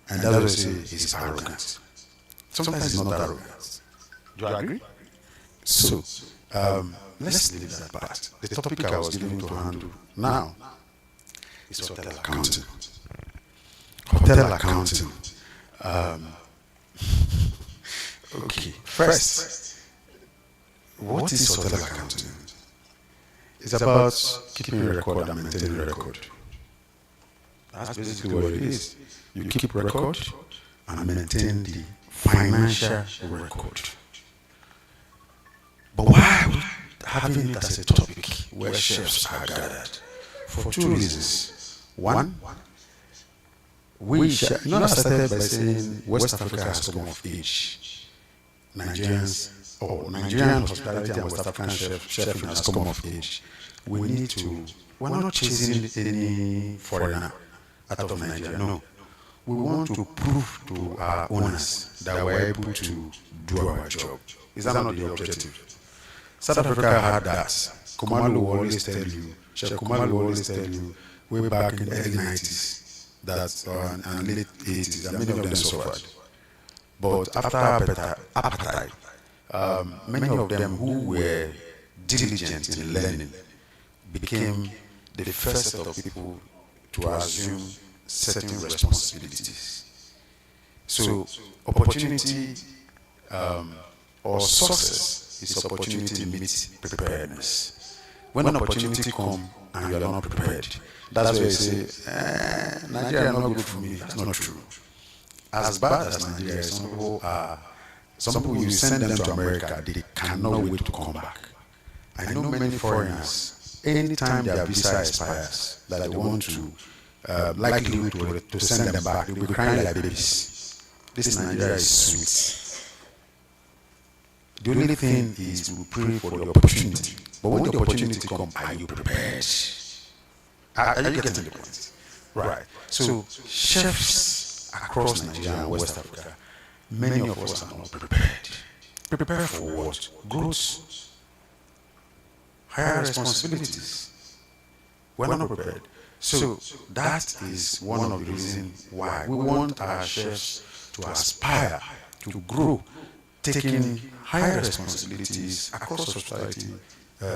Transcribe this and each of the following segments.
And that's why I say it's arrogant. Sometimes it's not arrogant. Do you agree? So, let's leave that part. The topic I was given to handle now is hotel accounting. Hotel accounting. Okay, first, what is hotel accounting? It's about keeping a record and maintaining a record. That's basically what it is. You keep record and maintain the financial record. But why are we having it as a topic where chefs are gathered? For two reasons. One, I started by saying West Africa has come of age. Nigerian hospitality and West African chefing has come of age. We're not chasing any foreigner out of Nigeria, no. We want to prove to our owners that we're able to do our job. Is that not the objective? South Africa had that. Chef Kumalu will always tell you, way back in the early 90s, and late 80s, and many of them suffered. But after apartheid, many of them who were diligent in learning became the first set of people to assume certain responsibilities. So opportunity or success is opportunity to meet preparedness. When an opportunity comes and you are not prepared, that's where you say, Nigeria is not good for me. That's not true. As bad as Nigeria is, some people you send them to America, they cannot wait to come back. I know many foreigners, anytime their visa expires, that they want to, likely to send them back, they'll be crying like babies. This Nigeria is sweet. The only thing is we pray for the opportunity. But when the opportunity comes, are you prepared? Are you getting the point? Right. So chefs across Nigeria and West Africa, many of us are not prepared. Prepared for what? Growth. Higher responsibilities. We're not prepared. So that is one of the reasons why we want our chefs to aspire to grow, taking higher responsibilities across society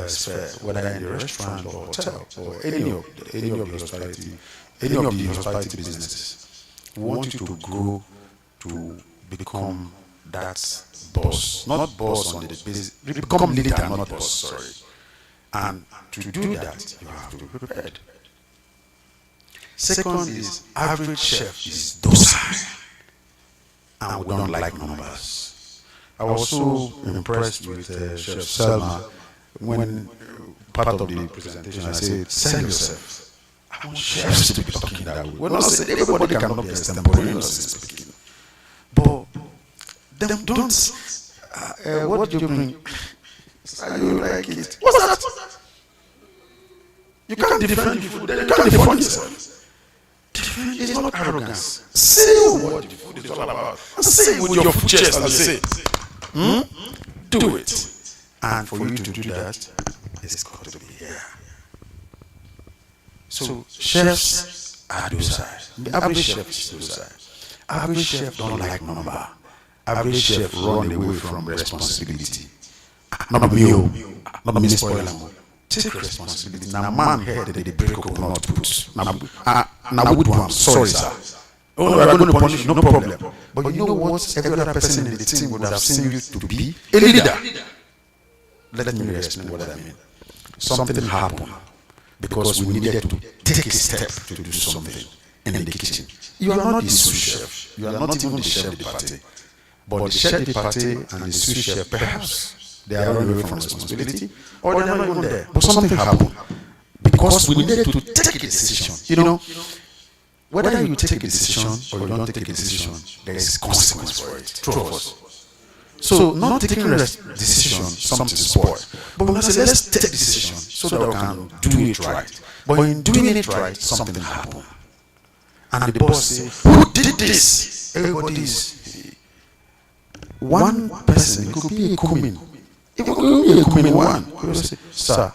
sphere, whether in the restaurant or hotel or any of the hospitality businesses. We want you to grow to become that boss, not boss on the business, become leader, not boss, sorry. And to do that, you have to be prepared. Second is, average chef is docile, and we don't like numbers. I was so impressed with Chef Selma when part of the presentation I said, sell yourself. I want chefs to be talking that way. We're not saying everybody cannot be extemporaneous speaking. But them don't, what do you bring? How you like it? What's that? You can't defend the food, then you can't defend yourself. Defend is not arrogance. Say what the food is all about. Say it with your food chest and say, do it. And for you to do that, it's got to be here. So chefs are docile. The average chef is docile. Average chef don't like number. Average chef run away from responsibility. Not me spoil them. Take responsibility. Now man head they break coconut put. Now wood one. Sorry sir. Oh, we are going to punish you, no problem. But you know what? Every other person in the team would have seen you to be a leader. Let me explain what I mean. Something happened because we needed to take a step to do something in the kitchen. You are not the sous chef. You are not even the chef de partie. But the chef de partie and the sous chef, perhaps they are running away from responsibility, or they are not even there. But something happened because we needed to take a decision. You know, whether you take a decision or you don't take a decision, there is consequence for it. True of us. So not taking a decision, something spoiled. But we say, let's take a decision so that we can do it right. But in doing it right, something happened. And the boss say, who did this? Everybody is one person. It could be a cumin. It could be a cumin one. We will say, sir,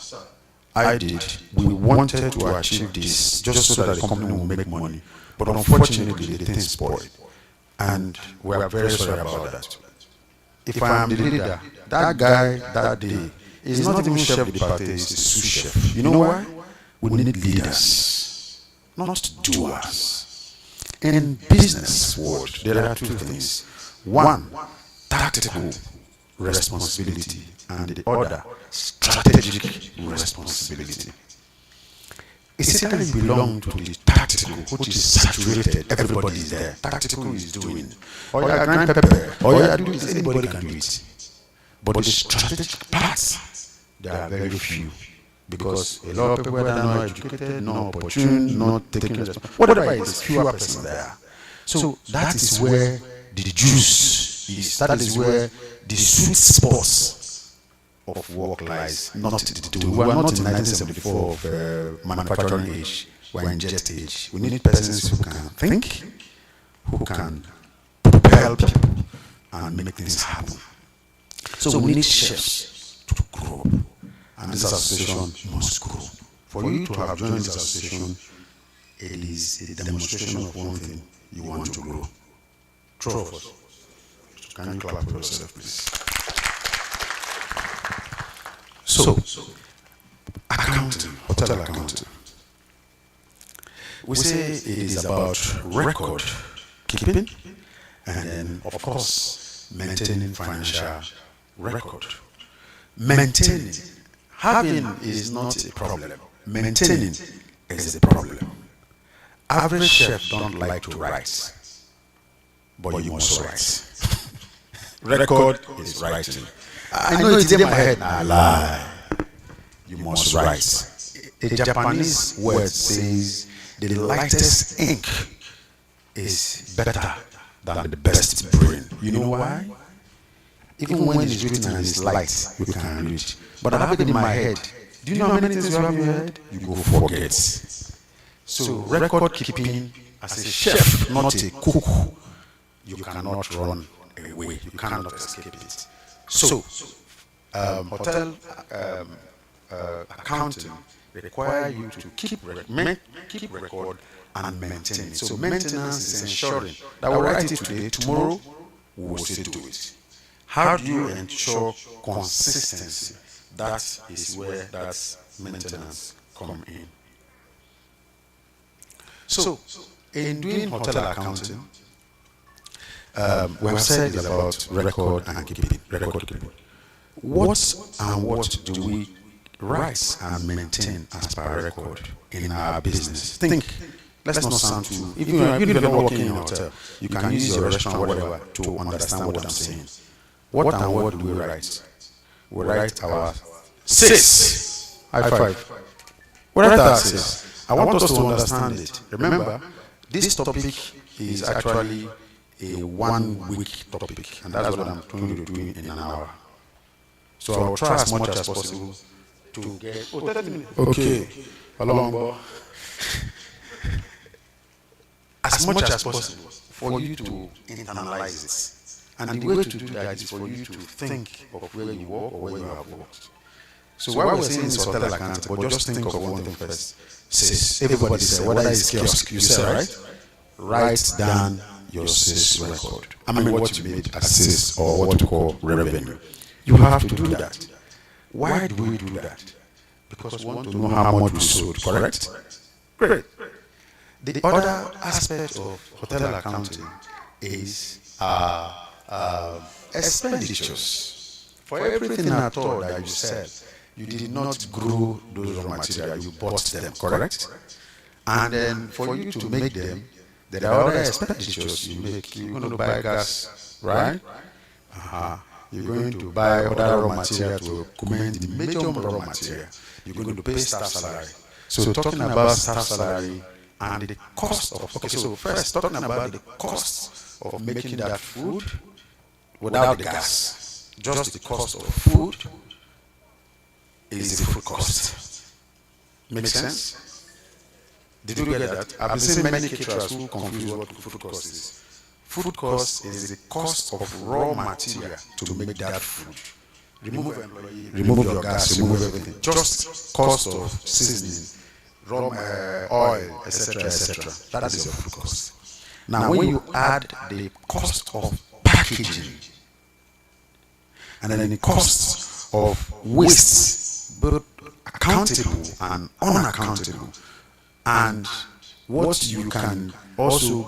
I did. We wanted to achieve this just so that the company will make money. But unfortunately, the thing spoiled. And we are very sorry about that. If I am the leader, that guy that day is not even chef de partie, he's a sous chef. You know why? We need leaders, not doers. In business world, there are two things. One, tactical responsibility, and the other, strategic responsibility. It's either you belong to the tactical, which is saturated, everybody is there. Tactical is doing. Or you are grind pepper, or you are doing this, anybody can do it. But the strategic parts, there are very few. Because a lot of people that are not educated, not opportune, not taking responsibility, whatever it is, fewer persons there. So that is where the juice is. That is where the sweet spots of work lies. Not the do. We are not in 1974 of manufacturing age. We are in jet age. We need persons who can think, who can propel people, and make things happen. So we need chefs to grow. And this association must grow. For you to have joined this association, it is a demonstration of one thing: you want to grow. True of us. Can you clap for yourself, please? So, accounting, hotel accounting. We say it is about record keeping and then, of course, maintaining financial record. Maintaining. Having is not a problem. Maintaining is the problem. Average chefs don't like to write, but you must write. Record is writing. I know it's in my head. Nah, lie. You must write. A Japanese word says the lightest ink is better than the best brain. You know why? Even when it's written and it's light, you can read. But I have it in my head. Do you know how many things you have in your head? You go forget. So record keeping as a chef, not a cook, you cannot run away. You cannot escape it. So hotel accounting require you to keep record and maintain it. So maintenance is ensuring that we write it today, tomorrow we will still do it. How do you ensure consistency? That is where that maintenance comes in. So, in doing hotel accounting, we have said it's about record and keeping. Record keeping. What and what do we write and maintain as per record in our business? Think. Let's not sound too. Even if you're not working in a hotel, you can use your restaurant, whatever, to understand what I'm saying. What and what do we write? We write our sales. High five. We write our sales. I want us to understand it. Remember, this topic is actually a 1 week topic, and that's what I'm going to do in an hour. So I will try as much as possible to get. 30 minutes. Okay. Along. As much as possible for you to internalize it. And the way to do that is for you to think of where you work or where you have worked. So while we're saying it's hotel accounting, but just think of one thing first. Sales. Everybody says, whether it's kiosk, you say, right? Write down your sales record. I mean, what you made as sales or what you call revenue. You have to do that. Why do we do that? Because we want to know how much we sold, correct? Great. The other aspect of hotel accounting is expenditures. For everything at all that you said, you did not grow those raw materials, you bought them, correct? And then for you to make them, there are other expenditures you make. You're going to buy gas, right? You're going to buy other raw material to augment the major raw material. You're going to pay staff salary. So talking about staff salary and the cost of, okay, so first talking about the cost of making that food without the gas. Just the cost of food is the food cost. Makes sense? Did you get that? I've been seeing many caterers who confuse what food cost is. Food cost is the cost of raw material to make that food. Remove employee, remove your gas, remove everything. Just cost of seasoning, raw oil, etc., etc. That is your food cost. Now, when you add the cost of packaging and then the cost of waste, both accountable and unaccountable, and what you can also,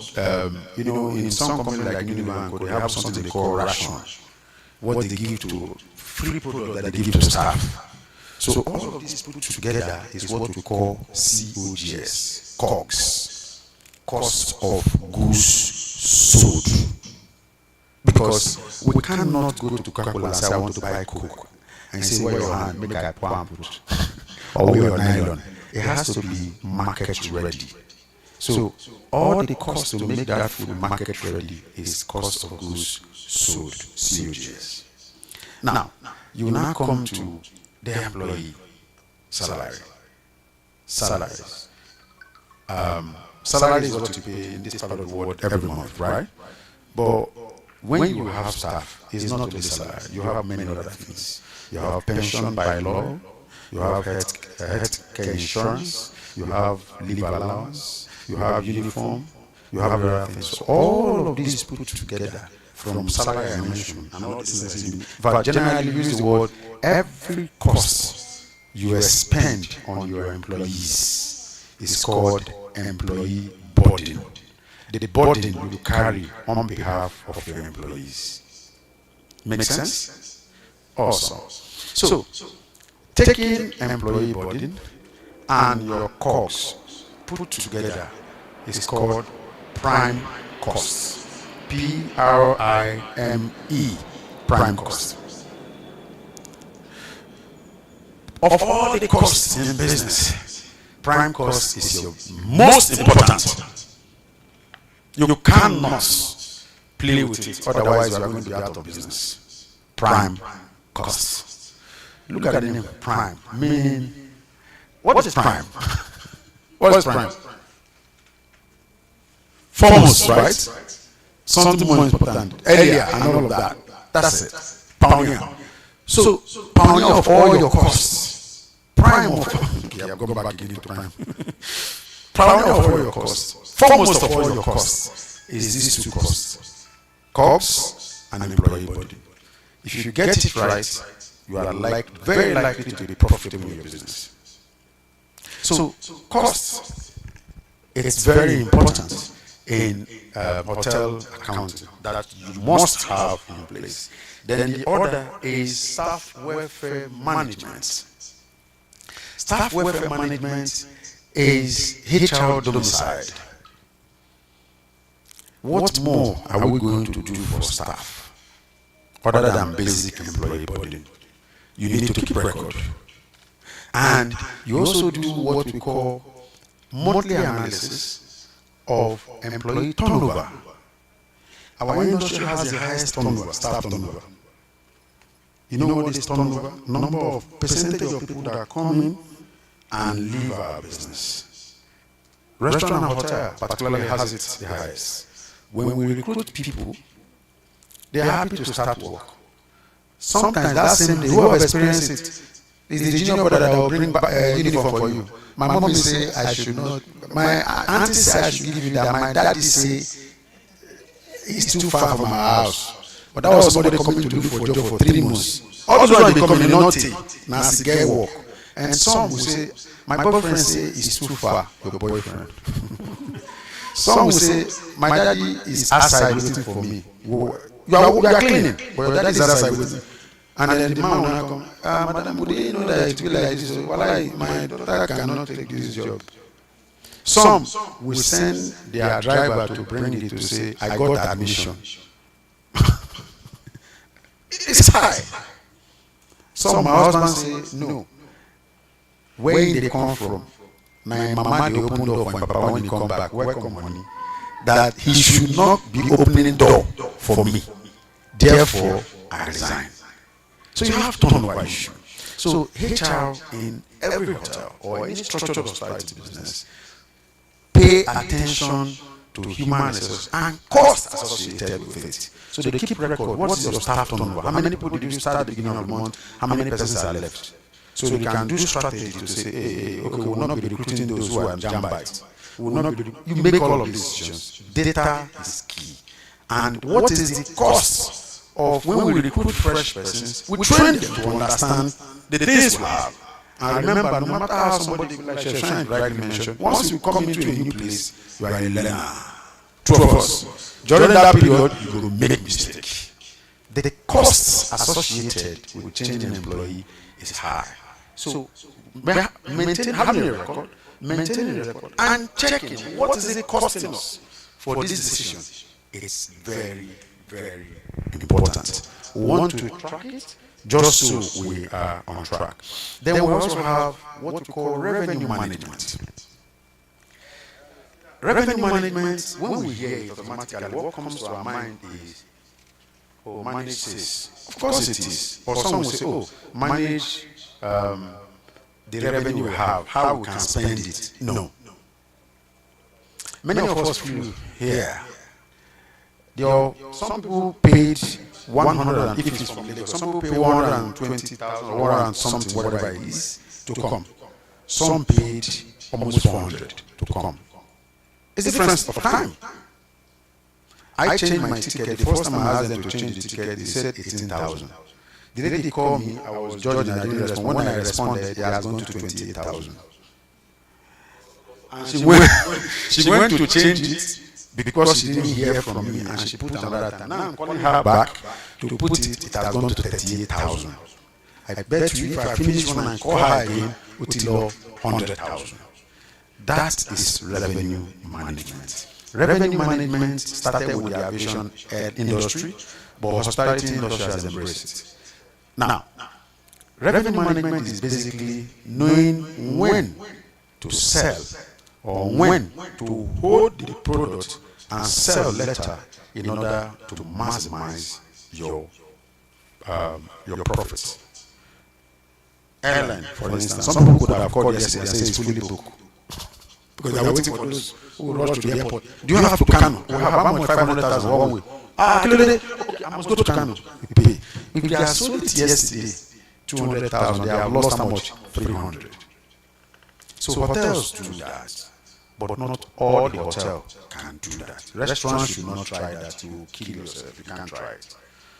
in some companies like Unilever, they have something they call ration, what they give to free product that they give to staff. So all of this put together is what we call COGS, COGS, cost of goods sold. Because we cannot go to Coca-Cola and say, I want to buy Coke, and say, where your hand, make I pour and put, or where your nylon. It has to be market ready. So all the cost to make that food market ready is cost of goods sold, COGS. Now, you now come to the employee salary. Salaries. Salary is what you pay in this part of the world every month, right? But when you have staff, it's not only salary. You have many other things. You have pension by law. You have health care insurance. You have leave allowance. You have uniform. You have other things. So all of these put together from salary I mentioned and all these things. But generally use the word every cost you expend on your employees is called employee burden. The burden you carry on behalf of your employees. Make sense? Awesome. So, taking employee burden and your costs put together is called prime costs. Prime, prime cost. Of all the costs in business, prime cost is your most important. You cannot play with it, otherwise you are going to be out of business. Prime cost. Look at the name prime. Meaning, what is prime? What is prime? Foremost, right? Something more important. Earlier and all of that. That's it. Pioneer. So, pioneer of all your costs. Prime of... Okay, I've gone back again to prime. Pioneer of all your costs. Foremost of all your costs is these two costs. COGS and employee body. If you get it right, you are very likely to be profitable in your business. So, costs, it's very important in hotel accounting that you must have in place. Then the other is staff welfare management. Staff welfare management is HR domiciled. What more are we going to do for staff other than basic employee burden? You need to keep record. And you also do what we call monthly analysis of employee turnover. Our industry has the highest turnover, staff turnover. You know what is turnover? Number of percentage of people that come in and leave our business. Restaurant and hotel particularly has it the highest. When we recruit people, they are happy to start work. Sometimes that same day, who have experienced it, is the junior brother that will bring uniform for you. My mom say I should not. My auntie say I should give you that. My daddy say it's too far from our house. But that was somebody coming to do for job for 3 months. All those ones they come in naughty, now get work. And some will say, my boyfriend say it's too far. Your boyfriend. Some will say, my daddy is outside waiting for me. You are cleaning, but your daddy is outside waiting. And then the man will come, Madam, would you know that it will be like this? Well, my daughter cannot take this job. Some will send their driver to bring it to say, I got admission. It's high. Some my husband say, no. Where they come from, my mama they open door for my papa when he come back, welcome money. That he should not be opening door for me. Therefore, I resign. So you have turnover issue. So HR in every hotel or any structured hospitality business pay attention to human resources and cost associated with it. So they keep record. What is your staff turnover? How many people did you start at the beginning of the month? How many persons are left? So they can do strategy to say, hey, okay, we will not be recruiting those who are jam bites. We will not be, you make all of these decisions. Data is key. And what is the cost of when we recruit fresh persons? We train them to understand the things we have. And remember, no matter how somebody, like Chef Shine rightly mentioned, once you come into a new place, you are a learner. Two of us. During that period, you will make mistakes. The costs associated with changing an employee is high. So, having a record, maintaining a record, and checking what is it costing us for this decision is very, very important. We want to track it just so we are on track. Then we also have what we call revenue management. Revenue management, when we hear it automatically, what comes to our mind is, oh, manage this. Of course it is. Or some will say, oh, manage the revenue we have, how we can spend it. No. Many of us feel here. Some people paid 100, if it's from Lagos, some people pay 120,000 or 100 something, whatever it is, to come. Some paid almost 400 to come. It's the difference of time. I changed my ticket. The first time I asked them to change the ticket, they said 18,000. The lady called me, I was judging, I didn't respond. When I responded, it has gone to 28,000. And she went to change it because she didn't hear from me, and she put another time. Now I'm calling her back to put it, it has gone to 38,000. I bet you if I finish one and call her again, it will 100,000. That is revenue management. Revenue management started with the aviation industry, but hospitality industry has embraced it. Now, revenue management is basically knowing when to sell or when to hold the product and sell later in order to maximize your profits. Airline, for instance, some people could have called yesterday and said it's fully booked because they are waiting for those who rush to the airport. Do you have to Kano? We have how much? 500,000 one way. Okay, I must go to Kano. We pay. If they are sold it yesterday, 200,000, they have lost how much? 300. So hotels do that, but not all the hotels can do that. Restaurants should not try that. You will kill yourself. You can't try it.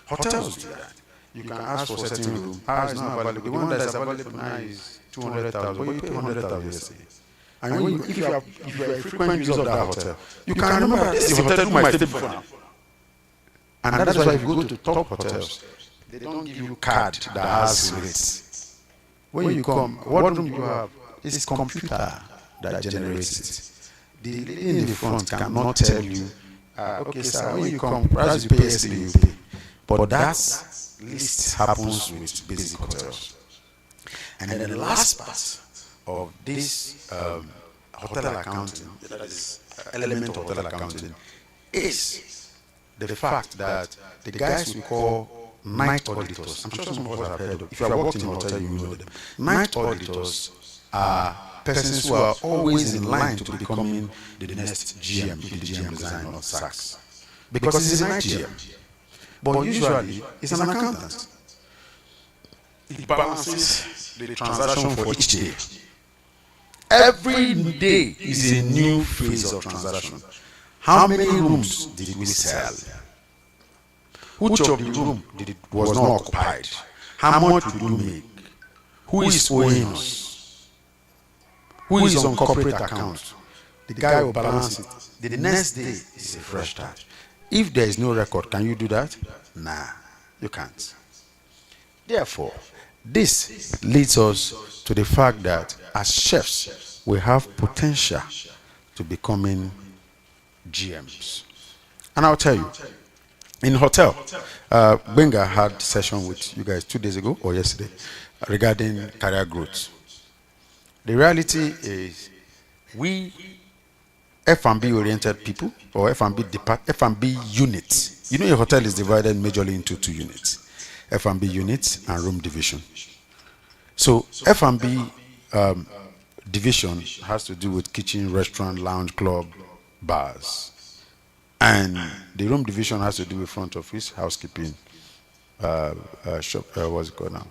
Hotels do that. You can ask for a certain room. It's not available. The one that is available now is 200,000, but you pay 100,000 yesterday. And if you are a frequent user of that hotel, you can remember this is the hotel room I stayed before now. And that is why if you go to top hotels, they don't give you a card that has rates. When you come, what room do you have? It's computer that generates it. The lady in the front cannot tell you, okay sir, when you come, price you pay yesterday, you pay. But that list happens with basic hotels. And then the last part of this hotel accounting, that is element of hotel accounting, is the fact that the guys we call night auditors, I'm sure some of us have heard of, if you have worked in a hotel, you know them. Night auditors are persons who are always in line to becoming the next GM, if the GM design or SACS. Because it's a night GM. But usually, it's an accountant. It balances the transaction for each day. Every day is a new phase of transaction. How many rooms did we sell? Which of the room was not occupied? How much did we make? Who is owing us? Who is on corporate account? The guy will balance it. The next day is a fresh start. If there is no record, can you do that? Nah, you can't. Therefore, this leads us to the fact that as chefs, we have potential to becoming GMs. And I'll tell you, in hotel, Benga had a session with you guys 2 days ago or yesterday regarding career growth. The reality is we F&B oriented people or F&B units. You know, a hotel is divided majorly into 2 units, F&B units and room division. So F&B division has to do with kitchen, restaurant, lounge, club, bars. And the room division has to do with front office, housekeeping, shop, what's it called now?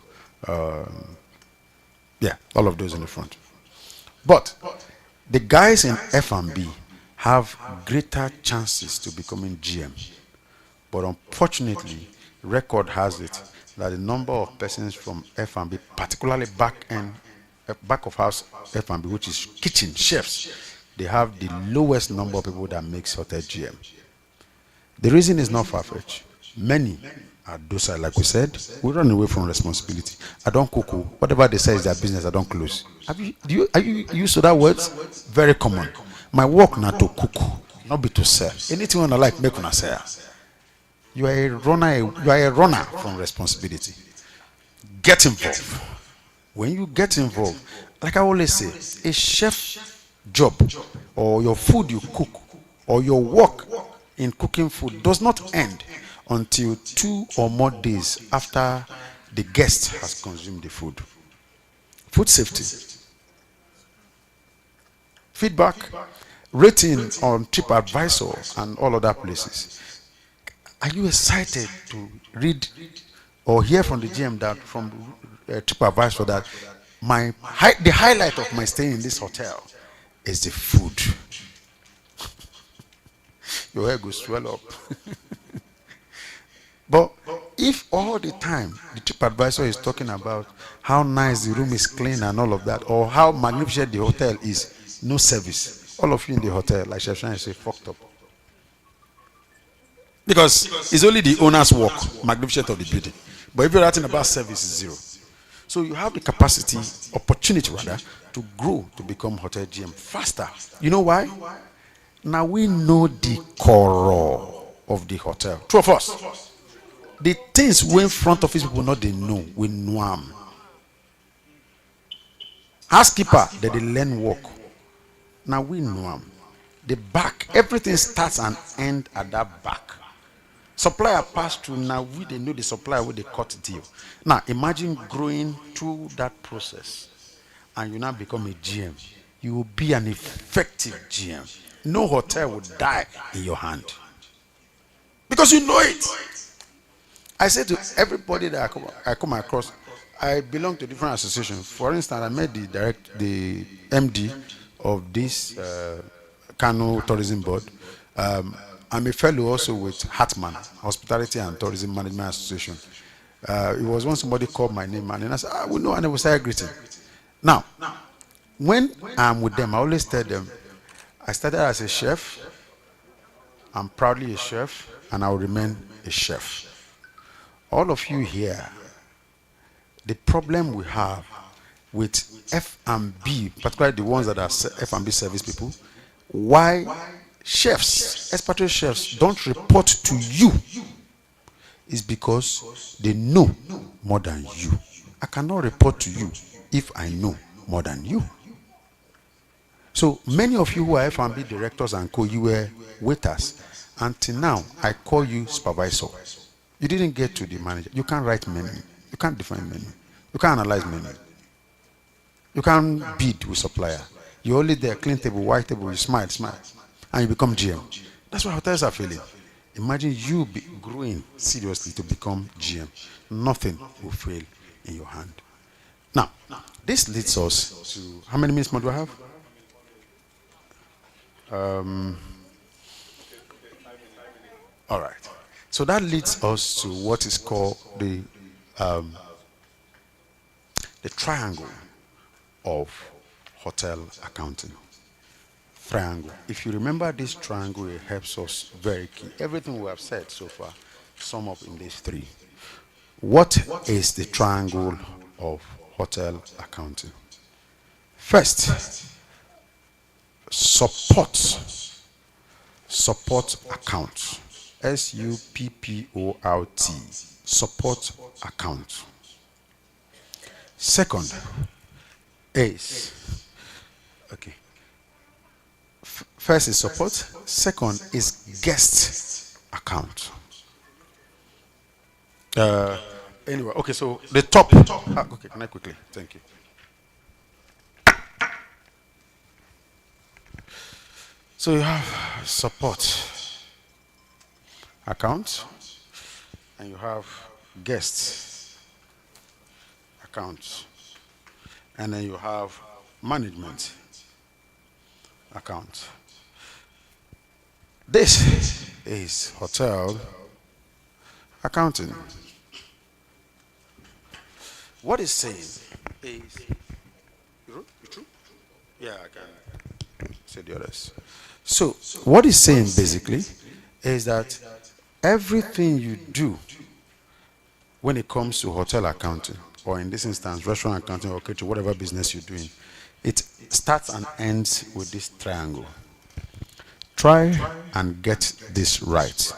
Yeah, all of those in the front. But The guys in F&B have greater chances to becoming GM. But unfortunately, record has it that the number of persons from F&B, particularly back of house F&B, which is kitchen chefs, they have the lowest number of people that makes hotel GM. The reason is not far-fetched. Many are docile, like we said. We run away from responsibility. I don't cook. Whatever they say is their business, I don't close. Are you used to that word? Very common. My work not to cook, not be to sell. Anything when I like, make una sell. You are a runner. You are a runner from responsibility. Get involved. When you get involved, like I always say, a chef job or your food you cook or your work in cooking food does not end until 2 or more days after the guest has consumed the food. Food safety. Feedback, rating on TripAdvisor and all other places. Are you excited to read or hear from the GM that from TripAdvisor that the highlight of my stay in this hotel is the food? Your hair will swell up. But if all the time the TripAdvisor is talking about how nice the room is clean and all of that, or how magnificent the hotel is, no service, all of you in the hotel, like Chef Shine say, fucked up. Because it's only the owner's work, magnificent of the building. But if you're writing about service, it's zero. So you have the capacity, opportunity rather, to grow to become hotel GM faster. You know why? Now we know the core of the hotel. Two of us. The things we in front office people not they know, we know them. Housekeeper, they learn work. Now we know them. The back, everything starts and ends at that back. Supplier pass through, now we they know the supplier with the cut deal. Now imagine growing through that process and you now become a GM. You will be an effective GM. No hotel will die in your hand. Because you know it. I say to everybody that I come across, I belong to different associations. For instance, I met the MD of this Kano Tourism Board. I'm a fellow also with Hartman, Hospitality and Tourism Management Association. It was when somebody called my name and I said, we know, and I was greeting. Now, when I'm with them, I always tell them, I started as a chef, I'm proudly a chef, and I will remain a chef. All of you here, the problem we have with F&B, particularly the ones that are F&B service people, why chefs, expatriate chefs, don't report to you is because they know more than you. I cannot report to you if I know more than you. So many of you who are F&B directors and co, you were waiters. Until now, I call you supervisor. You didn't get to the manager. You can't write menu. You can't define menu. You can't analyze menu. You can't bid with supplier. You're only there, clean table, white table, you smile, and you become GM. That's why hotels are failing. Imagine you growing seriously to become GM. Nothing will fail in your hand. Now, this leads us to, how many minutes more do I have? All right. So that leads us to what is called the triangle of hotel accounting. Triangle. If you remember this triangle, it helps us very key. Everything we have said so far, sum up in these three. What is the triangle of hotel accounting? First, support account. SUPPORT. Support account. Second is, okay. First is support. Second is guest account. Anyway, okay, so the top. Okay, can I quickly? Thank you. So you have support account and you have guest account, and then you have management. account. This is hotel accounting. What it's saying is, you true? Yeah, I can say the others. So what it's saying basically is that everything you do when it comes to hotel accounting, or in this instance, restaurant accounting or catering, whatever business you're doing, it starts and ends with this triangle. Try and get this right.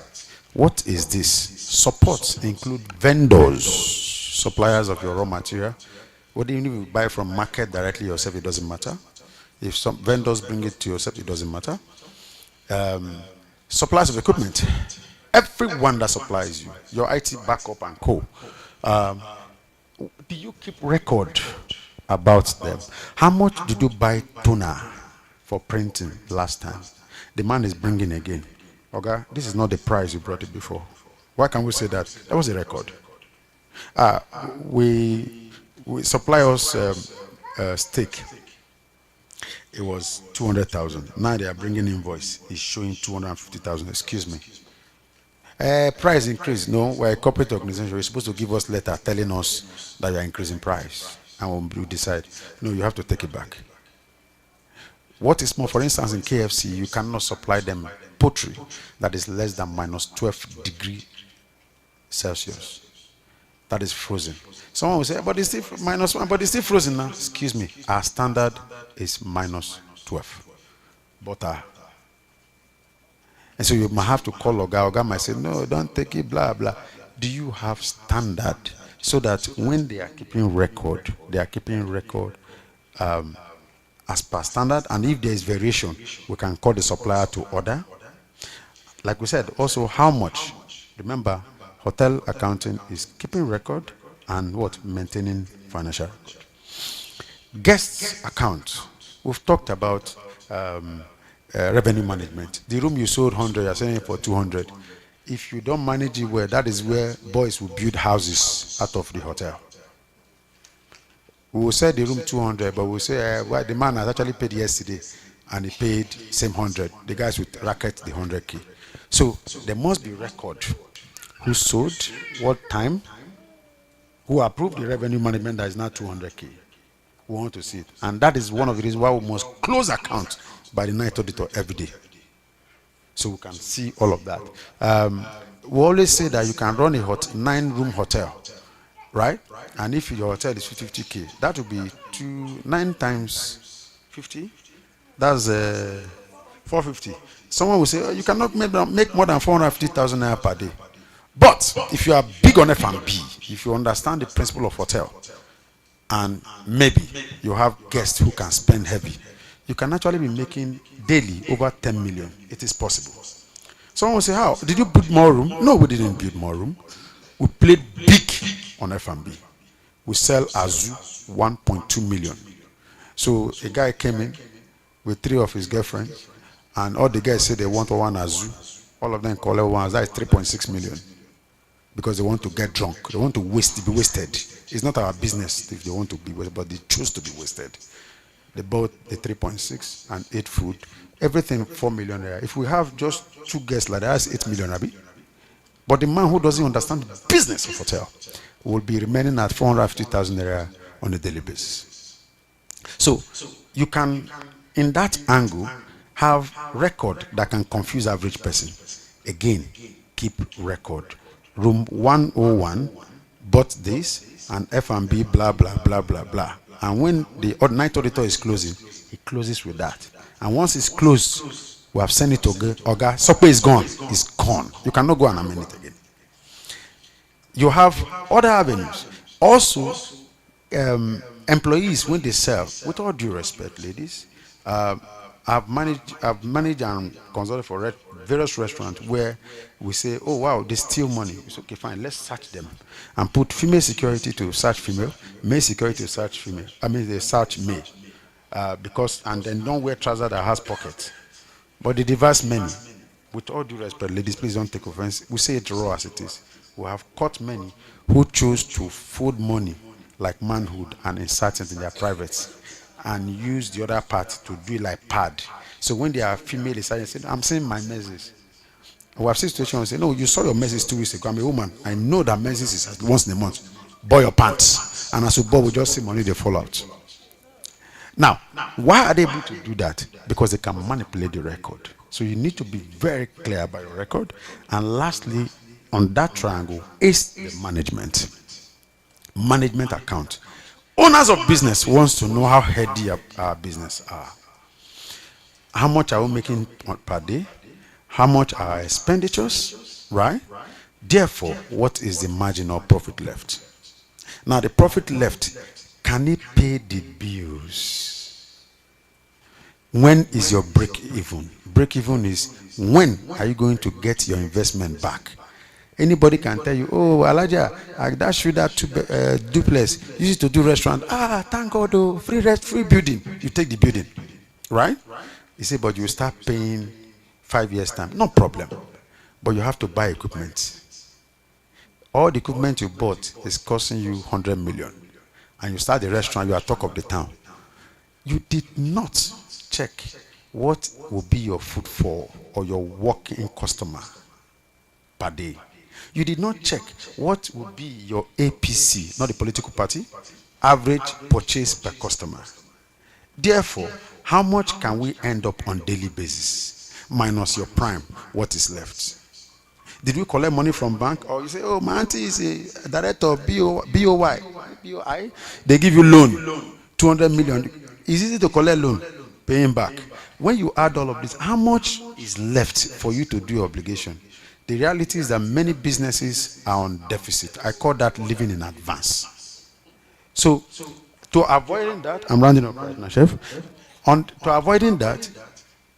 What is this? Support include vendors, suppliers of your raw material. Whether you buy from market directly yourself, it doesn't matter. If some vendors bring it to yourself, it doesn't matter. Suppliers of equipment, everyone that supplies you, your IT backup and co. Do you keep record about them? How much did you buy toner for printing last time? The man is bringing again. Okay, this is not the price you brought it before. Why can we say that? That was a record. We supply us steak. It was 200,000. Now they are bringing invoice. It's showing 250,000. Excuse me. Price increase. No, we're a corporate organization. You're supposed to give us letter telling us that you're increasing price, and we'll decide. No, you have to take it back. What is more, for instance, in KFC, you cannot supply them poultry that is less than minus 12 degrees Celsius. That is frozen. Someone will say, but it's still minus 1, but it's still frozen now. Excuse me, our standard is minus 12. Butter. And so you might have to call Oga. Oga might say, no, don't take it, blah, blah. Do you have standard so that when they are keeping record, they are keeping record as per standard, and if there is variation, we can call the supplier to order. Like we said, also how much. Remember, hotel accounting is keeping record and what? Maintaining financial record. Guest account. We've talked about revenue management. The room you sold 100, you're selling it for 200. If you don't manage it well, that is where boys will build houses out of the hotel. We will sell the room 200, but we'll say, well, the man has actually paid yesterday, and he paid same 100. The guys will racket the 100K. So there must be record. Who sold, what time, who approved the revenue management that is now 200K. We want to see it. And that is one of the reasons why we must close account by the night auditor every day. So we can see all of that. We always say that you can run a 9-room hotel, right? And if your hotel is 50K, that would be 9 times 50. That's 450. Someone will say, oh, you cannot make more than 450,000 naira per day. But if you are big on F&B, if you understand the principle of hotel, and maybe you have guests who can spend heavy, you can actually be making daily over 10 million. It is possible. Someone will say, how? Did you build more room? No, we didn't build more room. We played big on F&B. We sell Azu 1.2 million. So a guy came in with 3 of his girlfriends, and all the guys said they want one Azu. All of them call it one. That is 3.6 million. Because they want to get drunk. They want to be wasted. It's not our business if they want to be wasted, but they choose to be wasted. They bought the 3.6 and ate food. Everything 4 million naira. If we have just 2 guests like that, that's 8 million naira. But the man who doesn't understand the business of hotel will be remaining at 450,000 naira on a daily basis. So you can, in that angle, have record that can confuse average person. Again, keep record. Room 101 bought this, and F&B blah blah blah blah blah. And when the night auditor is closing, he closes with that. And once it's closed, we have sent it to Oga. Sope is gone. It's gone. You cannot go and amend it again. You have other avenues. Also, employees, when they sell, with all due respect, ladies, I've managed and consulted for various restaurants where we say, oh wow, they steal money. It's okay, fine, let's search them and put female security to search female, male security to search female. I mean, they search male because, and then don't wear trousers that has pockets. But the diverse many, with all due respect, ladies, please don't take offense. We say it raw as it is. We have caught many who choose to fold money like manhood and insert it in their privates. and use the other part to do it like pad. So when they are female, they say, I'm seeing my menses. We have seen situations say, no, you saw your menses 2 weeks ago. I'm a woman. I know that menses is once in a month. Boil your pants. And as you boil, we just see money, they fall out. Now, why are they able to do that? Because they can manipulate the record. So you need to be very clear about your record. And lastly, on that triangle is the management. Management account. Owners of business wants to know how heady our business are. How much are we making per day? How much are our expenditures? Right? Therefore, what is the margin or profit left? Now, the profit left, can it pay the bills? When is your break even? Break even is when are you going to get your investment back? Anybody can tell you, oh, Alaja, that should that duplex used to do restaurant. Thank God, oh, free building. You take the building, right? You say, but you start paying 5 years time. No problem. But you have to buy equipment. All the equipment you bought is costing you 100 million. And you start the restaurant, you are talk of the town. You did not check what will be your footfall or your walk-in customer per day. You did not check what will be your APC, not the political party, average purchase per customer. Therefore, how much can we end up on daily basis? Minus your prime, what is left? Did we collect money from bank? Or you say, oh, my auntie is a director of BOI. They give you loan, 200 million. It's easy to collect loan, paying back. When you add all of this, how much is left for you to do your obligation? The reality is that many businesses are on deficit. I call that living in advance. So, to avoiding that, I'm rounding up right now, Chef. To avoiding that,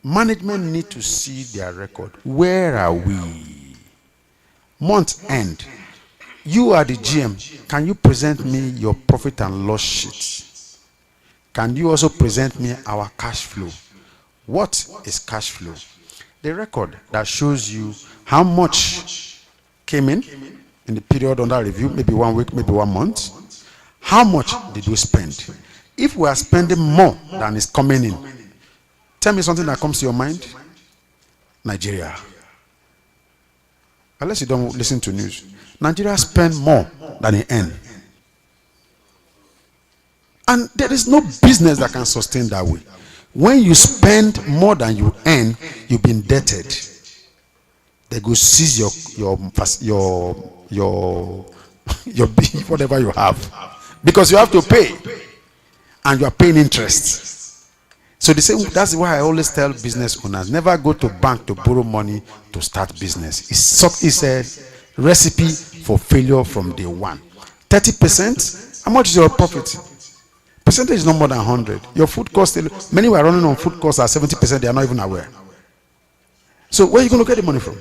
management need to see their record. Where are we? Month end. You are the GM. Can you present me your profit and loss sheet? Can you also present me our cash flow? What is cash flow? The record that shows you how much came in the period under review, maybe 1 week, maybe 1 month. How much did we spend? If we are spending more than is coming in, tell me something that comes to your mind. Nigeria. Unless you don't listen to news. Nigeria spend more than it earn. And there is no business that can sustain that way. When you spend more than you earn, you've been indebted. They go seize your whatever you have, because you have to pay, and you are paying interest. So they say that's why I always tell business owners, never go to bank to borrow money to start business. It's a recipe for failure from day one. 30%. How much is your profit? Percentage is not more than 100. Your food cost, many were running on food costs at 70%. They are not even aware. So where are you going to get the money from?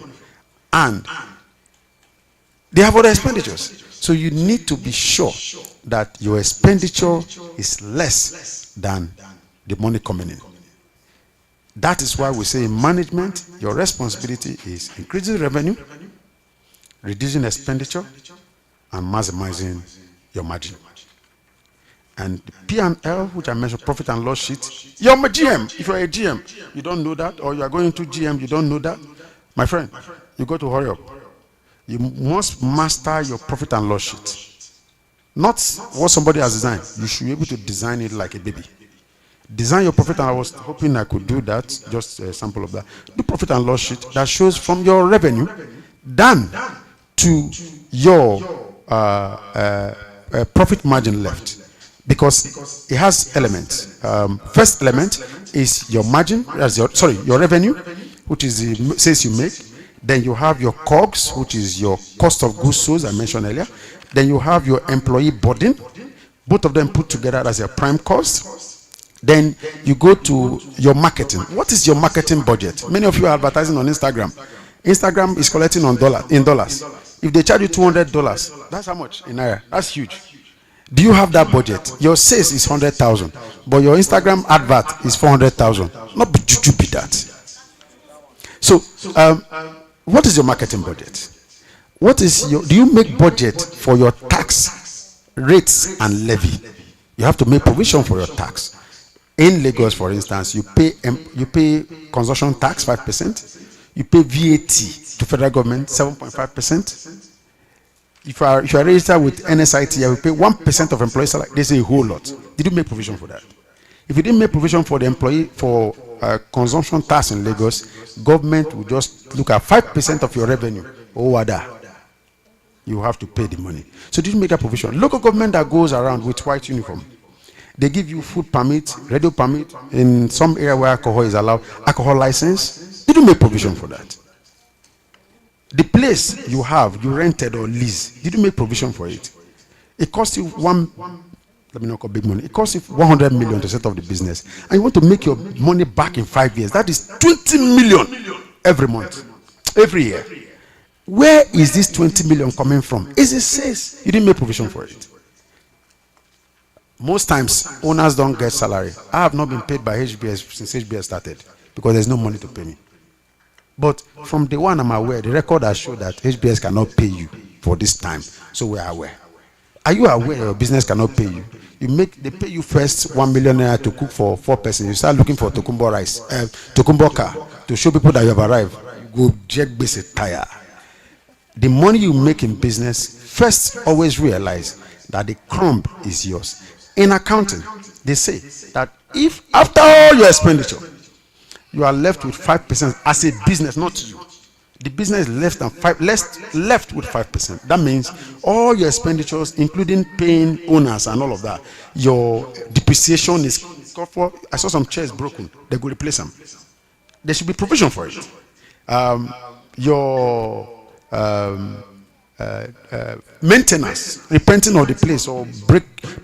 And they have other expenditures. So you need to be sure that your expenditure is less than the money coming in. That is why we say in management, your responsibility is increasing revenue, reducing expenditure, and maximizing your margin. And the P&L, which I mentioned, profit and loss sheet, you're a GM. If you're a GM, you don't know that, or you are going to GM, you don't know that, my friend, you got to hurry up. You must master your profit and loss sheet. Not what somebody has designed. You should be able to design it like a baby. Design your profit, and I was hoping I could do that, just a sample of that. Do profit and loss sheet that shows from your revenue down to your profit margin left. Because it has elements. First element is your margin, your revenue, which is the sales you make. Then you have your COGS, which is your cost of goods sold, I mentioned earlier. Then you have your employee burden, both of them put together as your prime cost. Then you go to your marketing. What is your marketing budget? Many of you are advertising on Instagram. Instagram is collecting in dollars. If they charge you $200, that's how much in naira? That's huge. Do you have that budget? Your sales is 100,000, but your Instagram advert is 400,000. Not be that. So, what is your marketing budget? Do you make budget for your tax rates and levy? You have to make provision for your tax. In Lagos, for instance, you pay consumption tax 5%, you pay VAT to federal government 7.5%. If you are registered with NSIT, you will pay 1% of employee salary. They say a whole lot. Did you make provision for that? If you didn't make provision for the employee for consumption tax in Lagos, government will just look at 5% of your revenue. Oh, wada. You have to pay the money. So did you make that provision? Local government that goes around with white uniform, they give you food permit, radio permit, in some area where alcohol is allowed, alcohol license. Did you make provision for that? The place you have, you rented or lease, did you make provision for it? It costs you let me not call big money. It costs you 100 million to set up the business. And you want to make your money back in 5 years. That is 20 million every month, every year. Where is this 20 million coming from? Is it says you didn't make provision for it? Most times, owners don't get salary. I have not been paid by HBS since HBS started because there's no money to pay me. But from the one I'm aware, the record has shown that HBS cannot pay you for this time. So we are aware. Are you aware your business cannot pay you? They pay you first 1 million naira to cook for 4 persons. You start looking for Tokumbo rice, Tokumbo car to show people that you have arrived. You go jet basic tire. The money you make in business, first always realize that the crumb is yours. In accounting, they say that if after all your expenditure, you are left with 5% as a business, not you. The business is left with 5%. That means all your expenditures, including paying owners and all of that, your depreciation is covered for. I saw some chairs broken. They go replace them. There should be provision for it. Your maintenance, repenting of the place, or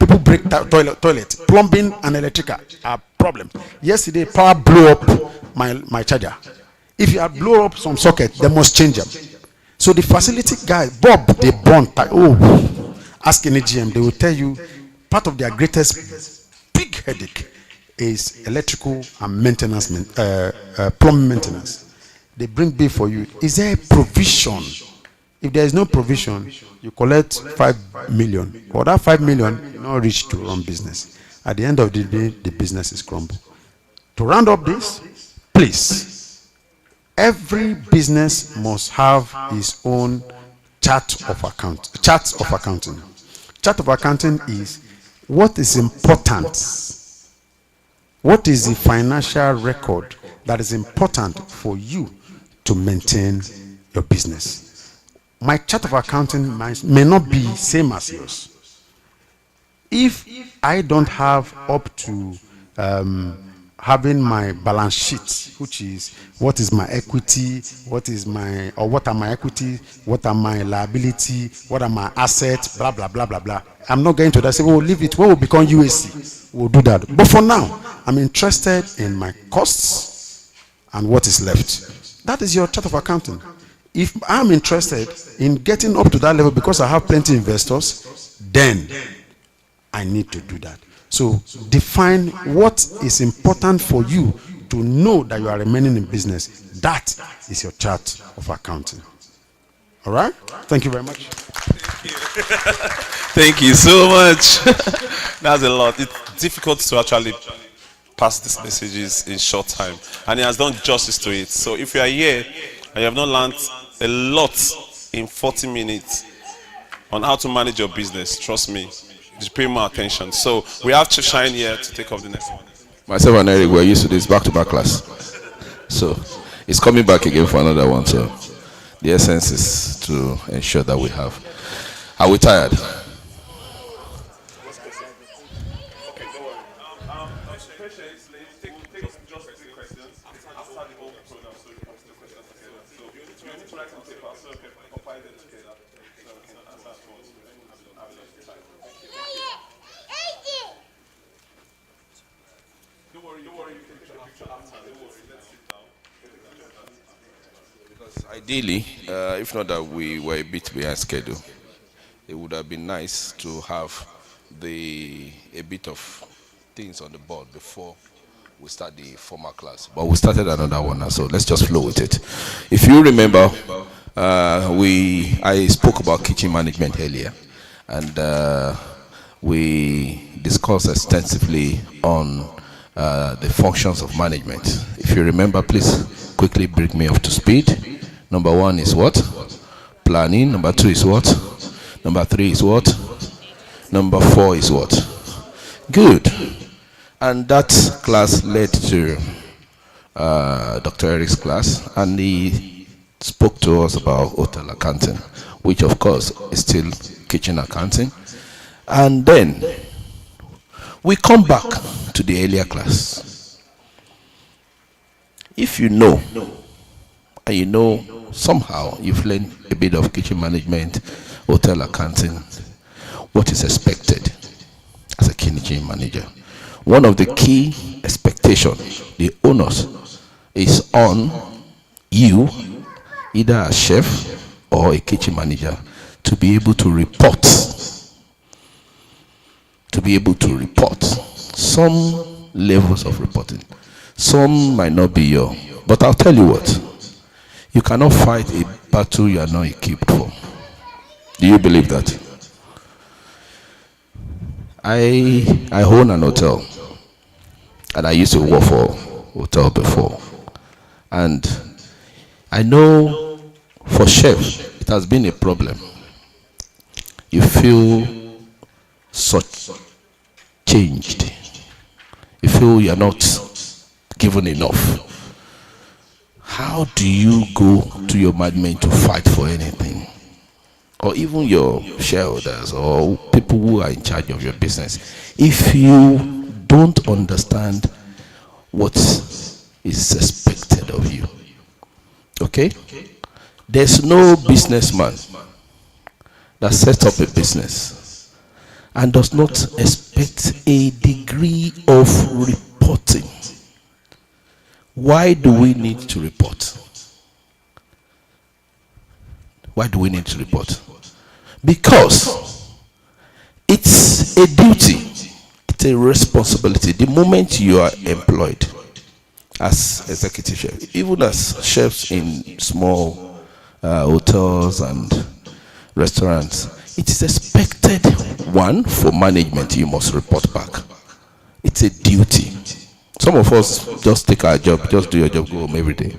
people break toilet, plumbing and electrical are problems. Yesterday, power blew up my charger. If you have blown up some socket, they must change them. So the facility guy, Bob, they burn. Ask any GM, they will tell you part of their greatest big headache is electrical and maintenance, plumbing maintenance. They bring bill for you. Is there a provision? If there is no provision, you collect 5 million. For that 5 million, you not reach to run business. At the end of the day, the business is crumble. To round up this, please, every business must have its own chart of accounting. Chart of accounting is what is important. What is the financial record that is important for you to maintain your business? My chart of accounting may not be same as yours. If I don't have up to having my balance sheet, which is what is my equity, what are my equity, what are my liability, what are my assets, blah blah blah blah blah. I'm not going to that. Say, we'll leave it. When we become UAC, we'll do that. But for now, I'm interested in my costs and what is left. That is your chart of accounting. If I'm interested in getting up to that level because I have plenty of investors, then I need to do that. So define what is important for you to know that you are remaining in business. That is your chart of accounting. All right? Thank you very much. Thank you so much. That's a lot. It's difficult to actually pass these messages in short time. And he has done justice to it. So if you are here and you have not learned a lot in 40 minutes on how to manage your business, trust me, just pay more attention. So we have Chief Shine here to take up the next one. Myself and Eric were used to this back-to-back class. So it's coming back again for another one. So the essence is to ensure that we have. Are we tired? Ideally, if not that we were a bit behind schedule, it would have been nice to have a bit of things on the board before we start the formal class. But we started another one now, so let's just flow with it. If you remember, I spoke about kitchen management earlier, and we discussed extensively on the functions of management. If you remember, please quickly bring me up to speed. Number 1 is what? Planning. Number 2 is what? Number 3 is what? Number 4 is what? Good. And that class led to Dr. Eric's class, and he spoke to us about hotel accounting, which of course is still kitchen accounting. And then we come back to the earlier class. If you know, and you know somehow you've learned a bit of kitchen management, hotel accounting, what is expected as a kitchen manager. One of the key expectations, the onus, is on you, either a chef or a kitchen manager, to be able to report. To be able to report. Some levels of reporting. Some might not be your. But I'll tell you what. You cannot fight a battle you are not equipped for. Do you believe that? I own an hotel. And I used to work for hotel before. And I know for chefs, it has been a problem. You feel such changed. You feel you're not given enough. How do you go to your management to fight for anything? Or even your shareholders or people who are in charge of your business, if you don't understand what is expected of you. Okay? There's no businessman that sets up a business and does not expect a degree of reporting. Why do we need to report? Why do we need to report? Because it's a duty. It's a responsibility. The moment you are employed as executive chef, even as chefs in small hotels and restaurants, it is expected, one, for management, you must report back. It's a duty. Some of us just take our job, just do your job, go home every day.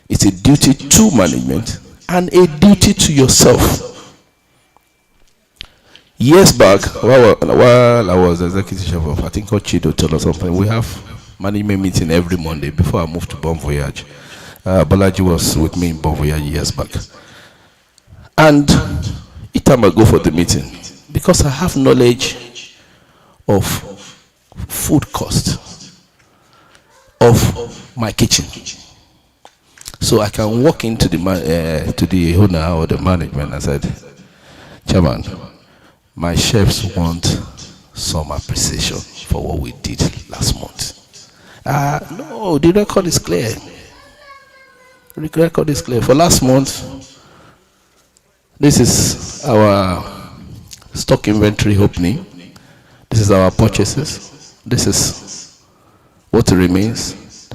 It's a duty to management and a duty to yourself. Years back, while I was executive chef of, I think, Chido Hotel or something, we have management meeting every Monday before I moved to Bon Voyage. Balaji was with me in Bon Voyage years back. And each time I go for the meeting, because I have knowledge of food cost of my kitchen, so I can walk into the owner or the management and said, Chairman, my chefs want some appreciation for what we did last month. No, the record is clear. The record is clear. For last month, this is our stock inventory opening. This is our purchases. This is what remains.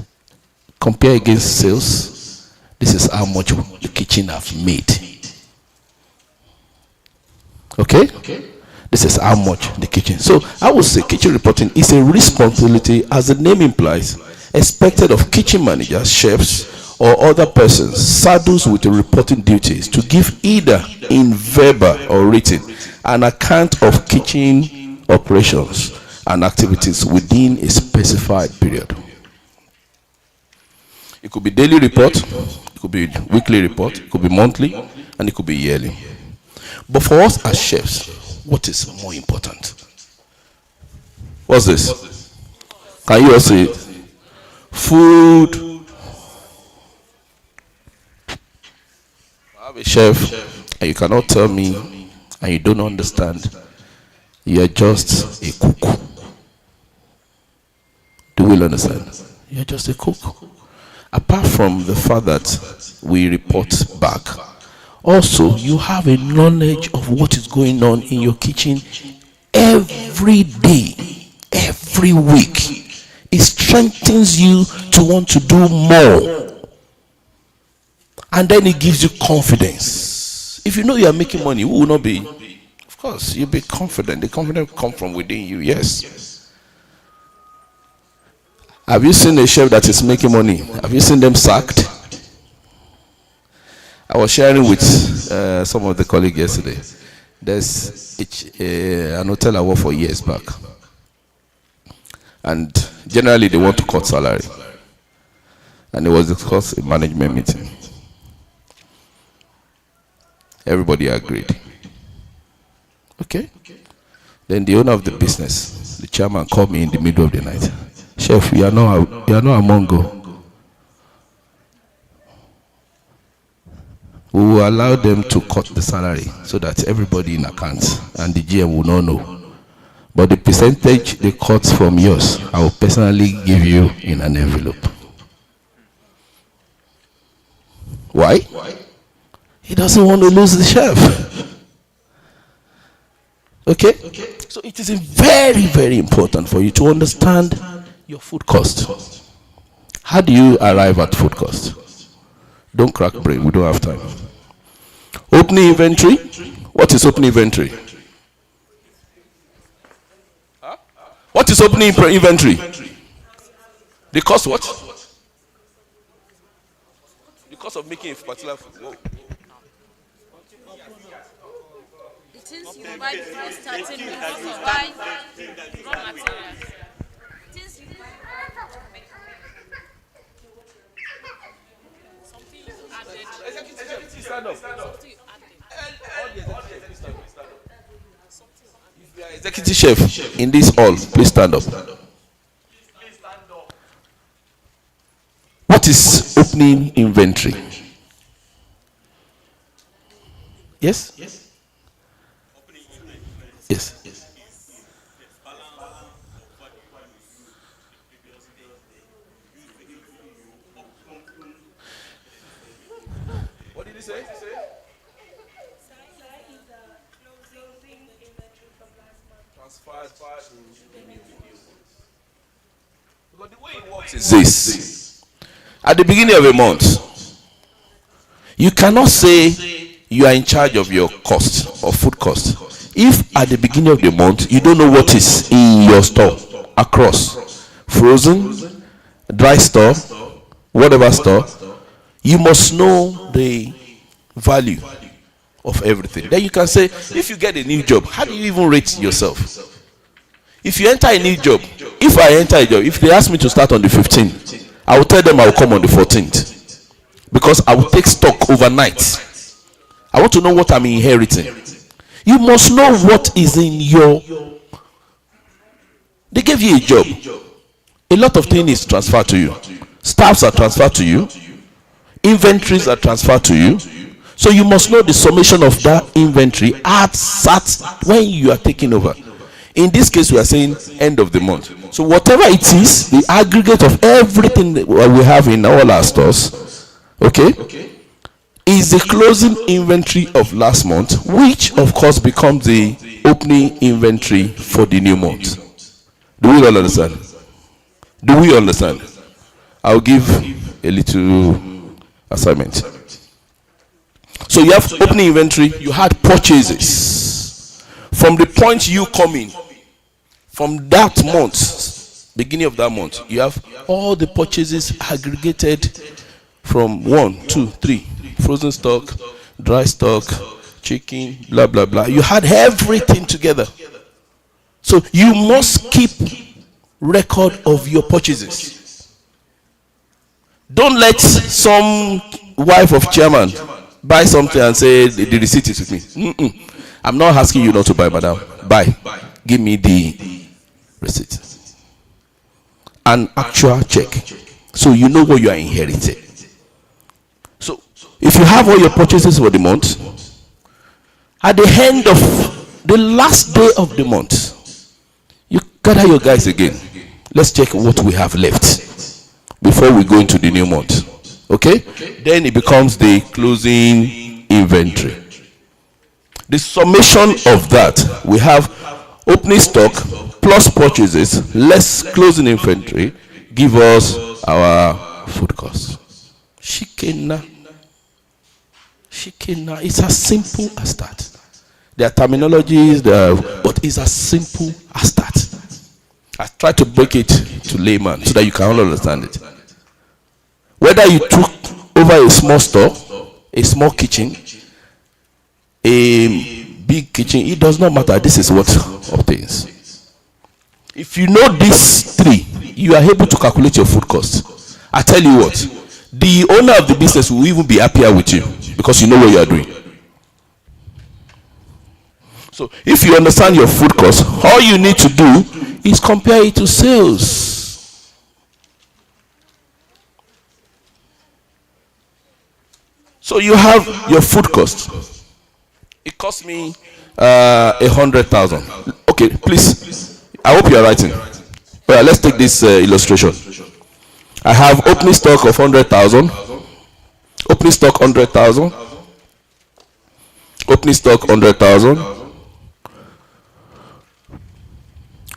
Compare against sales. This is how much the kitchen have made. Okay? This is how much the kitchen. So I would say kitchen reporting is a responsibility, as the name implies, expected of kitchen managers, chefs, or other persons saddled with the reporting duties to give either in verbal or written an account of kitchen operations and activities within a specified period. It could be daily report, it could be weekly report, it could be monthly, and it could be yearly. But for us as chefs, what is more important? What's this? Can you all see it? Food. I have a chef, and you cannot tell me, and you don't understand, you are just a cook. Do we understand? You are just a cook. Apart from the fact that we report back, also you have a knowledge of what is going on in your kitchen every day, every week. It strengthens you to want to do more, and then it gives you confidence. If you know you are making money, who will not be? Of course, you'll be confident. The confidence will come from within you. Yes. Have you seen a chef that is making money? Have you seen them sacked? I was sharing with some of the colleagues yesterday. There's an hotel I worked for years back. And generally they want to cut salary. And it was discussed in management meeting. Everybody agreed. Okay. Then the owner of the business, the chairman, called me in the middle of the night. Chef, you are not among go. We will allow them to cut the salary so that everybody in accounts and the GM will not know. But the percentage they cut from yours, I will personally give you in an envelope. Why? He doesn't want to lose the chef. Okay? So it is very, very important for you to understand your food cost. How do you arrive at food cost? Don't crack brain, we don't have time. Opening inventory. What is opening inventory? Huh? What is opening inventory? The cost what? The cost of making a particular food. Whoa. It is you buy before starting, you buy raw materials. It is you buy to make something you added. Stand up. Something you added. If you are executive chef in this hall, please stand up. What is opening inventory? Yes? Yes. What did he say? Because the way it works is this. At the beginning of a month, you cannot say you are in charge of your cost or food cost. If at the beginning of the month, you don't know what is in your store across frozen, dry store, whatever store, you must know the value of everything. Then you can say, if you get a new job, how do you even rate yourself? If you enter a new job, if I enter a job, if they ask me to start on the 15th, I will tell them I will come on the 14th. Because I will take stock overnight. I want to know what I'm inheriting. You must know what is in your... They gave you a job. A lot of things is transferred to you. Staffs are transferred to you. Inventories are transferred to you. So you must know the summation of that inventory at when you are taking over. In this case, we are saying end of the month. So whatever it is, the aggregate of everything that we have in all our stores, okay, is the closing inventory of last month, which of course becomes the opening inventory for the new month. Do we all understand? Do we understand? I'll give a little assignment. So you have opening inventory, you had purchases. From the point you come in, from that month, beginning of that month, you have all the purchases aggregated from 1, 2, 3, frozen stock, dry stock, chicken, blah, blah, blah. You had everything together. So you must keep record of your purchases. Don't let some wife of chairman buy something and say the receipt is with me. I'm not asking you not to buy, madam. Buy. Give me the receipt. An actual check. So you know what you are inheriting. So if you have all your purchases for the month, at the end of the last day of the month, you gather your guys again. Let's check what we have left before we go into the new month. Okay? Then it becomes the closing inventory. The summation of that, we have opening stock plus purchases less closing inventory give us our food cost. Shikena. It's as simple as that. There are terminologies, but it's as simple as that. I try to break it to layman so that you can all understand it. Whether you took over a small store, a small kitchen, a big kitchen, it does not matter. This is what obtains. If you know these three, you are able to calculate your food cost. I tell you what, the owner of the business will even be happier with you because you know what you are doing. So if you understand your food cost, all you need to do is compare it to sales. So you have your food cost. It cost me 100,000. Okay, please. I hope you are writing. Well, let's take this illustration. I have opening stock of 100,000. Opening stock 100,000. Opening stock 100,000.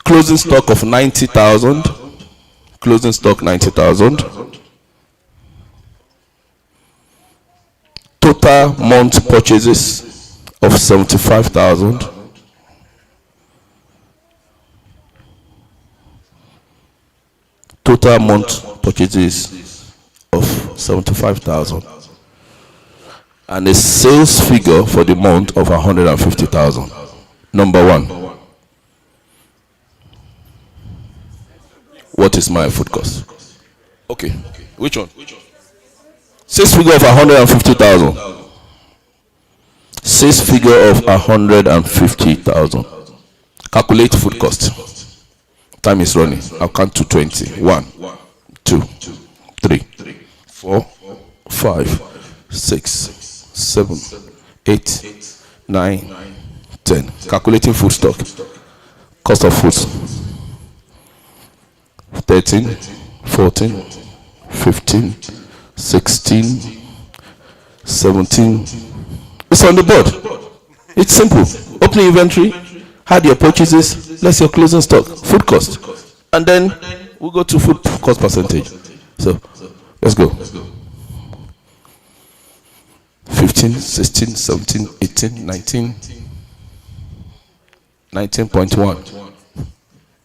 Closing stock of 90,000. Closing stock 90,000. Total month purchases of 75,000. Total month purchases of 75,000. And a sales figure for the month of 150,000. Number one. What is my food cost? Okay. Which one? Sales figure of 150,000. Sales figure of 150,000. Calculate food cost. Time is running. I'll count to 20. 1, 2, 3, 4, 5, 6, 7, 8, 9, 10. Calculating food stock. Cost of foods. 13, 14, 15, 16, 17. It's on the board. It's simple. Opening inventory, add your purchases, less your closing stock, food cost. And then we'll go to food cost percentage. So let's go. 15, 16, 17, 18, 19, 19.1,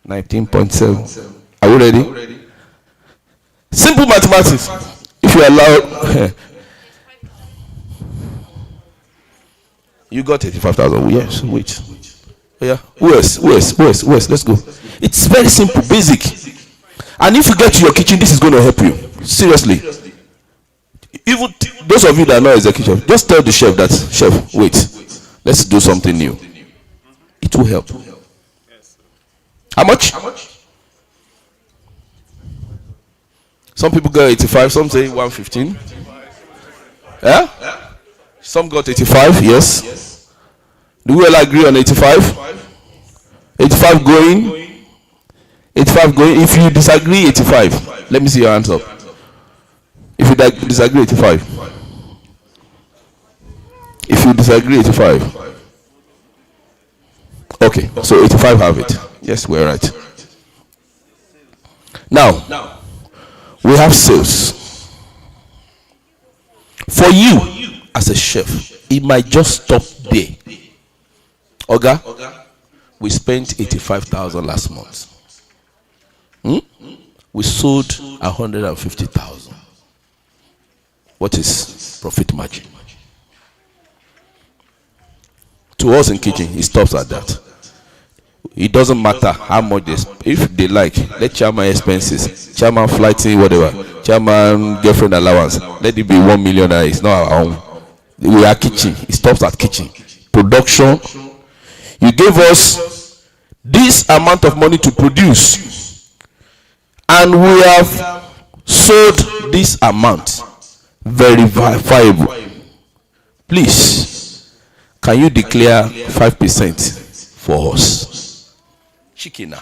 19.7. Are we ready? Simple mathematics. If you allow, you got 85,000. Yes, wait. Yeah. Who else? Let's go. It's very simple, basic. And if you get to your kitchen, this is going to help you. Seriously. Even those of you that are not executive, just tell the chef that, chef, wait, let's do something new. It will help. How much? Some people got 85, some say 115. Yeah? Some got 85, yes. Do we all agree on 85? 85 going. 85 going. If you disagree, 85. Let me see your hands up. If you disagree, 85. If you disagree, 85. Okay, so 85 have it. Yes, we're right. Now, we have sales. For you, as a chef, it might just stop there. Oga, we spent 85,000 last month. We sold 150,000. What is profit margin? To us in kitchen, it stops at that. It doesn't matter how much they, if they like, let chairman expenses, chairman flighting, whatever, chairman girlfriend allowance, let it be 1 million. It's not our own. We are kitchen. It stops at kitchen. Production. You gave us this amount of money to produce, and we have sold this amount. Verifiable. Please, can you declare 5% for us? Shikina.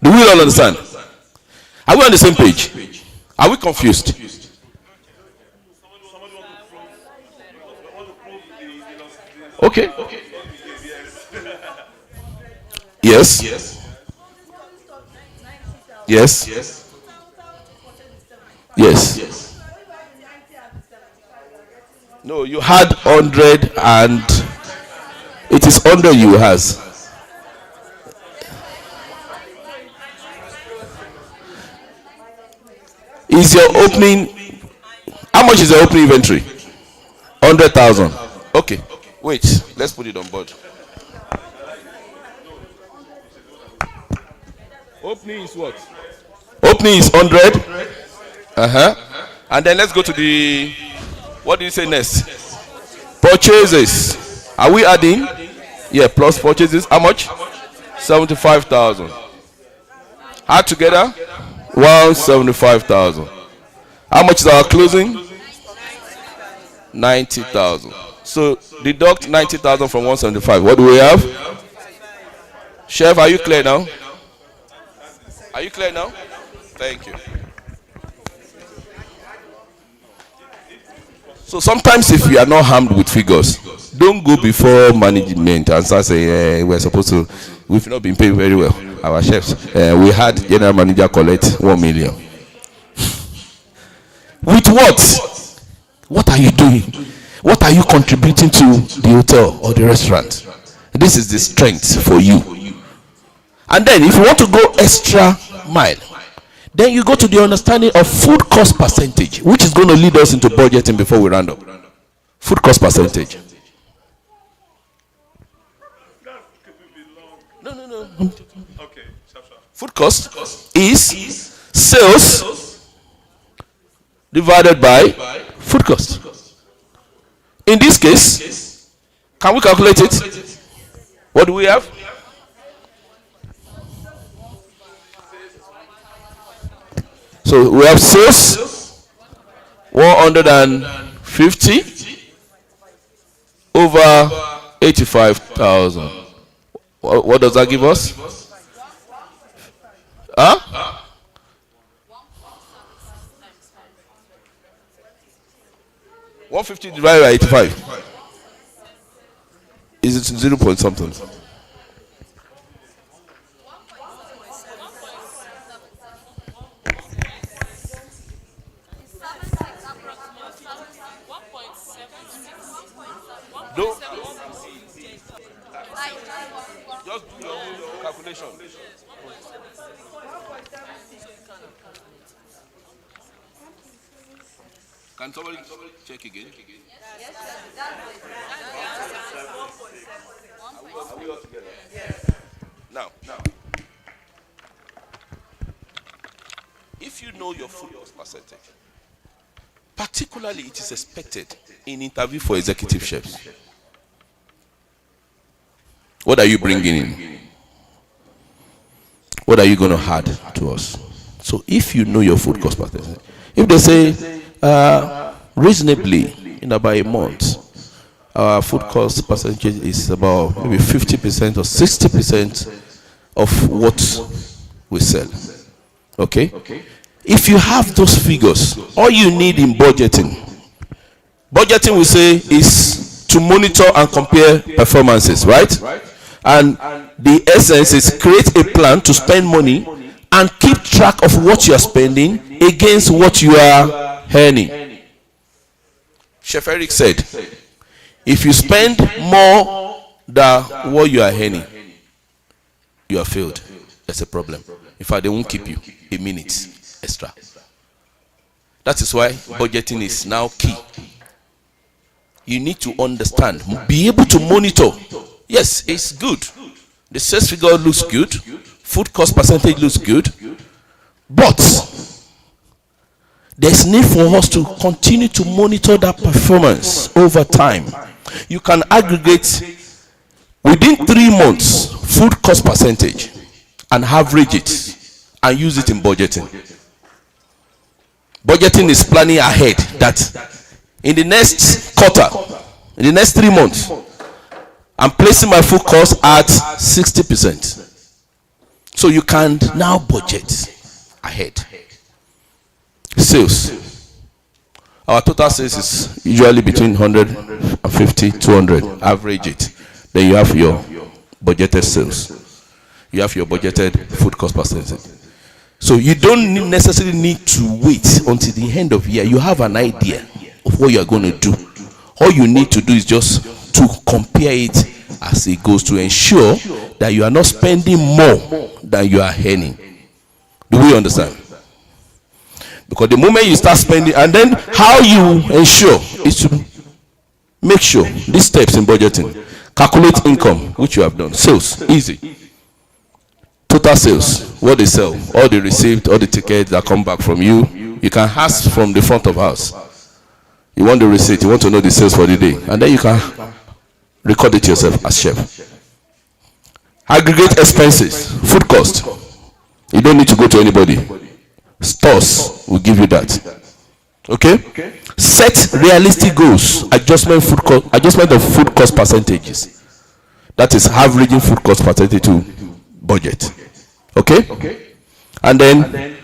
Do we all understand? Are we on the same page? Are we confused? Okay. Yes. Yes. Yes. No, you had 100 and It is 100 you has. Is your opening, how much is your opening inventory? 100,000. Okay, wait, let's put it on board. Opening is what? Opening is 100. And then let's go to the, what did you say next? Purchases. Are we adding? Yeah, plus purchases. How much? 75,000. Add together 175,000. How much is our closing? 90,000. So deduct 90,000 from 175. What do we have? Chef, are you clear now? Are you clear now? Thank you. So sometimes if you are not harmed with figures, don't go before management and start saying we're supposed to, we've not been paid very well. Our chefs, we had general manager collect 1 million. With what? What are you doing? What are you contributing to the hotel or the restaurant? This is the strength for you. And then if you want to go extra mile, then you go to the understanding of food cost percentage, which is going to lead us into budgeting before we round up. Food cost percentage. No. Okay, food cost is sales divided by food cost. In this case, can we calculate it? What do we have? So we have sales 150 over 85,000. What does that give us? 150 divided by 85. Is it 0 point something? No. Just do your calculation. Can somebody check again? Yes, Are we all together? Yes. Now, if you know your food loss percentage, particularly it is expected in interview for executive chefs. What are you bringing in? What are you going to add to us? So if you know your food cost percentage, if they say reasonably in about a month, our food cost percentage is about maybe 50% or 60% of what we sell. Okay? If you have those figures, all you need in budgeting we say is to monitor and compare performances, right? And the essence is create a plan to spend money and keep track of what you are spending against what you are earning. Chef Eric said, if you spend more than what you are earning, you are failed. That's a problem. In fact, they won't keep you a minute extra. That is why budgeting is now key. You need to understand, be able to monitor. Yes, it's good. The sales figure looks good. Food cost percentage looks good. But there's need for us to continue to monitor that performance over time. You can aggregate within 3 months food cost percentage and average it and use it in budgeting. Budgeting is planning ahead that in the next quarter, in the next 3 months, I'm placing my food cost at 60%. So you can now budget ahead. Sales. Our total sales is usually between 150, 200. Average it. Then you have your budgeted sales. You have your budgeted food cost percentage. So you don't necessarily need to wait until the end of the year. You have an idea of what you are going to do. All you need to do is just to compare it as it goes to ensure that you are not spending more than you are earning. Do we understand? Because the moment you start spending, and then how you ensure is to make sure these steps in budgeting. Calculate income, which you have done. Sales, easy. Total sales, what they sell, all the receipts, all the tickets that come back from you. You can ask from the front of house. You want the receipt, you want to know the sales for the day, and then you can record it yourself as chef. Aggregate expenses, food cost. You don't need to go to anybody. Stores will give you that. Okay? Set realistic goals. Adjustment of food cost percentages. That is averaging food cost percentage to budget. Okay? And then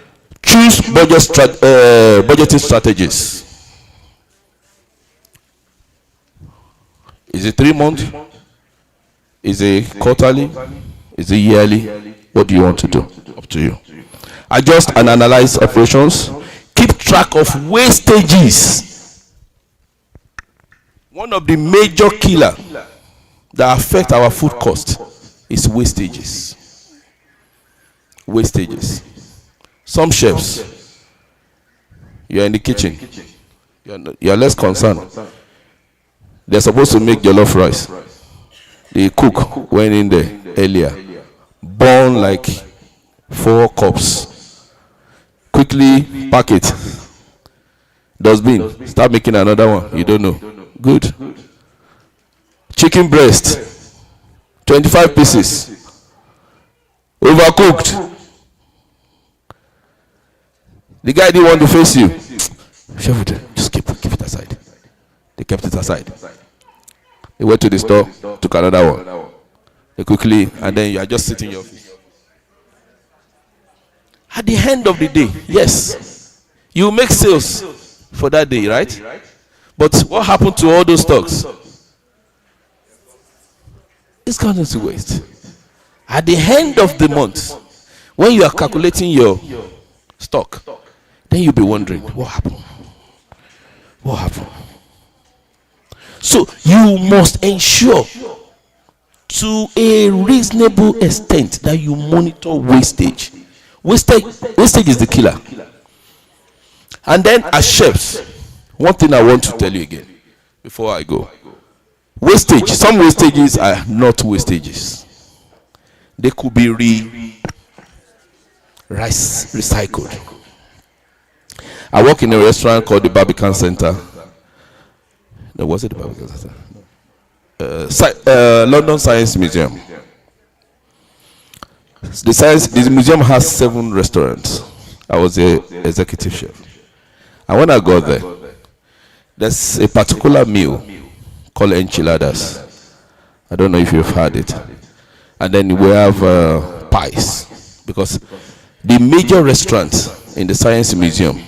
choose budgeting strategies. Is it 3 months? Is it quarterly? Is it yearly? What do you want to do? Up to you. Adjust and analyze operations. Keep track of wastages. One of the major killers that affect our food cost is wastages. Wastages. Some chefs, you are in the kitchen, you are less concerned. They are supposed to make jollof rice. The cook went in there earlier, burn like 4 cups. Quickly pack it. Dustbin. Start making another one. You don't know. Good. Chicken breast. 25 pieces. Overcooked. The guy didn't want to face you. Chef, just keep it aside. They kept it aside. They went to the store, took another one. They quickly, and then you are just sitting in your office. At the end of the day, yes, you make sales for that day, right? But what happened to all those stocks? It's gone into waste. At the end of the month, when you are calculating your stock, then you'll be wondering, what happened? What happened? So you must ensure to a reasonable extent that you monitor wastage. Wastage is the killer. And then as chefs, one thing I want to tell you again before I go. Wastage, some wastages are not wastages. They could be recycled. I work in a restaurant called the Barbican Center. No, was it the Barbican Center? London Science Museum. The museum has 7 restaurants. I was the executive chef. And when I got there, there's a particular meal called enchiladas. I don't know if you've had it. And then we have pies. Because the major restaurants in the Science Museum,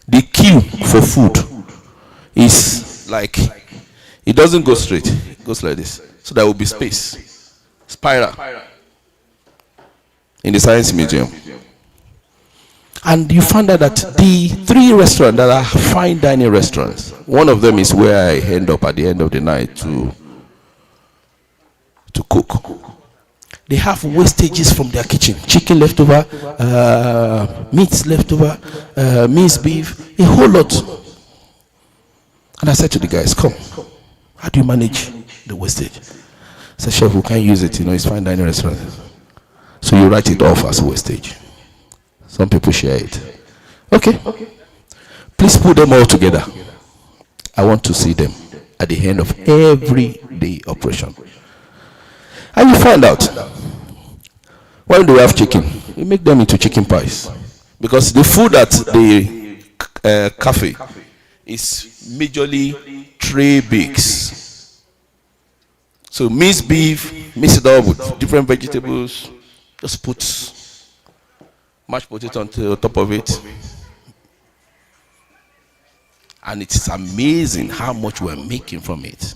the queue for food is like, it doesn't go straight. It goes like this. So there will be space. Spiral. In the Science Museum. And you find out that the 3 restaurants that are fine dining restaurants, one of them is where I end up at the end of the night to cook. They have wastages from their kitchen. Chicken leftover, meats leftover, minced beef, a whole lot. And I said to the guys, come, how do you manage the wastage? I said, chef, we can't use it, it's fine dining restaurant. So you write it off as wastage. Some people share it. Okay. Please put them all together. I want to see them at the end of every day operation. And you find out, when do we have chicken? We make them into chicken pies. Because the food at the cafe is majorly tray bakes. So minced beef, mix it up with different vegetables. Just put mashed potato on top of it. And it's amazing how much we're making from it.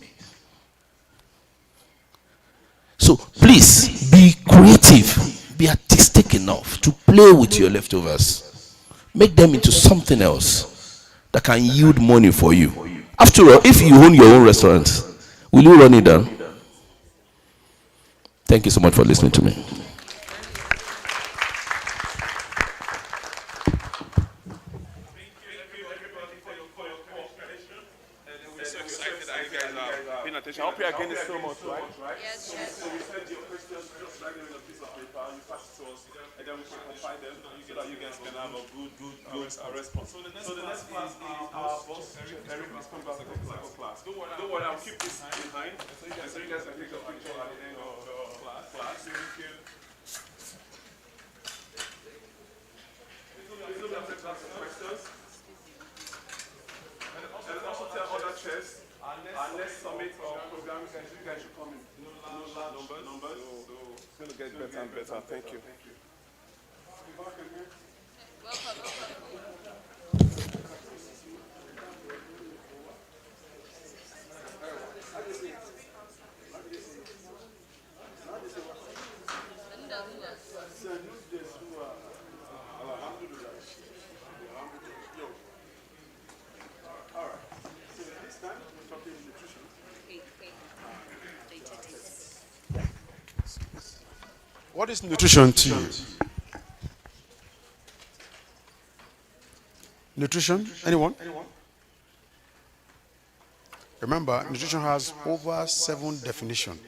So please be creative, be artistic enough to play with your leftovers. Make them into something else that can yield money for you. After all, if you own your own restaurant, will you run it down? Thank you so much for listening to me. I hope you are getting so much, right? Yes, yes. So we send your questions, just write them in a piece of paper, you pass it to us, and then we can compile them so that you guys can have a good response. So the next class is our boss, Eric, is coming back for the class. Don't worry, I'll keep this behind, so you guys can take a picture at the end of the class. Please don't have to ask questions. And also tell other chairs, our next summit or program, you guys should come in. No numbers. So it's going to get better and better. Thank you. What is nutrition to you? Nutrition? Anyone? Remember, nutrition has over 7 definitions.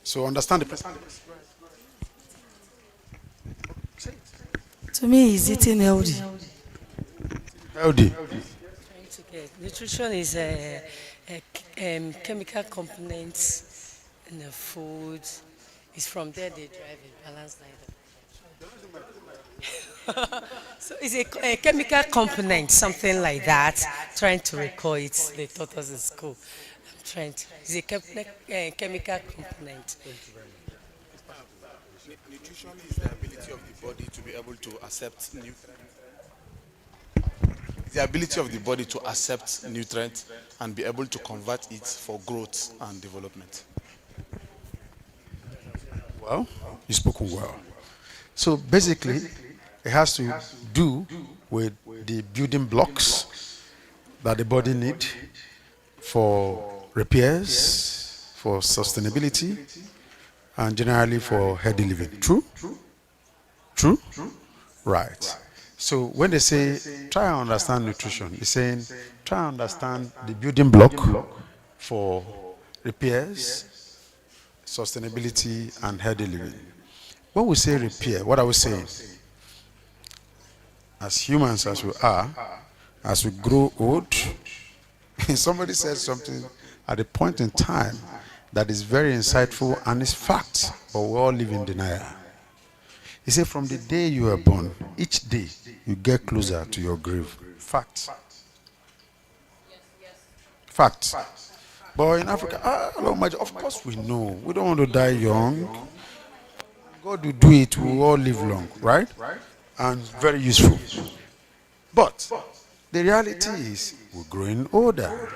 So understand the person. To me, is eating healthy. Healthy. Trying to get nutrition is a chemical components in the food. It's from there they drive a balanced diet. So it's a chemical component, something like that. Trying to recall it, they taught us in school. I'm trying to. It's a chemical component. Nutrition is the ability of the body to be able to accept nutrients and be able to convert it for growth and development. Well, you spoken well. So basically, it has to do with the building blocks that the body need for repairs, for sustainability, and generally for healthy living. True? True? Right. So when they say try and understand nutrition, it's saying try and understand the building block for repairs, sustainability, and healthy living. When we say repair, what are we saying? As humans as we are, as we grow old, somebody said something at a point in time that is very insightful and is fact, but we all live in denial. He said from the day you are born, each day you get closer to your grave. Fact. Fact. But in Africa, of course we know. We don't want to die young. God will do it. We will all live long, right? And very useful. But the reality is we're growing older.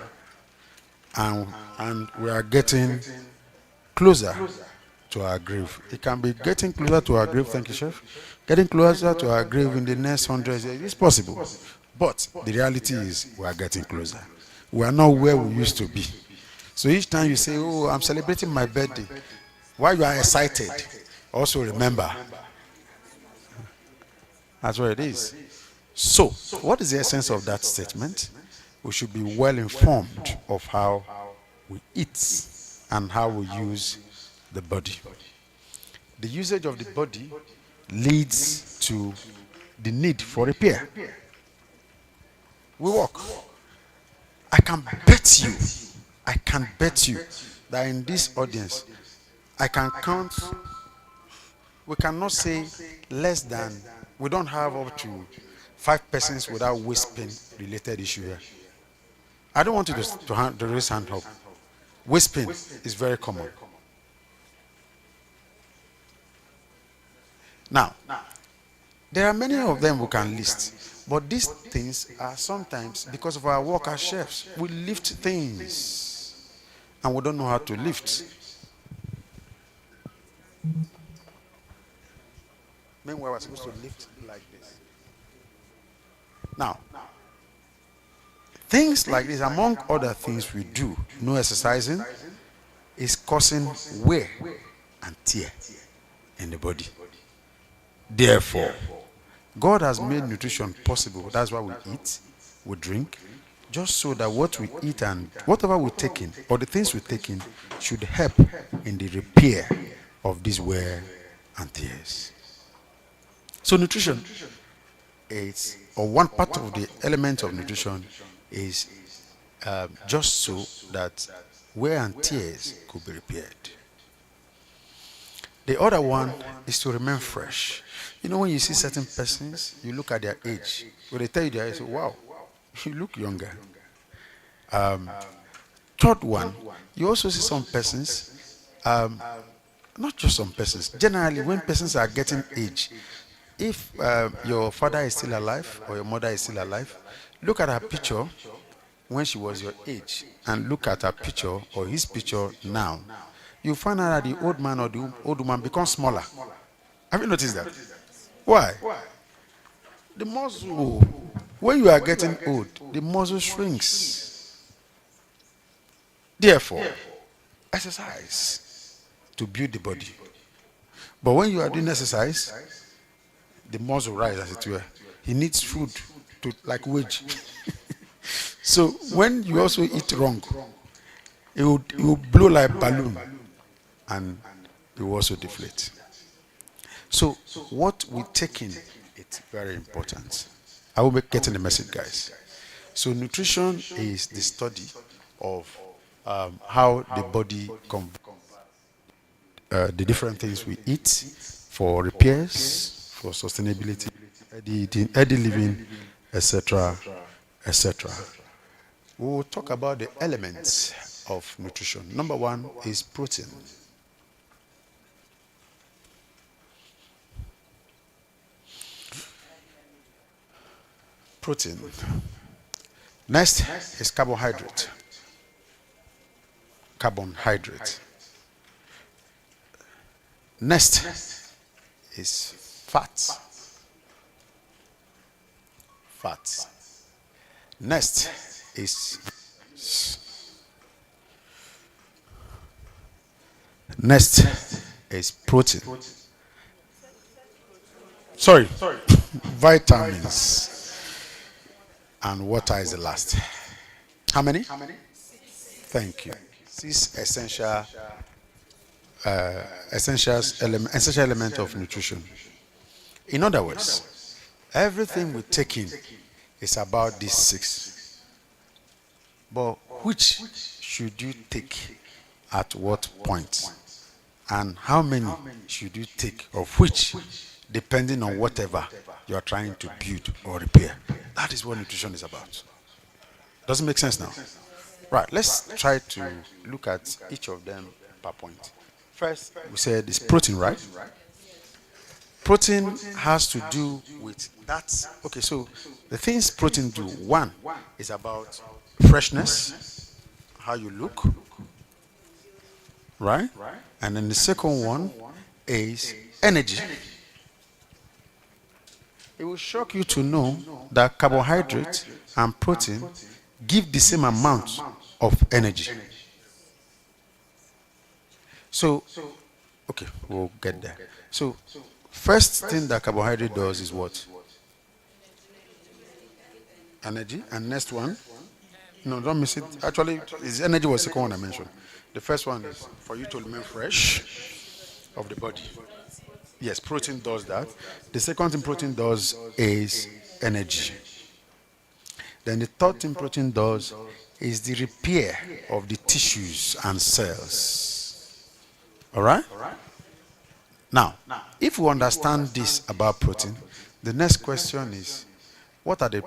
And we are getting closer to our grave. It can be getting closer to our grave, thank you, Chef. Getting closer to our grave in the next 100 years is possible. But the reality is we are getting closer. We are not where we used to be. So each time you say, oh, I'm celebrating my birthday, while you are excited, also remember. That's what it is. So, what is the essence of that statement? We should be well informed of how we eat and how we use the body. The usage of the body leads to the need for repair. We walk. I can bet you that in this audience, I can count, we cannot say less than, we don't have up to 5 persons without waist pain related issue here. I don't want you to raise hand up. Waist pain is very common. Now, there are many of them we can list, but these things are sometimes because of our work as chefs. We lift things and we don't know how to lift. Meanwhile, we're supposed to lift like this. Now, things like this, among other things we do, no exercising, is causing wear and tear in the body. Therefore, God has made nutrition possible. That's why we eat, we drink, just so that what we eat and whatever we take in, or the things we take in, should help in the repair of this wear and tears. So nutrition is, or one part of the element of nutrition is just so that wear and tears could be repaired. The other one is to remain fresh. You know, when you see certain persons, you look at their age. When they tell you their age, you say, wow, you look younger. Third one, you also see some persons, not just some persons, generally when persons are getting age, if your father is still alive or your mother is still alive, look at her picture when she was your age and look at her picture or his picture now. You find out that the old man or the old woman becomes smaller. Have you noticed that? Why? The muscle, when you are getting old, the muscle shrinks. Therefore, exercise to build the body. But when you are doing exercise, the muscle rise as it were. He needs food to like wage. So when you also eat wrong, it will blow like a balloon and it will also deflate. So what we take in, it's very important. I will be getting the message, guys. So nutrition is the study of how the body the different things we eat for repairs, for sustainability, healthy living, etc., etc. We will talk about the elements of nutrition. Number one is protein. Protein. Next is carbohydrate. Carbohydrate. Next is fat. Fat. Next is protein. Sorry. Vitamins. And water is the last. How many? Thank you. 6 essential element of nutrition. In other words, everything we take in is about these 6. But which should you take at what point? And how many should you take of which, depending on whatever you are trying to build or repair? That is what nutrition is about. Does it make sense now? Right, let's try to look at each of them per point. First, we said it's protein, right? Protein has to do with that. Okay, so the things protein do, one is about freshness, how you look, right? And then the second one is energy. It will shock you to know that carbohydrate and protein give the same amount of energy. So, okay, we'll get there. So, first thing that carbohydrate does is what? Energy. And next one? No, don't miss it. Actually, energy was the second one I mentioned. The first one is for you to remain fresh of the body. Yes, protein does that. The second thing protein does is energy. Then the third thing protein does is the repair of the tissues and cells. All right? Now, if we understand this about protein, the next question is, what are the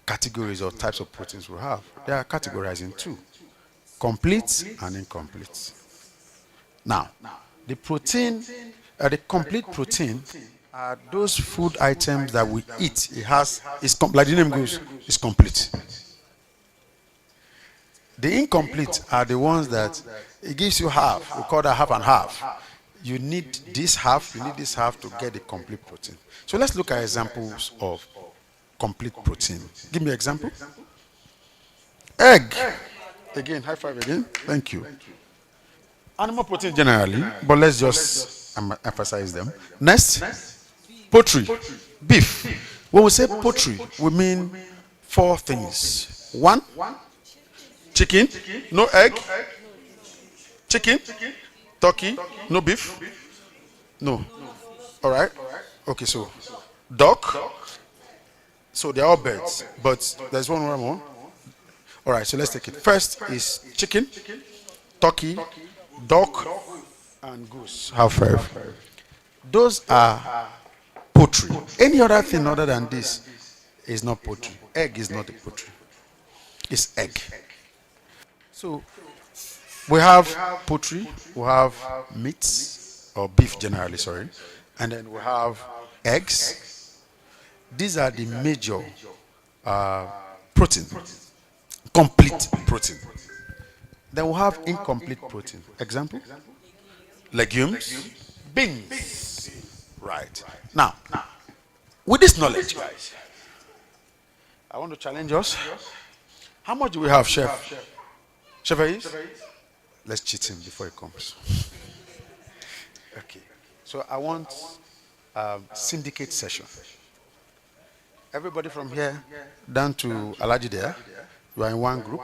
categories or types of proteins we have? They are categorized in 2, complete and incomplete. Now, the complete protein are those food items that we eat. Like the name goes, it's complete. The incomplete are the ones that it gives you half. We call that half and half. You need this half, you need this half to get the complete protein. So let's look at examples of complete protein. Give me an example. Egg. Again, high five again. Thank you. Animal protein generally, but let's just emphasize them. Next, poultry, beef. When we say poultry, we mean four things. One, chicken, no egg. Chicken, turkey, no beef. No. All right. Okay, so duck. So they're all birds, but there's one more. All right, so let's take it. First is chicken, turkey, duck, and goose. How five? Those are poultry. Any other thing other than this is not poultry. Egg is not a poultry. It's egg. So we have poultry, we have meats or beef generally, sorry, and then we have eggs. These are the major protein, complete protein. Then we have incomplete protein. Example? Legumes, beans. Right. Now, with this knowledge, guys, I want to challenge us. How much do we have, Chef? Chef Ace? Let's cheat him before he comes. Okay. So I want syndicate session. Everybody from here down to Alaji there, you are in one group.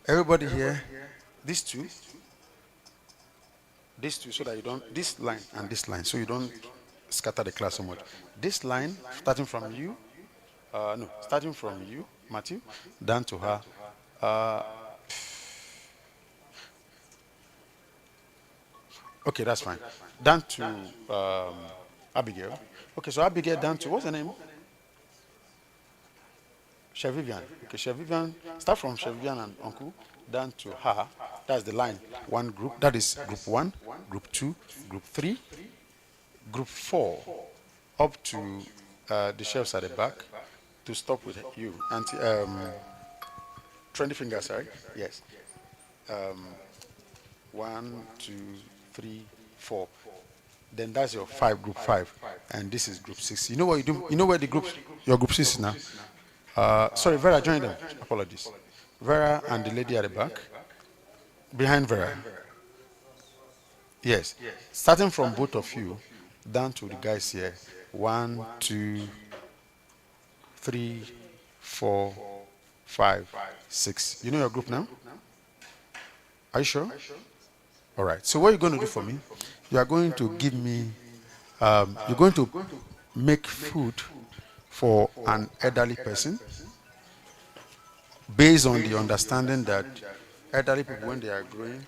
Everybody here, these two, so that you don't, this line and this line, so you don't scatter the class so much. This line, starting from you, starting from you, Matthew, down to her. Okay, that's fine. Down to Abigail. Okay, so Abigail down to, what's her name? Chef Vivian. Okay, Chef Vivian, start from Chef Vivian and Uncle, down to her. That's the line. One group, that is group 1, group 2, group 3, group 4, up to the chefs at the back, to stop with you. And trendy fingers, right? Yes. 1, 2, 3, 4. Then that's your group 5, and this is group 6. You know what you do? You know where the group, your group 6 is now? Sorry, Vera, join them. Apologies. Vera and the lady at the back. Behind Vera. Yes. Starting from both of you, down to the guys here. 1, 2, 3, 4, 5, 6. You know your group now? Are you sure? All right. So what are you going to do for me? You are going to give me, you're going to make food for an elderly person based on the understanding that elderly people, when they are growing,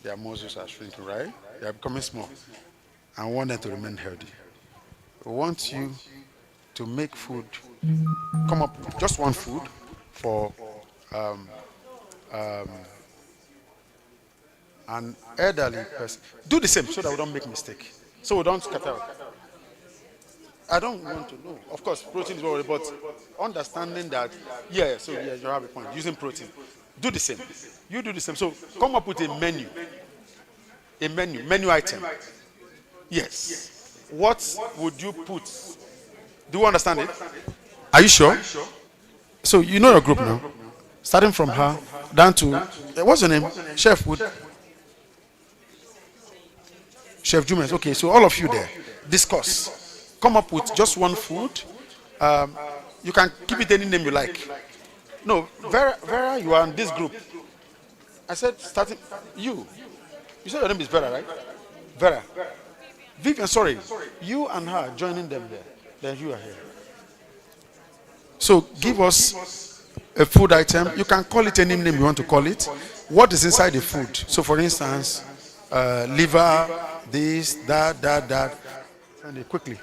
their muscles are shrinking, right? They are becoming small. And want them to remain healthy. We want you to make food, come up with just one food for an elderly person. Do the same so that we don't make mistake. So we don't scatter. I don't want to know. Of course, protein is already, but understanding that, you have a point. Using protein. Do the same. You do the same. So come up with a menu item. Yes. What would you put? Do you understand it? Are you sure? So you know your group now. Starting from her down to, what's your name? Chef Wood. Chef Jumes. Okay, so all of you there, discuss. Come up with just one food. You can keep it any name you like. No, Vera, you are in this group. I said starting, you said your name is Vera, right? Vera. Vivian, sorry. You and her joining them there. Then you are here. So give us a food item. You can call it any name you want to call it. What is inside the food? So for instance, liver, this, that. And quickly.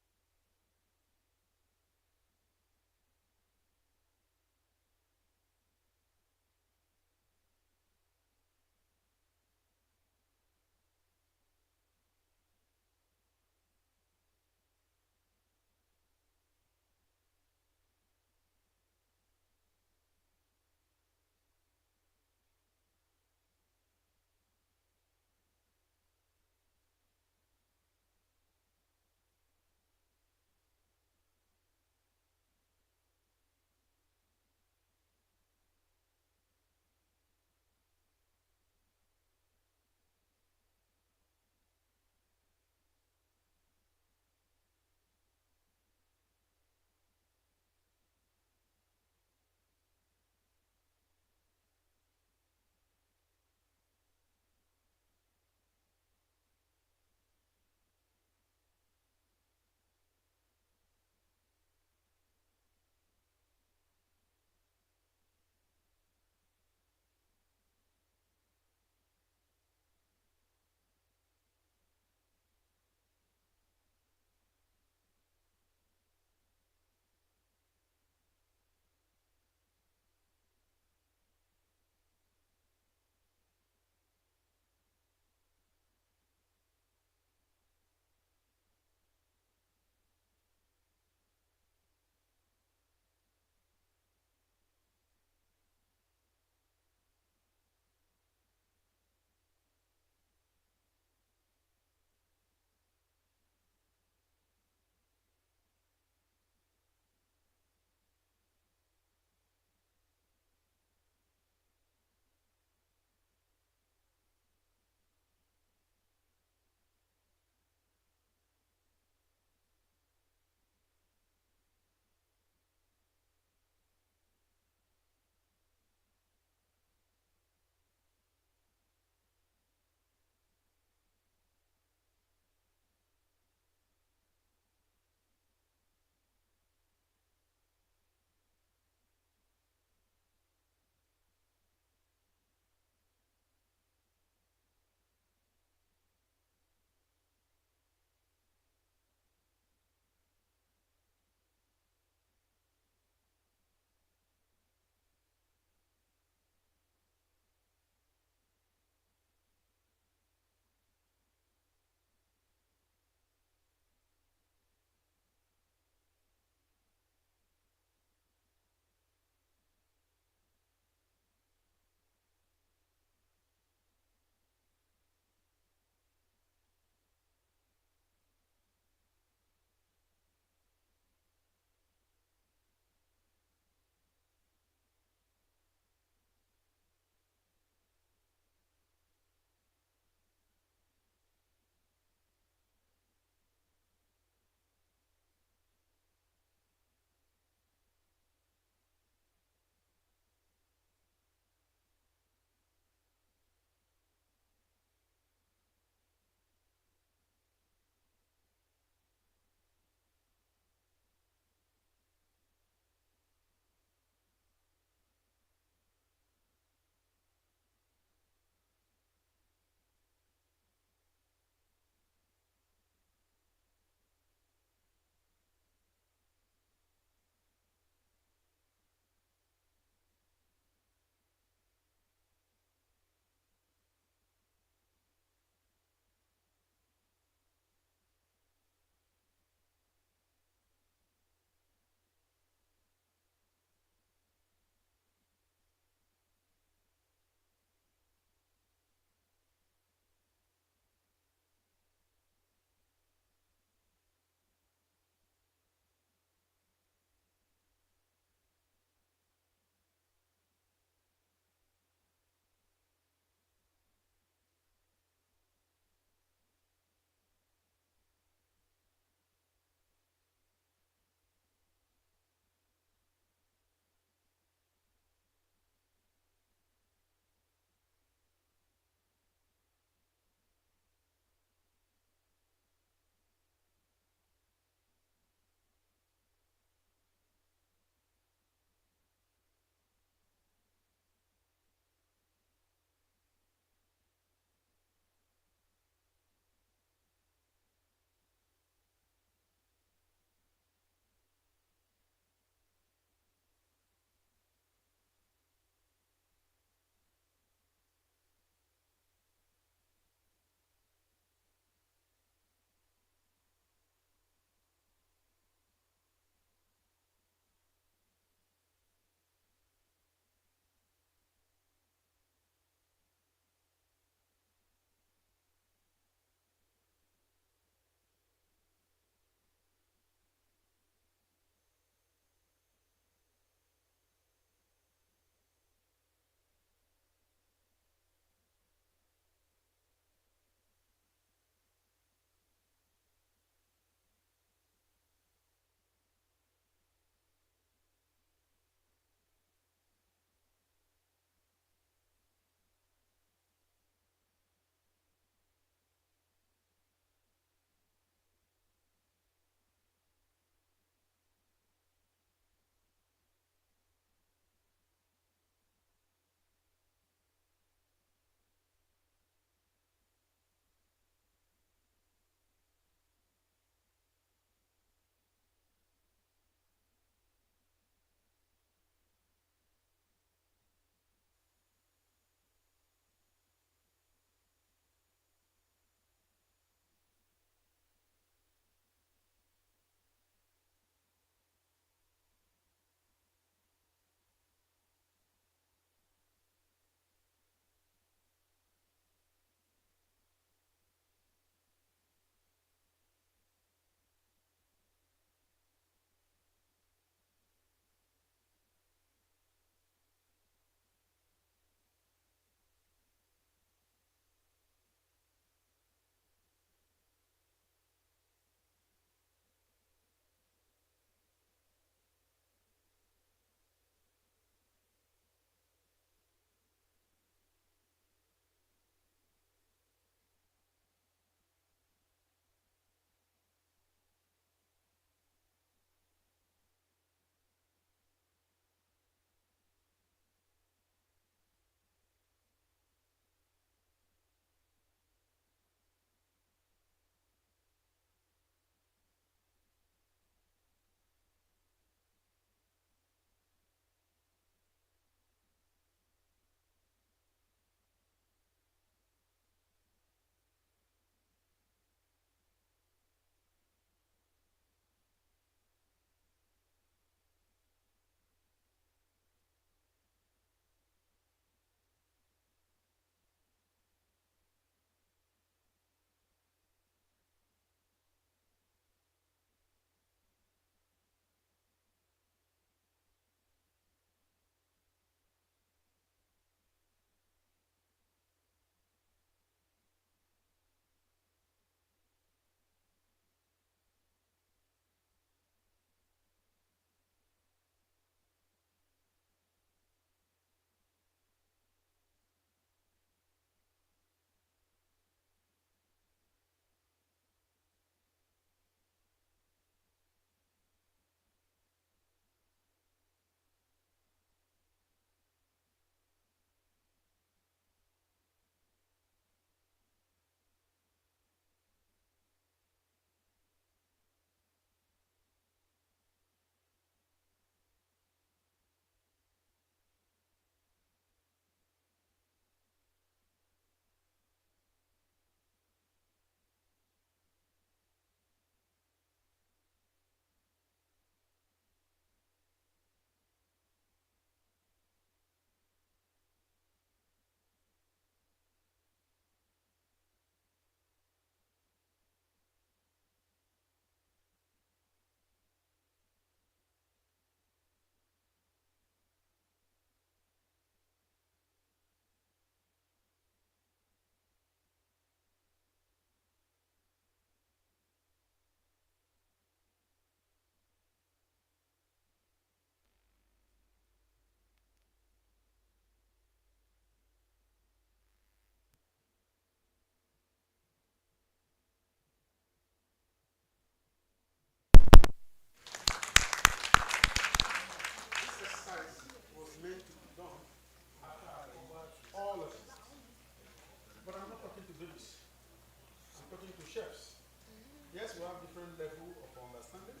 you have different level of understanding,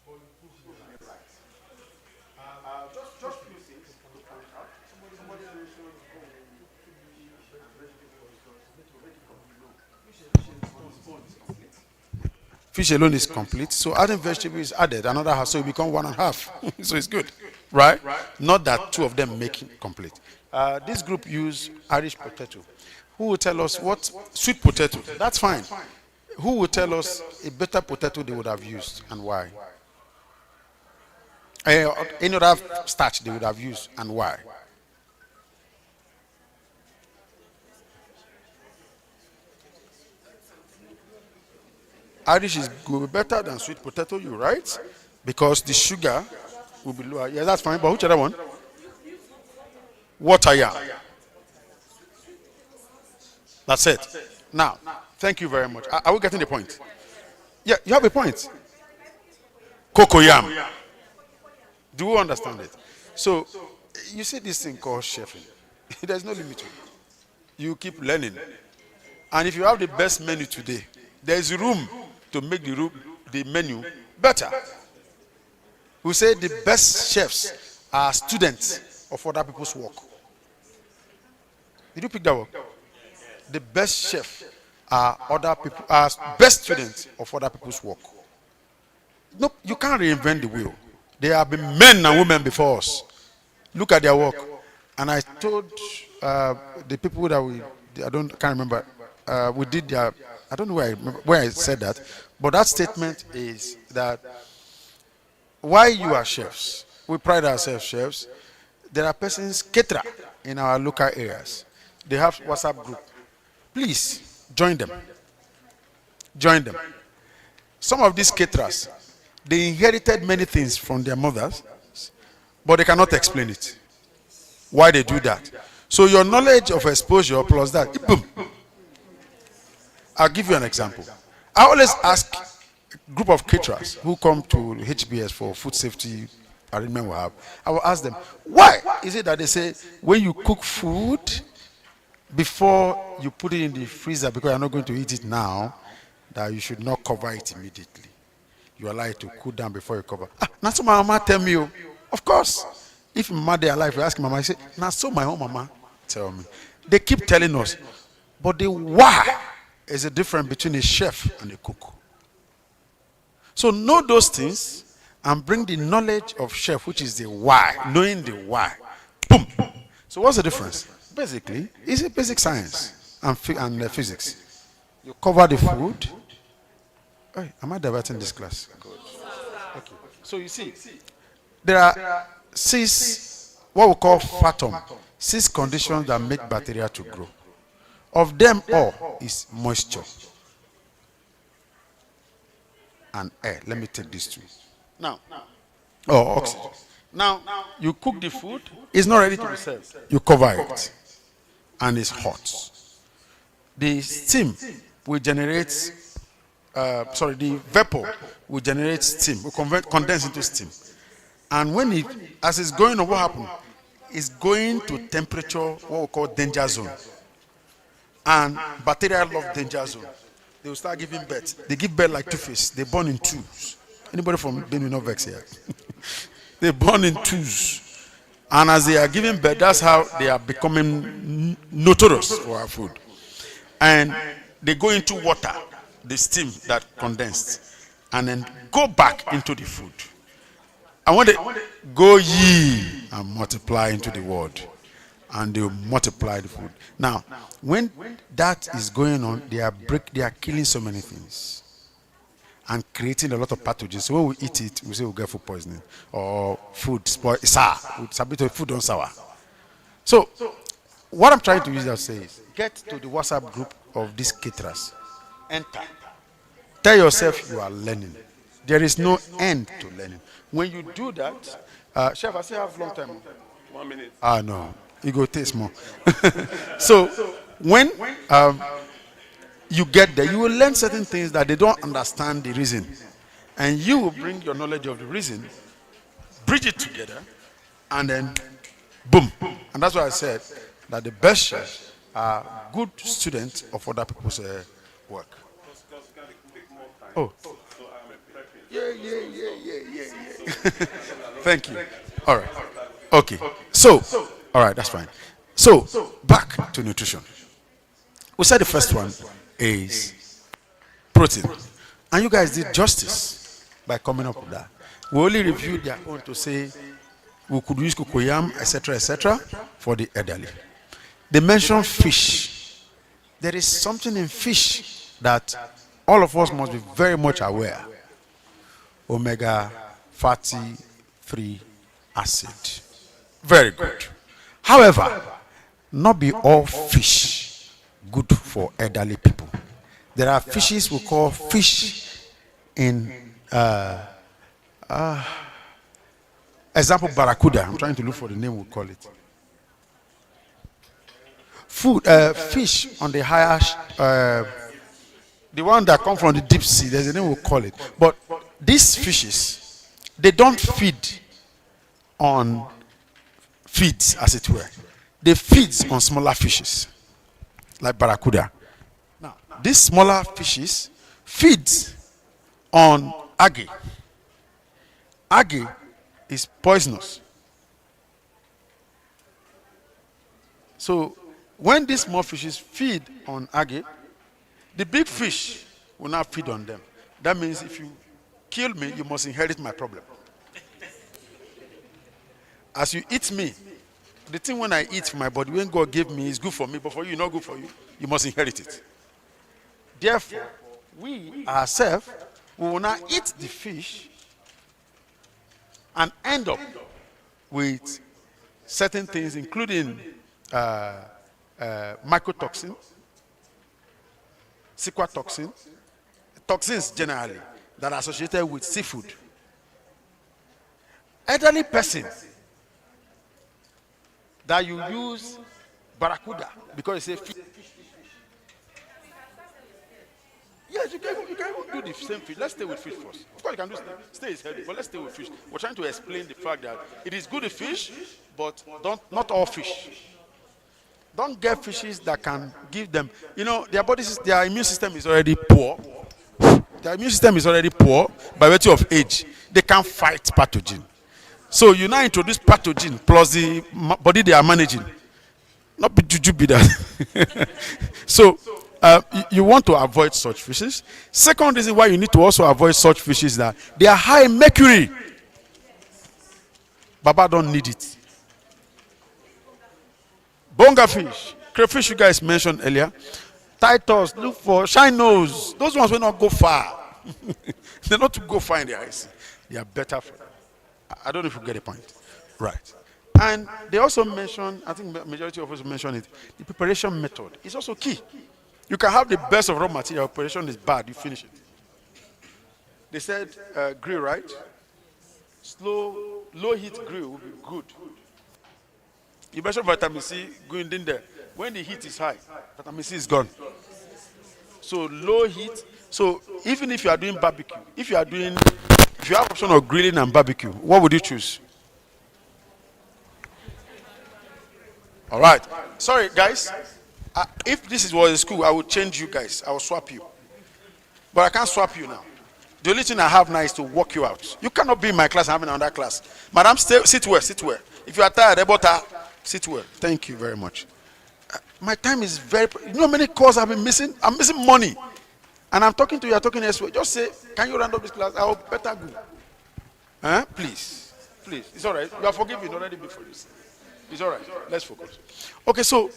but you prove you are right. Just few things to point out. Somebody mentioned fish alone is complete. So adding vegetable is added, another half, so it becomes 1.5. So it's good, right? Not that two of them make it complete. This group use Irish potato. Who will tell us what sweet potato? That's fine. Who will tell us a better potato they would have used and why? Any other starch they would have used and why? Irish will be better than sweet potato, you right? Because the sugar will be lower. Yeah, that's fine. But which other one? Water, yeah. That's it. Now, thank you very much. Are we getting the point? Yeah, you have a point. Cocoyam. Do you understand it? So, you see this thing called chefing. There's no limit to it. You keep learning. And if you have the best menu today, there's room to make the menu better. We say the best chefs are students of other people's work. Did you pick that work? The best chef are best students of other people's work. No, you can't reinvent the wheel. There have been men and women before us. Look at their work. And I told the people that can't remember. We did their. I don't know where I said that, but that statement is that why you are chefs, we pride ourselves chefs. There are persons caterer in our local areas. They have WhatsApp group. Please join them. Join them. Some of these caterers, they inherited many things from their mothers, but they cannot explain it. Why they do that? So your knowledge of exposure plus that, boom. I'll give you an example. I always ask a group of caterers who come to HBS for food safety arrangement we have. I will ask them, why is it that they say when you cook food before you put it in the freezer because you're not going to eat it now, that you should not cover it immediately? You allow it to cool down before you cover. Now so my mama tell me, of course. If my mother alive, you ask mama, I say, now so my own mama tell me. They keep telling us, but the why is a difference between a chef and a cook. So know those things and bring the knowledge of chef, which is the why, knowing the why. Boom. So what's the difference? Basically, it's a basic science and physics. You cover the food. Hey, am I diverting this class? Okay. So you see, there are 6, what we call fatum, 6 conditions that make bacteria to grow. Of them all is moisture and air. Let me take these 2. Now, oxygen. Now, you cook the food, it's not ready to be served. You cover it, and it's hot. The steam will generate, the vapor will generate steam, will condense into steam. And when as it's going on, what happens? It's going to temperature, what we call danger zone. And bacteria love danger zone. They will start giving birth. They give birth like two-face. They born in twos. Anybody from Benin not vex here? They born in twos. And as they are giving birth, that's how they are becoming notorious for our food. And they go into water, the steam that condensed, and then go back into the food. And when they go ye and multiply into the world, and they will multiply the food. Now, when that is going on, they are killing so many things and creating a lot of pathogens. So when we eat it, we say we'll get food poisoning or food spoil. Sour. It's a bit of food on sour. So, what I'm trying to use that say is get to the WhatsApp group of these caterers. Enter. Tell yourself you are learning. There is no end to learning. When you do that, Chef, I still have long time. 1 minute. No. You go taste more. So when you get there, you will learn certain things that they don't understand the reason. And you will bring your knowledge of the reason, bridge it together, and then boom. And that's why I said that the best chefs are good students of other people's work. Oh. Yeah. Thank you. All right. Okay. So, all right, that's fine. So, back to nutrition. We said the first one is protein. And you guys did justice by coming up with that. We only reviewed their own to say we could use cocoyam, etc., for the elderly. They mentioned fish. There is something in fish that all of us must be very much aware. Omega fatty 3 acid. Very good. However, not be all fish good for elderly people. There are fishes we call fish in example barracuda. I'm trying to look for the name we call it. Fish on the higher the one that come from the deep sea, there's a name we call it. But these fishes, they don't feed on feeds, as it were. They feed on smaller fishes, like barracuda. Now, these smaller fishes feed on algae. Algae is poisonous. So, when these small fishes feed on algae, the big fish will not feed on them. That means if you kill me, you must inherit my problem. As you eat me, the thing when I eat for my body, when God gave me, is good for me, but for you, not good for you. You must inherit it. Therefore, we ourselves, we will not eat the fish and end up with certain things, including mycotoxin, ciquatoxin, toxins generally that are associated with seafood. Elderly person that you use barracuda because it's a fish. Yes, you can even do the same fish. Let's stay with fish first. Of course, you can do stay is healthy, but let's stay with fish. We're trying to explain the fact that it is good to fish, but not all fish. Don't get fishes that can give them, their their immune system is already poor. Their immune system is already poor by virtue of age. They can't fight pathogen. So you now introduce pathogen plus the body they are managing. Not be juju be that. So you want to avoid such fishes. Second reason why you need to also avoid such fishes is that they are high in mercury. Baba don't need it. Bonga fish, crayfish you guys mentioned earlier. Titus, look for shine nose. Those ones will not go far. They're not to go far in the ice. They are better for them. I don't know if you get the point. Right. And they also mentioned, I think majority of us mentioned it, the preparation method is also key. You can have the best of raw material, preparation is bad, you finish it. They said grill, right? Low heat grill will be good. You mentioned vitamin C going in there. When the heat is high, vitamin C is gone. So low heat. So even if you are doing barbecue, if you have option of grilling and barbecue, what would you choose? All right. Sorry, guys. If this was school, I would change you guys. I will swap you. But I can't swap you now. The only thing I have now is to walk you out. You cannot be in my class and have another class. Madam, sit well, sit well. If you are tired, sit well. Thank you very much. My time is very. You know how many calls I've been missing? I'm missing money. And I'm talking to you, you're talking elsewhere. Just say, can you round up this class? I will better go. Huh? Please. Please. It's all right. You are forgiven already before this. It's all right. Let's focus. Okay, so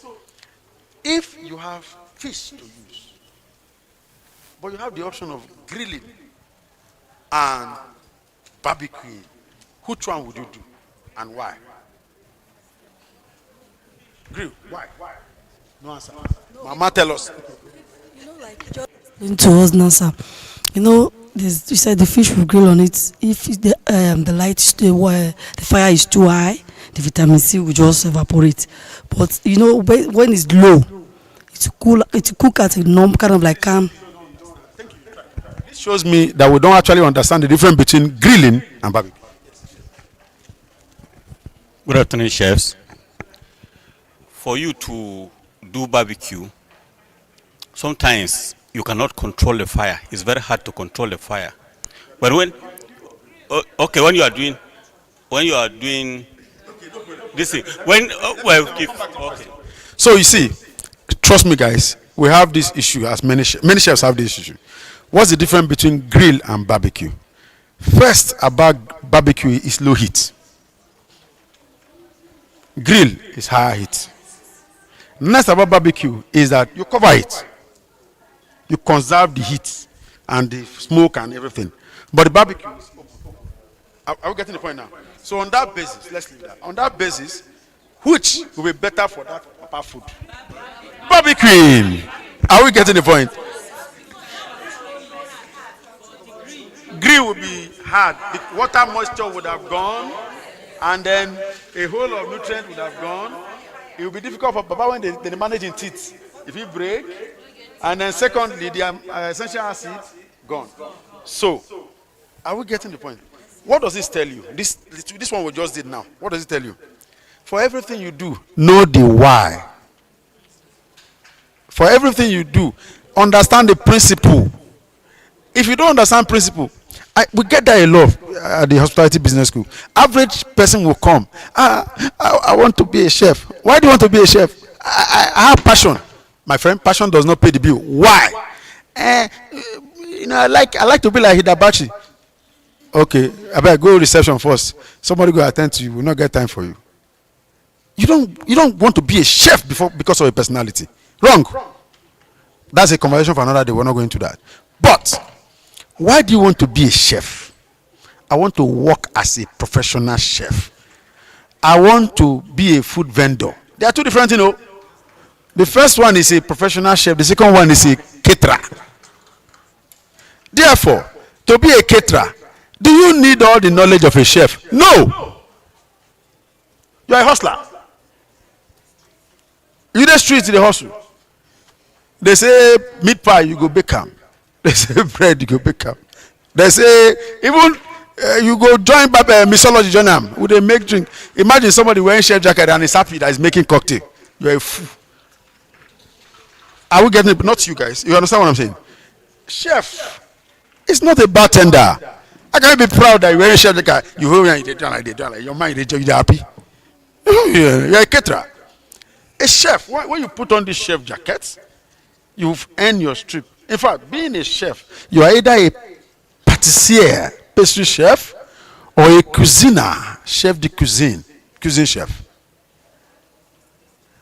if you have fish to use, but you have the option of grilling and barbecuing, which one would you do and why? Grill. Why? No answer. No. Mama, tell us. Like just to us now, sir. You said the fish will grill on it. If the light, the fire is too high, the vitamin C will just evaporate. But when it's low, it cook at a normal kind of like calm. This shows me that we don't actually understand the difference between grilling and barbecue. Good afternoon, chefs. For you to do barbecue, sometimes you cannot control the fire. It's very hard to control the fire. But okay, when you are doing this thing, okay. So you see, trust me, guys, we have this issue as many chefs have this issue. What's the difference between grill and barbecue? First, about barbecue is low heat. Grill is higher heat. Next about barbecue is that you cover it. You conserve the heat and the smoke and everything. But the barbecue is open. Are we getting the point now? So on that basis, let's leave that. On that basis, which will be better for that papa food? Barbecue. Are we getting the point? Grill will be hard. The water moisture would have gone, and then a whole of nutrient would have gone. It will be difficult for papa when they manage in teeth. If you break, and then secondly, the essential acid gone. So, are we getting the point? What does this tell you? This one we just did now. What does it tell you? For everything you do, know the why. For everything you do, understand the principle. If you don't understand principle, we get that a lot at the hospitality business school. Average person will come. I want to be a chef. Why do you want to be a chef? I have passion. My friend, passion does not pay the bill. Why? I like to be like Hidabachi. Okay, I better go reception first. Somebody go attend to you. Will not get time for you. You don't want to be a chef because of your personality. Wrong. That's a conversation for another day. We're not going to that. But why do you want to be a chef? I want to work as a professional chef. I want to be a food vendor. There are two different things. The first one is a professional chef. The second one is a caterer. Therefore, to be a caterer, do you need all the knowledge of a chef? No. You are a hustler. You the street, the hustle. They say meat pie, you go bake am. They say bread, you go bake am. They say even you go join mixology, join them. Would they make drink? Imagine somebody wearing chef jacket and is happy that is making cocktail. You are a fool. Are we getting it? Not you guys. You understand what I'm saying? Chef is not a bartender. I can't be proud that you're wearing chef jacket. You hold me, your mind, you're happy. You're a caterer. A chef, when you put on this chef jacket, you've earned your strip. In fact, being a chef, you are either a pâtissier, pastry chef, or a cuisiner, chef de cuisine chef.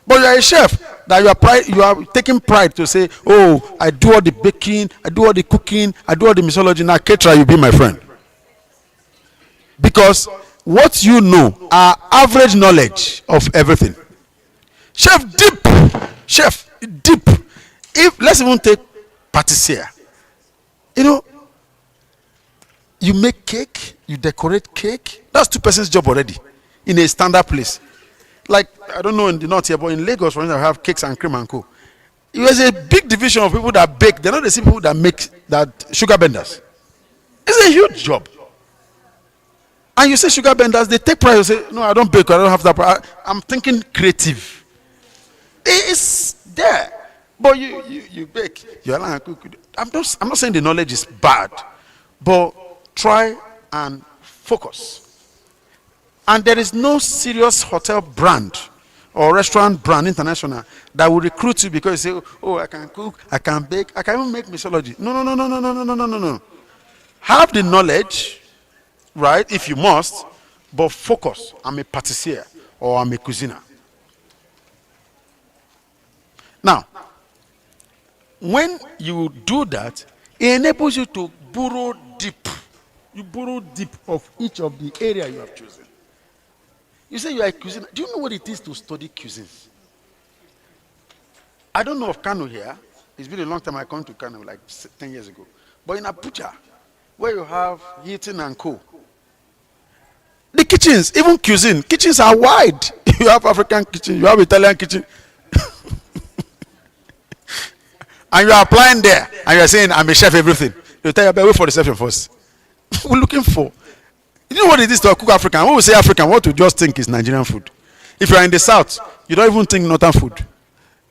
But you are a chef that you are taking pride to say, oh, I do all the baking, I do all the cooking, I do all the mixology. Now, caterer, you be my friend. Because what you know are average knowledge of everything. Chef deep. If let's even take pâtissier. You make cake, you decorate cake. That's two persons' job already in a standard place. Like, I don't know in the north here, but in Lagos, for instance, I have cakes and cream and co. It was a big division of people that bake. They're not the same people that make that sugar benders. It's a huge job. And you say sugar benders, they take pride. You say, no, I don't bake. I don't have that pride. I'm thinking creative. It's there. But you bake. You allow and cook. I'm not saying the knowledge is bad. But try and focus. And there is no serious hotel brand or restaurant brand international that will recruit you because you say, oh, I can cook, I can bake, I can even make mixology. No. Have the knowledge, right, if you must, but focus. I'm a pâtissier or I'm a cuisiner. Now, when you do that, it enables you to burrow deep. You burrow deep of each of the area you have chosen. You say you are a cuisiner. Do you know what it is to study cuisine? I don't know of Kano here. It's been a long time I come to Kano, like 10 years ago. But in Abuja, where you have Hilton and Co. The kitchens, even cuisine, kitchens are wide. You have African kitchen, you have Italian kitchen. And you are applying there, and you are saying, I'm a chef, everything. They'll tell you, wait for reception first. We're looking for. You know what it is to cook African? When we say African, what we just think is Nigerian food. If you are in the south, you don't even think northern food.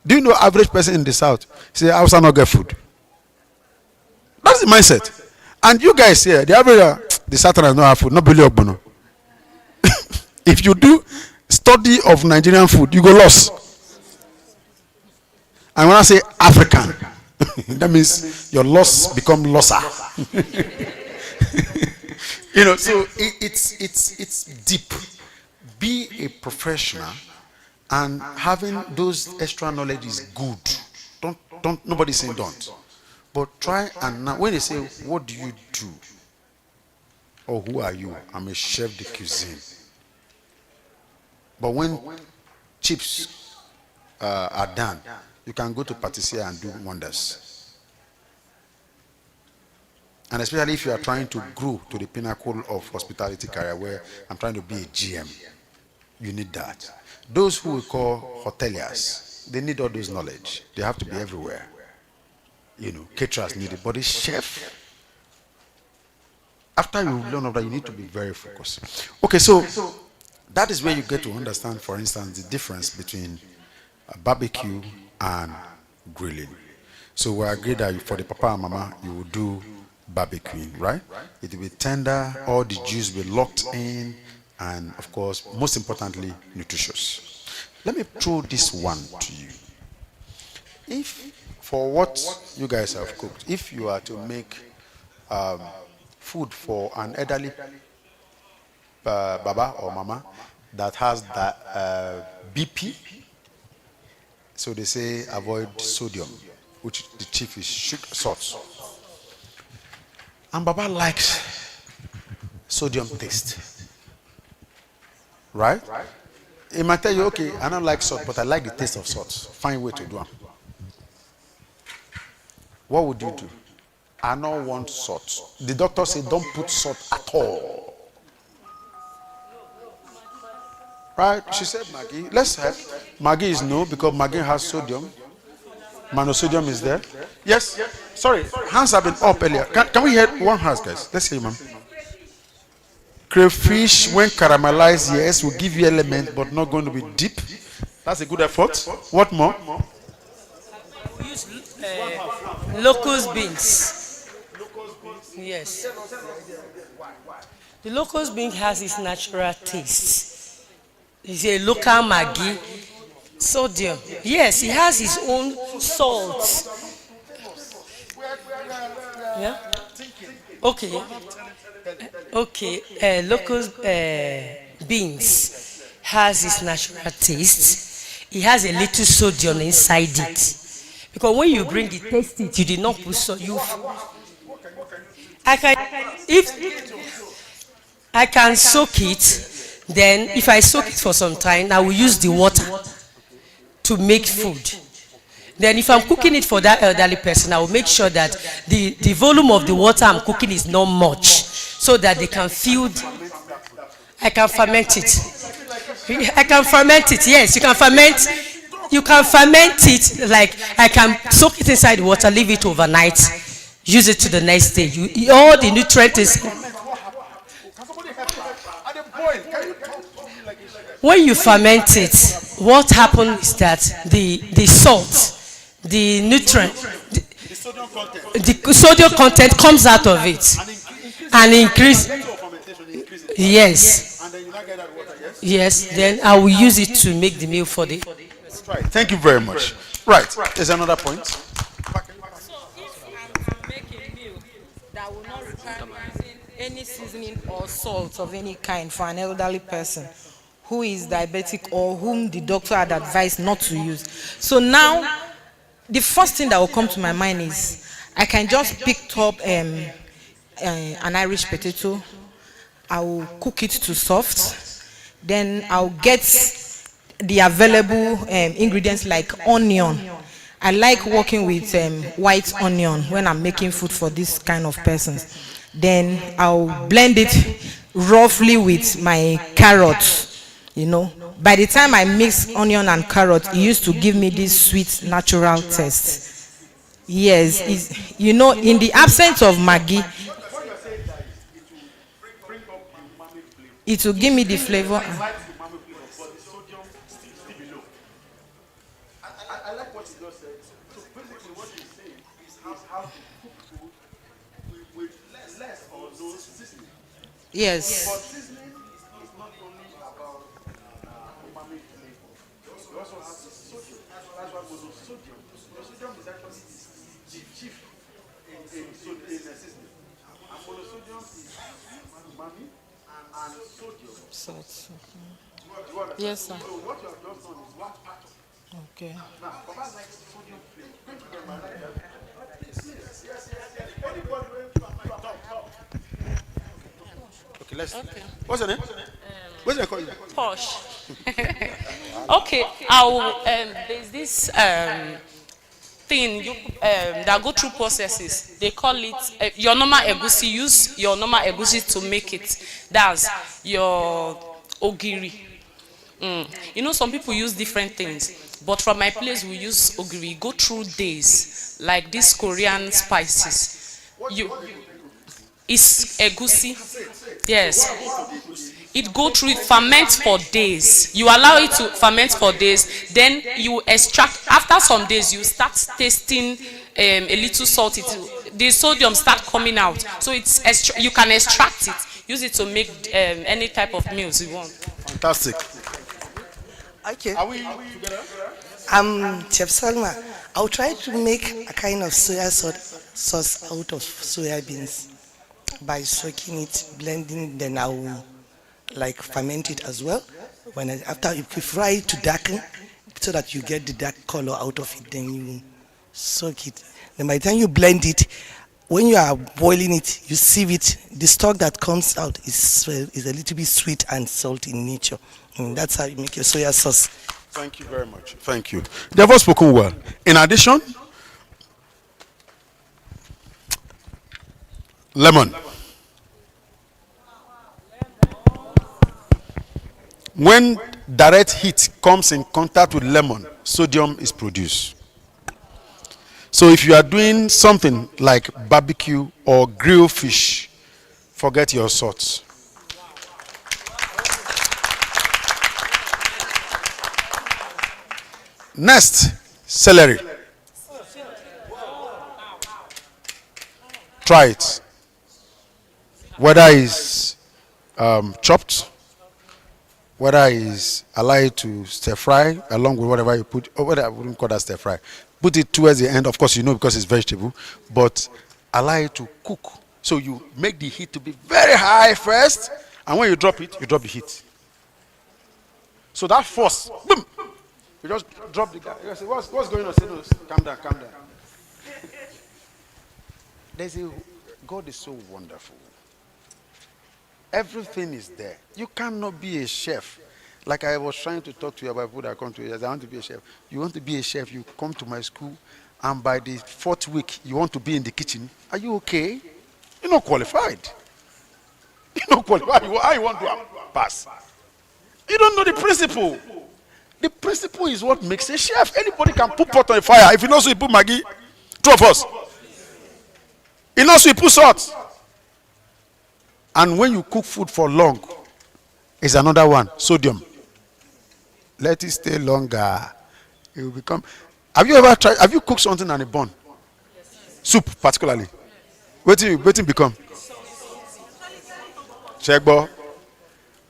Do you know average person in the south say Hausa not get food? That's the mindset. And you guys here, the average, the Saturn not have food, not Billy Ogbono. If you do study of Nigerian food, you go lost. And when I say African, that means your loss become losser. You know, so it's deep. Be a professional, and having those extra knowledge is good. Don't nobody's saying don't. But try and now when they say, what do you do? Or who are you? I'm a chef de cuisine. But when chips are done, you can go to patisserie and do wonders. And especially if you are trying to grow to the pinnacle of hospitality career, where I'm trying to be a GM, you need that. Those who we call hoteliers, they need all those knowledge. They have to be everywhere. You know, caterers need it, but the chef, after you learn all that, you need to be very focused. Okay, so that is where you get to understand, for instance, the difference between a barbecue and grilling. So we agreed that for the papa and mama, you will do barbecuing, right? It will be tender, all the juice will be locked in, and of course, most importantly, nutritious. Let me throw this one to you. If for what you guys have cooked, if you are to make food for an elderly baba or mama that has that BP, so they say avoid sodium, which the chief is salt. And baba likes sodium taste, right? He might tell you, okay, I don't like salt, but I like the taste of salt. Find a way to do it. What would you do? I don't want salt. The doctor said don't put salt at all. Right? She said Maggie. Let's help. Maggie is no, because Maggie has sodium. Monosodium is there. Yes? Sorry, hands have been up earlier. Can we hear one hands, guys? Let's hear you, ma'am. Crayfish, when caramelized, yes, will give you element, but not going to be deep. That's a good effort. What more? We use locust beans. Yes. The locust bean has its natural taste. It's a local Maggi. Sodium. Yes, it has its own salt. Yeah? Okay. Okay. Locust beans has its natural taste. It has a little sodium inside it. Because when you bring it, taste it, you did not put salt. If I can soak it, then if I soak it for some time, I will use the water to make food. Then if I'm cooking it for that elderly person, I will make sure that the volume of the water I'm cooking is not much, so that they can feel. I can ferment it. I can ferment it. Yes, you can ferment. You can ferment it, like I can soak it inside the water, leave it overnight, use it to the next day. All the nutrients. When you ferment it, what happens is that the salt, the nutrient, the sodium content comes out of it and increase. Yes. Yes. Then I will use it to make the meal for the. Right. Thank you very much. Right. There's another point. So if I'm making a meal that will not require any seasoning or salt of any kind for an elderly person who is diabetic or whom the doctor had advised not to use. So now, the first thing that will come to my mind is I can just pick up an Irish potato. I will cook it to soft. Then I'll get the available ingredients like onion. I like working with white onion when I'm making food for this kind of persons. Then I'll blend it roughly with my carrots. You know, by the time I mix onion and carrot, it used to give me this sweet natural taste. Yes, you know, in the absence of Maggi, it will give me the flavor. Yes. Salt. Yes, sir. Okay. Okay, let's. What's your name? What's your name? Posh. Okay, I'll there's this thing that go through processes. They call it your normal egusi. Use your normal egusi to make it. That's your ogiri. You know, some people use different things, but from my place we use ogiri. Go through days like these Korean spices. It's egusi. Yes. It go through, it ferments for days. You allow it to ferment for days, then you extract. After some days, you start tasting a little salt. The sodium start coming out. So you can extract it, use it to make any type of meals you want. Fantastic. Okay. Are we together? I'm Chef Salma. I'll try to make a kind of soya sauce out of soya beans by soaking it, blending, then I will ferment it as well. After you fry it to darken so that you get the dark color out of it, then you soak it. Then by the time you blend it, when you are boiling it, you sieve it. The stock that comes out is a little bit sweet and salty in nature. And that's how you make your soya sauce. Thank you very much. Thank you. They have all spoken well. In addition, lemon. When direct heat comes in contact with lemon, sodium is produced. So if you are doing something like barbecue or grilled fish, forget your salt. Next, celery. Try it. Whether it's chopped, whether it's allowed to stir fry along with whatever you put, or whether I wouldn't call that stir fry. Put it towards the end, of course, you know, because it's vegetable, but allow it to cook. So you make the heat to be very high first, and when you drop it, you drop the heat. So that force, boom, you just drop the guy. You say, what's going on? Say, no, calm down, calm down. God is so wonderful. Everything is there. You cannot be a chef. Like I was trying to talk to you about people that come to you. I want to be a chef. You want to be a chef, you come to my school, and by the 4th week, you want to be in the kitchen. Are you okay? You're not qualified. You're not qualified. How you want to pass? You don't know the principle. The principle is what makes a chef. Anybody can put pot on the fire. If you know so, you put Maggi. Two of us. You know so, you put salt. And when you cook food for long, is another one, sodium. Let it stay longer. It will become. Have you cooked something and it burn? Soup, particularly. Waiting become. Checkbo.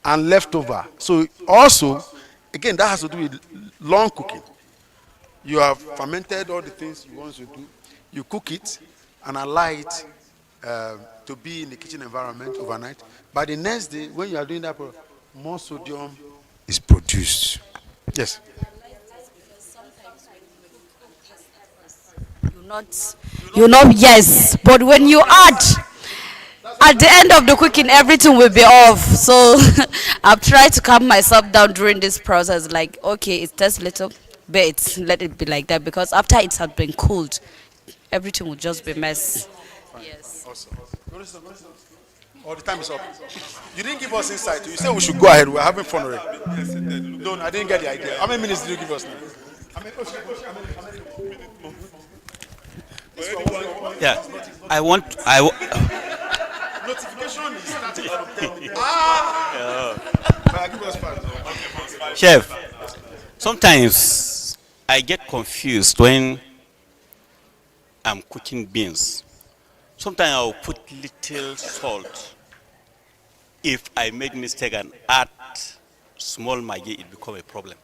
And leftover. So also, again, that has to do with long cooking. You have fermented all the things you want to do. You cook it and allow it to be in the kitchen environment overnight. By the next day, when you are doing that, more sodium is produced. Yes. Yes, but when you add, at the end of the cooking, everything will be off. So I've tried to calm myself down during this process. Like, okay, it tastes little, but let it be like that, because after it has been cooled, everything will just be mess. Yes. Awesome. Oh, the time is up. You didn't give us insight. You said we should go ahead. We're having fun already. No, I didn't get the idea. How many minutes did you give us now? Yeah, Notification is starting from 10 minutes. Give us 5. Chef, sometimes I get confused when I'm cooking beans. Sometimes I'll put little salt if I make mistake and add small maggi, it become a problem.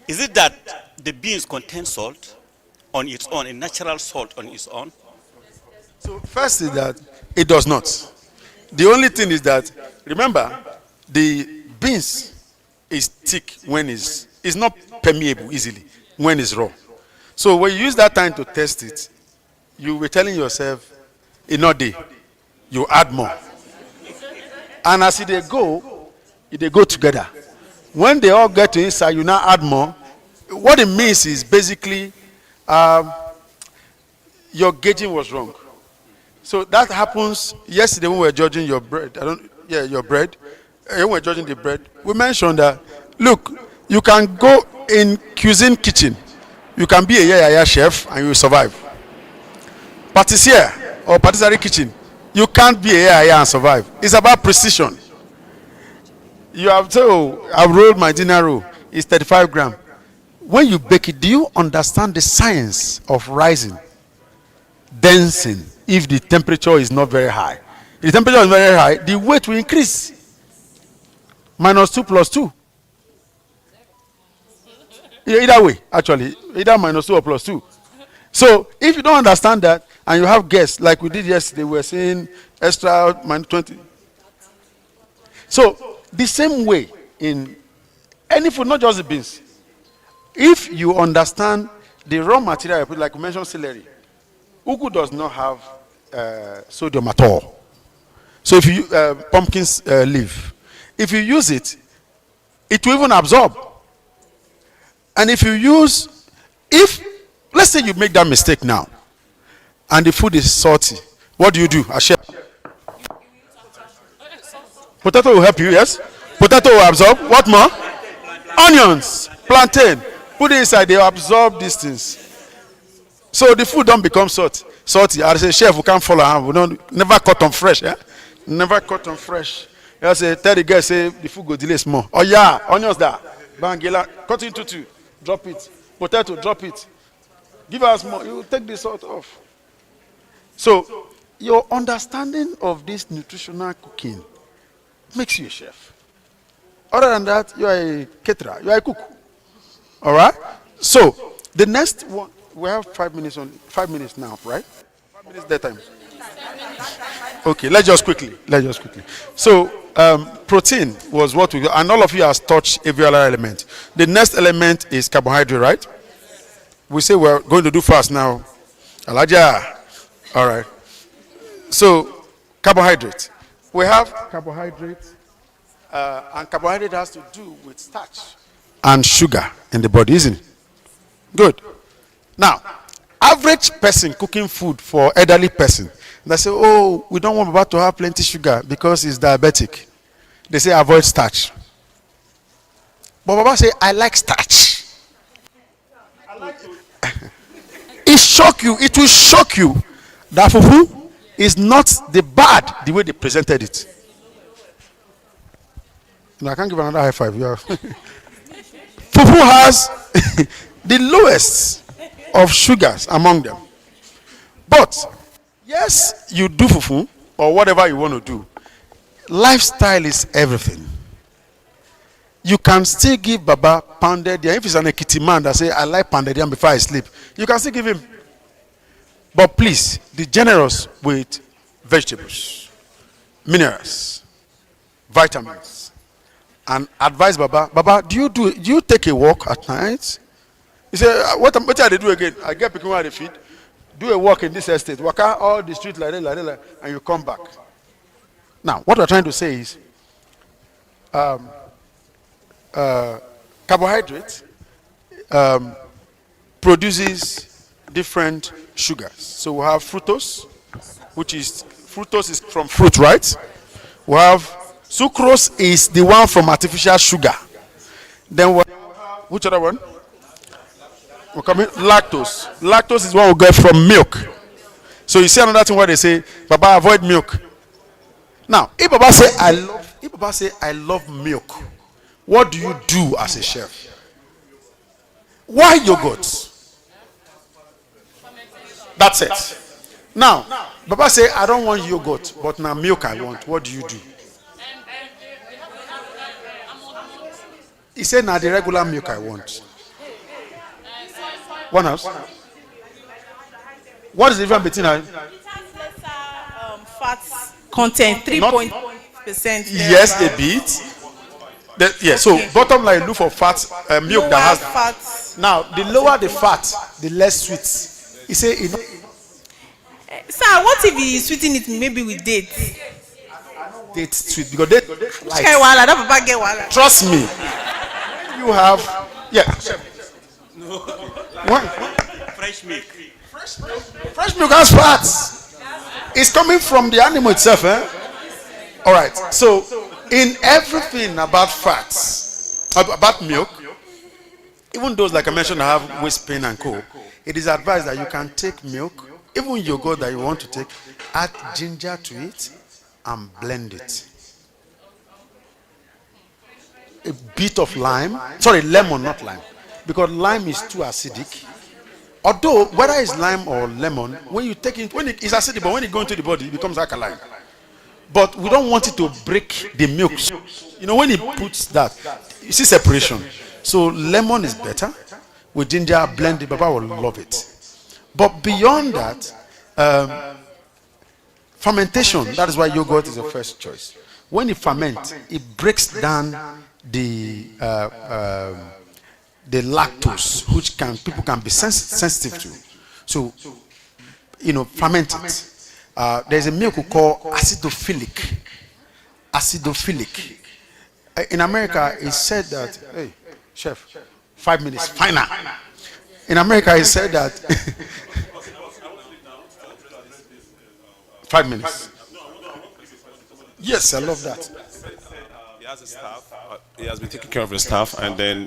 Is it that the beans contain salt on its own, a natural salt on its own? So first is that it does not. The only thing is that, remember, the beans is thick when it's not permeable easily when it's raw. So when you use that time to test it, you were telling yourself, in a day, you add more. And as they go together. When they all get to inside, you now add more. What it means is basically your gauging was wrong. So that happens yesterday when we were judging your bread. Your bread. When we were judging the bread, we mentioned that, look, you can go in cuisine kitchen. You can be a yeah chef and you will survive. Patissier or patisserie kitchen, you can't be a yeah and survive. It's about precision. You have to, I've rolled my dinner roll. It's 35 grams. When you bake it, do you understand the science of rising, dancing, if the temperature is not very high? If the temperature is very high, the weight will increase. -2 + 2. Either way, actually. Either -2 or +2. So, if you don't understand that, and you have guests, like we did yesterday, we were saying extra -20. So, the same way in any food, not just the beans. If you understand the raw material, like we mentioned celery, ugu does not have sodium at all. So if you pumpkin leaf, if you use it, it will even absorb. And if you use, let's say you make that mistake now, and the food is salty, what do you do? A chef. Potato will help you, yes? Potato will absorb. What more? Onions, plantain. Put it inside, they absorb these things. So the food don't become salty. I say, chef, we can't follow. We don't never cut on fresh. Yeah? Never cut on fresh. You say, tell the guy, say the food go delay small. Oh yeah, onions there. Bangela, cut into 2. Drop it. Potato, drop it. Give us more. You take the salt off. So your understanding of this nutritional cooking makes you a chef. Other than that, you are a caterer. You are a cook. All right? So, the next one, we have 5 minutes only. 5 minutes now, right? 5 minutes that time. Okay, let's just quickly. So, protein was what we, and all of you have touched every other element. The next element is carbohydrate, right? We say we're going to do fast now. Elijah. All right. So, carbohydrate. We have carbohydrate, and carbohydrate has to do with starch and sugar in the body, isn't it? Good. Now, average person cooking food for elderly person, they say, oh, we don't want Baba to have plenty sugar because he's diabetic. They say avoid starch. But Baba say, I like starch. It will shock you that fufu is not the bad the way they presented it. No, I can't give another high five. Fufu has the lowest of sugars among them. But, yes, you do fufu or whatever you want to do. Lifestyle is everything. You can still give Baba pounded yam. If it's an Ekiti man that say, I like pounded yam before I sleep, you can still give him. But please, be generous with vegetables, minerals, vitamins. And advise Baba, do you take a walk at night? He said, what I do again? I get picking out the feed, do a walk in this estate, walk out all the streets like that, and you come back. Now, what we're trying to say is, carbohydrate produces different sugars. So we have fructose, fructose is from fruit, right? We have sucrose is the one from artificial sugar. Then we have, which other one? We come in lactose. Lactose is what we get from milk. So you see another thing where they say, Baba, avoid milk. Now, if Baba say I love milk, what do you do as a chef? Why yogurt? That's it. Now, Baba say I don't want yogurt, but now milk I want. What do you do? He said, now the regular milk I want. One else. What is the difference between fat content, 3.0%. Yes, a bit. Yes. So bottom line, look for fat milk lower that has fat. Now, the lower the fat, the less sweet. He say, Sir, what if he is sweetening it maybe with dates? Dates sweet because they like, trust me. You have Fresh milk. Fresh milk has fats. It's coming from the animal itself, eh? All right. So, in everything about fats, about milk, even those like I mentioned, I have waist pain and co. It is advised that you can take milk, even yogurt that you want to take, add ginger to it, and blend it. A bit of lime, sorry, lemon, not lime, because lime is too acidic. Although whether it's lime or lemon, when you take it, when it is acidic, but when it goes into the body, it becomes alkaline. But we don't want it to break the milk. You know, when he puts that, you see separation. So lemon is better. With ginger, blend it. Baba will love it. But beyond that, fermentation. That is why yogurt is the first choice. When it ferments, it breaks down the lactose, which people can be sensitive to. So, you know, ferment it. There's a milk we call acidophilic. Acidophilic. In America, it's said that, hey, chef, 5 minutes, final. In America, it's said that 5 minutes. Yes, I love that. He has a staff. He has been taking care of the staff, and then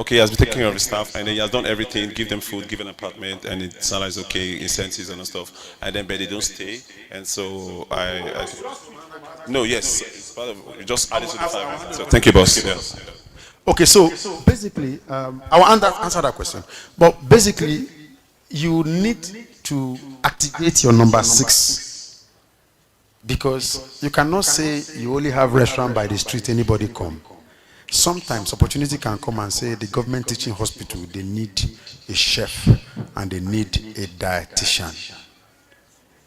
he has been taking care of the staff, and then he has done everything. Give them food, give an apartment, and it's not like okay, incentives and stuff. And then, but they don't stay, and so no, yes, it's part of. You just added to the 5 minutes. So thank you, boss. Yes. Okay, so basically, I will answer that question. But basically, you need to activate your number 6. Because you cannot say you only have restaurant by the street, anybody come. Sometimes opportunity can come and say the government teaching hospital, they need a chef and they need a dietitian.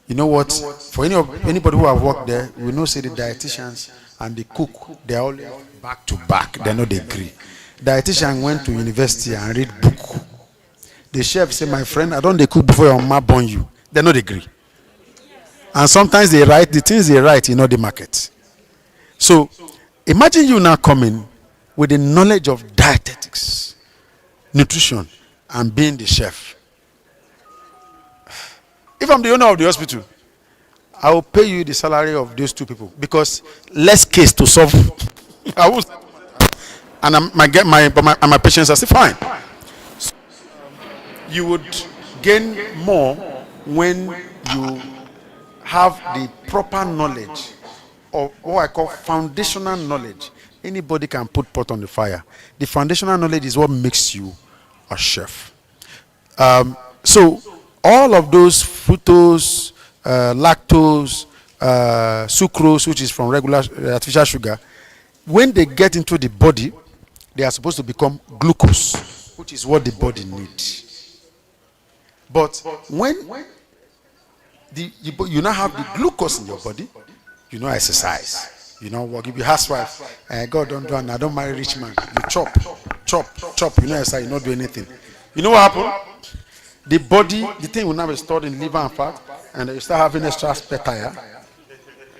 You know what? For anybody who have worked there, we know say the dietitians and the cook, they are always back to back. They know they agree. Dietitian went to university and read book. The chef say, my friend, I don't they cook before your mama born you. They know they agree. And sometimes they write the things they write in the market. So imagine you now coming with the knowledge of dietetics, nutrition, and being the chef. If I'm the owner of the hospital, I will pay you the salary of those 2 people because less case to solve. I will, and my patients are still fine. So, you would gain more when you have the proper knowledge of what I call foundational knowledge. Anybody can put pot on the fire. The foundational knowledge is what makes you a chef. So all of those fructose, lactose, sucrose, which is from regular artificial sugar, when they get into the body, they are supposed to become glucose, which is what the body needs. But when you now have the glucose in your body, you know exercise, you know work. If you housewife, God don't do, and I don't marry rich man. You chop, you know exercise, you not do anything. You know what happened? The body, the thing will now be stored in liver and fat, and you start having extra spare tire.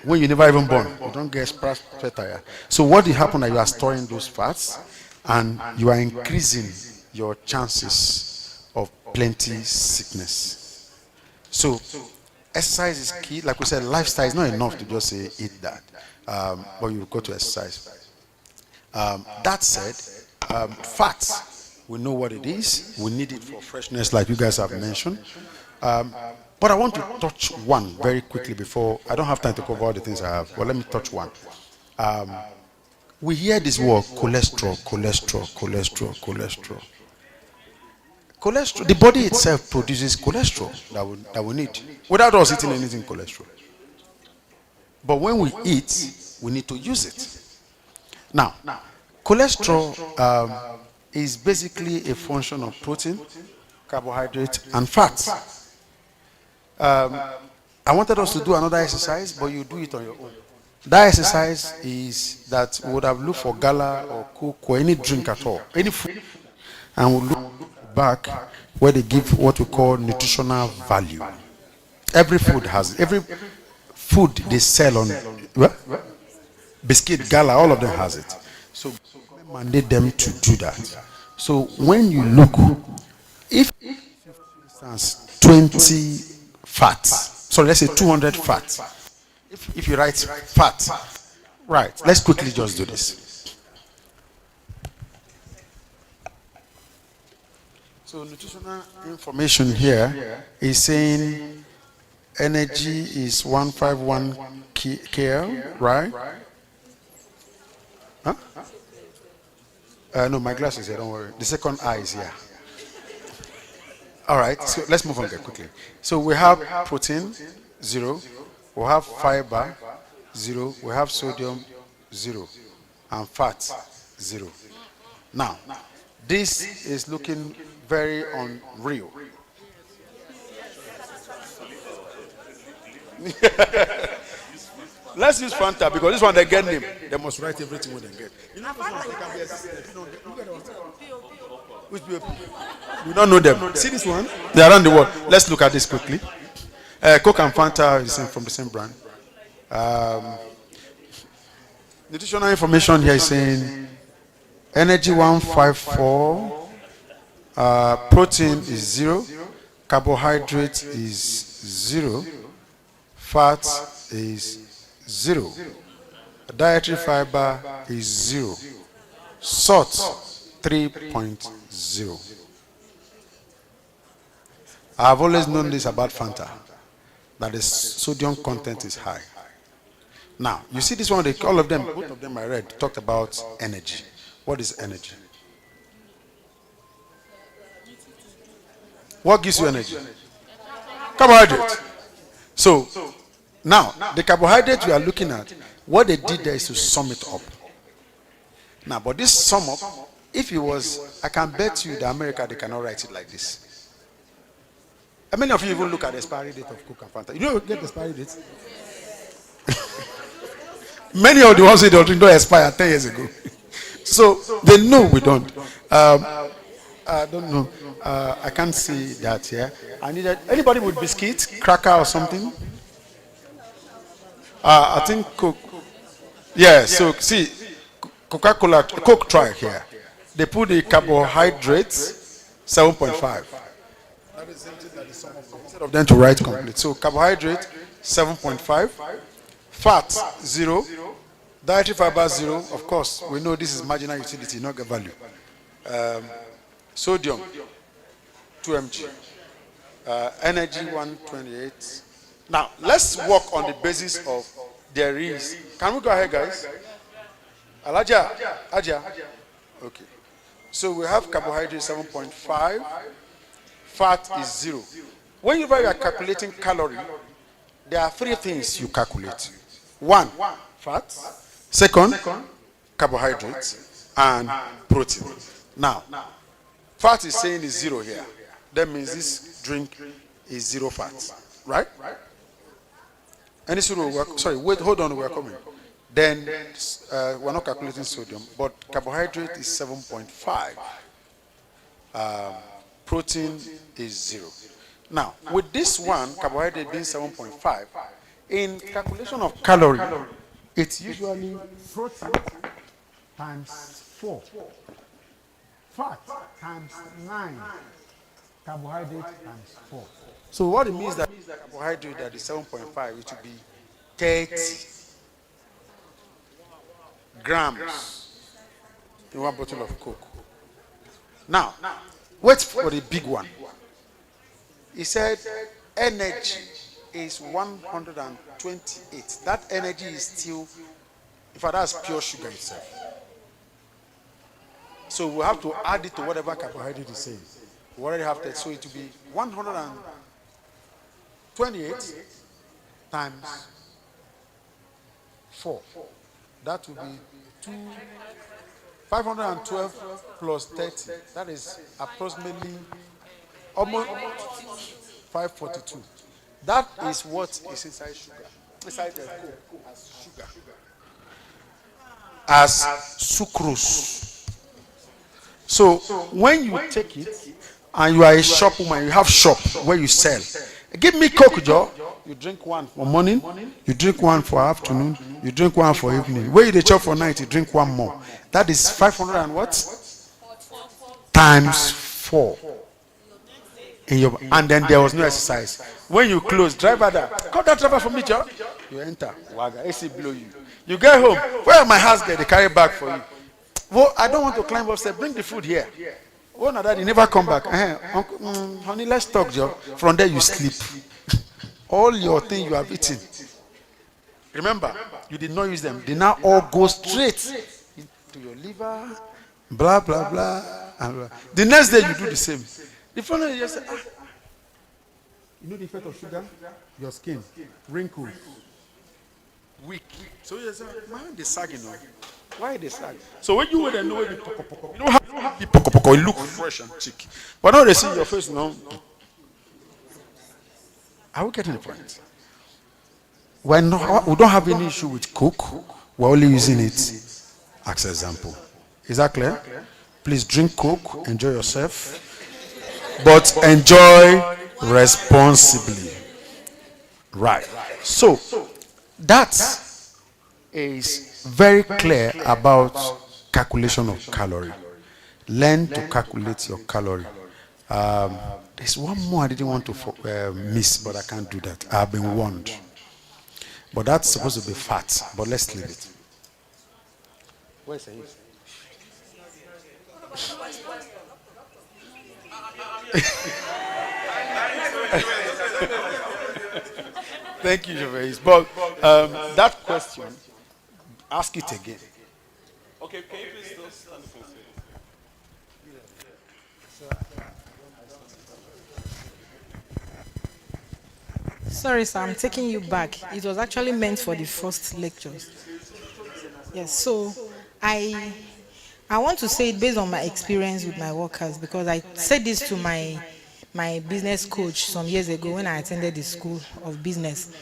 When you never even born, you don't get extra spare tire. So what will happen is you are storing those fats, and you are increasing your chances of plenty sickness. So exercise is key. Like we said, lifestyle is not enough to just say eat that, but you go to exercise. That said, fats, we know what it is. We need it for freshness, like you guys have mentioned. But I want to touch one very quickly before, I don't have time to cover all the things I have, but let me touch one. We hear this word cholesterol. Cholesterol, the body itself produces cholesterol that we need without us eating anything cholesterol. But when we eat, we need to use it. Now, Cholesterol is basically a function of protein, carbohydrate, and fat. I wanted us to do another exercise, but you do it on your own. That exercise is that we would have looked for gala or coke or any drink at all, any food, and we'll look back where they give what we call nutritional value. Every food has, every food they sell on, biscuit, gala, all of them has it. So mandate them to do that. So when you look, if for instance 20 fat, so let's say 200 fat, if you write fat, right, let's quickly just do this. So nutritional information here is saying energy is 151 kcal, right? Huh? No, my glasses here, don't worry. The second eye is here. All right, so let's move on there quickly. So we have protein, 0. We have fiber, 0. We have sodium, 0. And fat, 0. Now, this is looking very unreal. Let's use Fanta because this one they get name. They must write everything when they get. You know, which POP? We don't know them. See this one? They're around the world. Let's look at this quickly. Coke and Fanta is from the same brand. Nutritional information here is saying energy 154, protein is 0, carbohydrate is 0, fat is 0, dietary fiber is 0, salt 3.0. I've always known this about Fanta, that the sodium content is high. Now, you see this one, all of them, both of them I read, talked about energy. What is energy? What gives you energy? Carbohydrate. So, now, the carbohydrate we are looking at, what they did there is to sum it up. Now, but this sum up, if it was, I can bet you that America, they cannot write it like this. How many of you even look at the expiry date of Coke and Fanta? You know, get the expiry date? Many of the ones who don't expire 10 years ago. So they know we don't. I don't know. I can't see that here. I needed anybody with biscuit, cracker or something. I think Coke. Yeah. So see, Coca-Cola, Coke try here. They put the carbohydrates 7.5. Instead of them to write complete. So carbohydrate 7.5. Fat 0, dietary fiber 0. Of course, we know this is marginal utility, not get value. Sodium 2 mg. Energy 128. Now let's work on the basis of there is. Can we go ahead, guys? Alaja, Aja. Okay. So we have carbohydrate 7.5. Fat is 0. When you are calculating calorie, there are 3 things you calculate. 1, fat. 2, carbohydrates. And protein. Now, fat is saying is 0 here. That means this drink is 0 fat. Right? Any sort of work? Sorry, wait, hold on, we're coming. Then, we're not calculating sodium, but carbohydrate is 7.5. Protein is 0. Now, with this one, carbohydrate being 7.5, in calculation of calorie, it's usually protein times 4, fat times 9, carbohydrate times 4. So what it means that carbohydrate that is 7.5, it will be 30 grams in 1 bottle of Coke. Now, wait for the big one. He said energy is 128. That energy is still, in fact, that's pure sugar itself. So we have to add it to whatever carbohydrate is saying. We already have that, so it will be 128 times 4. That will be 512 plus 30. That is approximately almost 542. That is what is inside sugar. Inside the cocoa as sugar. As sucrose. So when you take it and you are a shop woman, you have shop where you sell. Give me Coke, Joe. You drink one for morning, you drink one for afternoon, you drink one for evening. Where you dey chop for night, you drink one more. That is 500 and what? Times 4. And then there was no exercise. When you close, driver that, call that driver for me, Joe. You enter, waga, AC blow you. You get home, where my house get, they carry bag for you. Well, I don't want to climb upstairs, bring the food here. Oh, no, daddy, never come back. Honey, let's talk, Joe. From there, you sleep. All your things you have eaten. Remember, you did not use them. They now all go straight to your liver, blah, blah, blah, and blah. The next day, you do the same. The following day, you say, you know the effect of sugar? Your skin, wrinkles, weak. So you say, man, they sagging now. Why they sag? So when you would know it, you don't have the poko, you look fresh and cheeky. But now they see your face now. Are we getting the point? We don't have any issue with Coke. We're only using it as an example. Is that clear? Please drink Coke, enjoy yourself, but enjoy responsibly. Right. So that is very clear about calculation of calorie. Learn to calculate your calorie. There's one more I didn't want to miss, but I can't do that. I've been warned. But that's supposed to be fat, but let's leave it. Where's it? Thank you, Gervais. But that question, ask it again. Okay, can you please still stand for me? Sorry, sir, I'm taking you back. It was actually meant for the first lectures. Yes, so I want to say it based on my experience with my workers, because I said this to my business coach some years ago when I attended the school of business.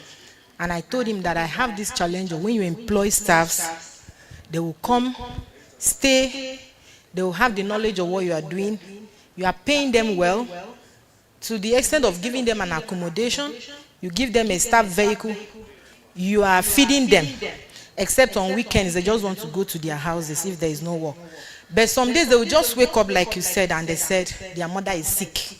And I told him that I have this challenge of when you employ staffs, they will come, stay, they will have the knowledge of what you are doing. You are paying them well to the extent of giving them an accommodation. You give them a staff vehicle. You are feeding them. Except on weekends, they just want to go to their houses if there is no work. But some days they will just wake up like you said and they said their mother is sick.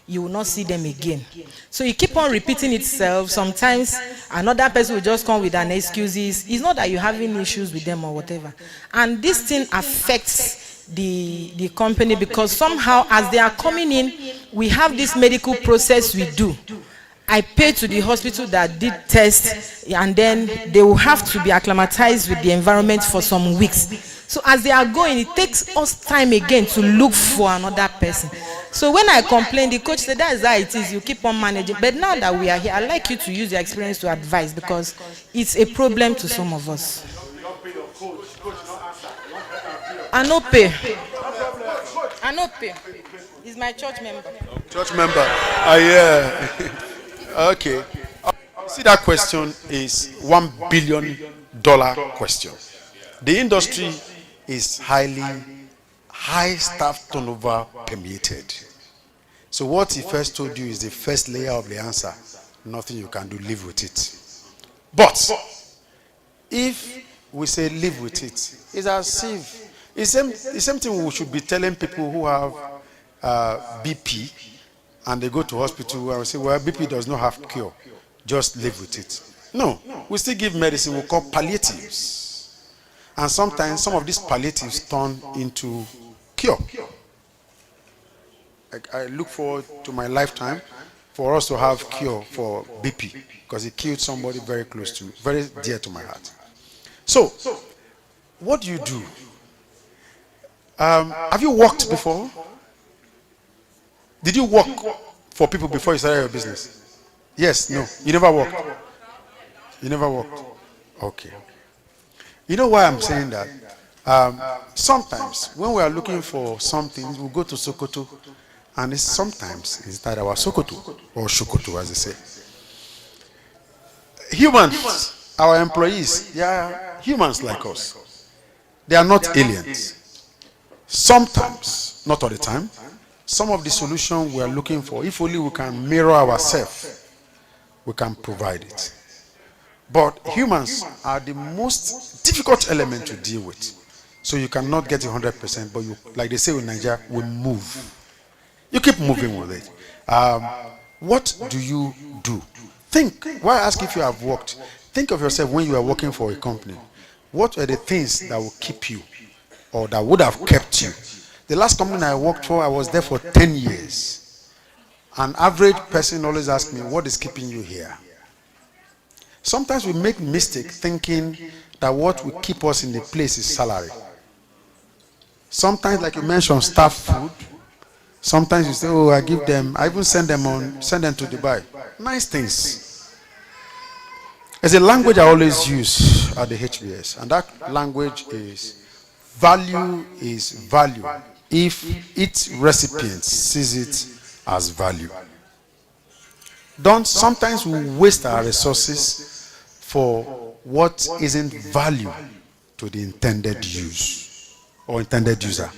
You will not see them again. So you keep on repeating itself. Sometimes another person will just come with an excuses. It's not that you're having issues with them or whatever. And this thing affects the company, because somehow as they are coming in, we have this medical process we do. I pay to the hospital that did tests, and then they will have to be acclimatized with the environment for some weeks. So as they are going, it takes us time again to look for another person. So when I complained, the coach said, that's how it is, you keep on managing. But now that we are here, I'd like you to use your experience to advise, because it's a problem to some of us. I no pay. I no pay. He's my church member. Church member. Yeah. Okay. See, that question is $1 billion question. The industry is high staff turnover permeated. So what he first told you is the first layer of the answer. Nothing you can do, live with it. But if we say live with it, it's as if it's the same thing we should be telling people who have BP and they go to hospital and we say, well, BP does not have cure. Just live with it. No, we still give medicine we call palliatives. And sometimes some of these palliatives turn into cure. I look forward to my lifetime for us to have cure for BP, because it killed somebody very close to, very dear to my heart. So, what do you do? Have you worked before? Did you work for people before you started your business? Yes, no. You never worked? You never worked? Okay. You know why I'm saying that? Sometimes when we are looking for something, we go to Sokoto, and sometimes it's that our Sokoto or Shokoto, as they say. Humans, our employees, they are humans like us. They are not aliens. Sometimes, not all the time, some of the solution we are looking for, if only we can mirror ourselves, we can provide it. But humans are the most difficult element to deal with. So you cannot get it 100%, but you, like they say in Nigeria, we move. You keep moving with it. What do you do? Think. Why ask if you have worked? Think of yourself when you are working for a company. What are the things that will keep you, or that would have kept you? The last company I worked for, I was there for 10 years. An average person always asks me, what is keeping you here? Sometimes we make mistake thinking that what will keep us in the place is salary. Sometimes, like you mentioned, staff food. Sometimes you say, oh, I give them, I even send them to Dubai. Nice things. There's a language I always use at the HBS, and that language is value if its recipient sees it as value. Sometimes we waste our resources for what isn't value to the intended use or intended user.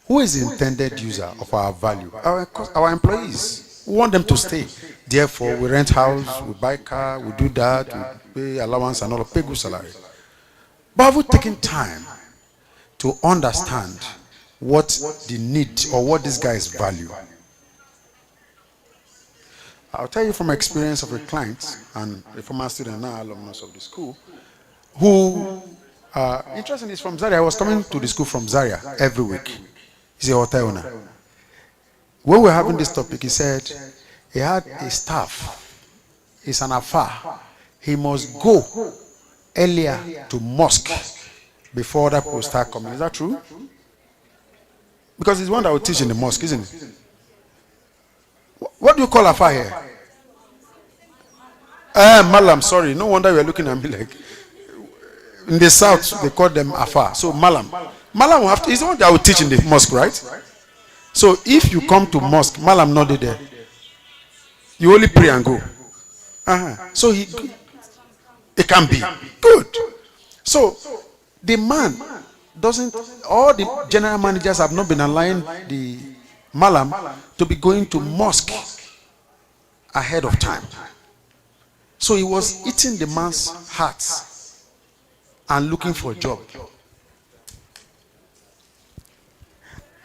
Who is the intended user of our value? Our employees. We want them to stay. Therefore, we rent house, we buy car, we do that, we pay allowance and all, pay good salary. But have we taken time to understand what the need or what this guy's value? I'll tell you from experience of a client and a former student, now alumnus of the school, who, interestingly, is from Zaria. I was coming to the school from Zaria every week. He's a hotel owner. When we were having this topic, he said he had a staff. It's an affair. He must go earlier to mosque before other people start coming. Is that true? Because he's one that will teach in the mosque, isn't it? What do you call affair here? Malam, sorry. No wonder you're looking at me like. In the south, they call them affair. So Malam. Malam will have to, he's the one that will teach in the mosque, right? So if you come to mosque, Malam not there. You only pray and go. So it can be. Good. So the man doesn't, all the general managers have not been allowing the Malam to be going to mosque ahead of time. So he was eating the man's heart and looking for a job.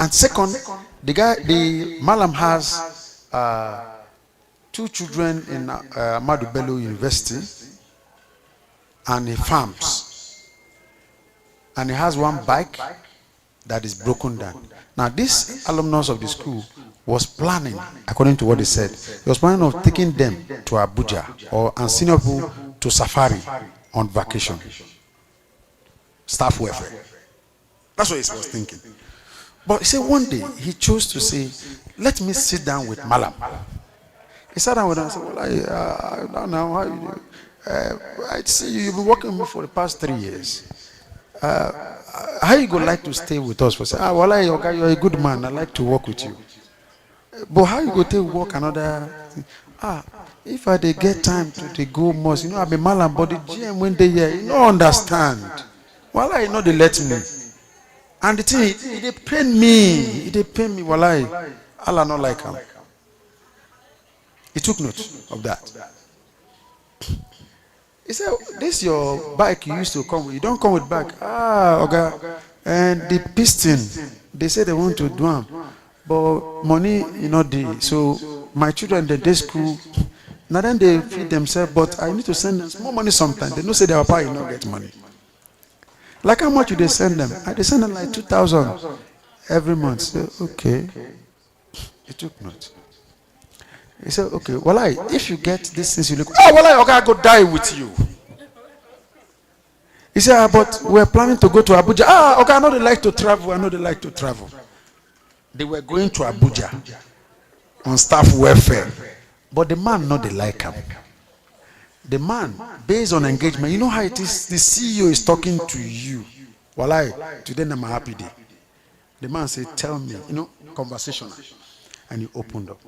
And second, the Malam has 2 children in Ahmadu Bello University, and he farms. And he has 1 bike that is broken down. Now, this alumnus of the school was planning, according to what he said, he was planning of taking them to Abuja and senior people to Safari on vacation. Staff welfare. That's what he was thinking. But he said one day he chose to say, let me sit down with Malam. He sat down with him and said, well, I don't know how you do. I see you've been working with me for the past 3 years. How you go like to stay with us for say, well, you're a good man, I like to work with you. But how you go to work another thing? If I dey get time to go mosque, you know, I be Malam, but the GM when they here, you don't understand. Well, you know they let me. And the thing, it pain me. It pain me. Wallahi, Allah not like him. He took note of that. He said, this your bike you used to come with. You don't come with bike. Okay. And the piston, they say they want to do them. But money, you know, so my children, they day school. Now then they feed themselves, but I need to send them more money sometimes. They don't say their papa, you don't get money. Like how much do they send them? They send them like 2,000 every month. So, okay. He took note. He said, okay, well, if you get these things, you look, okay, I go die with you. He said, but we're planning to go to Abuja. Okay, I know they like to travel. They were going to Abuja on staff welfare. But the man, not they like him. The man, based on engagement, you know how it is, the CEO is talking to you Walai, today I'm a happy day. The man said, tell me, conversational. And he opened up.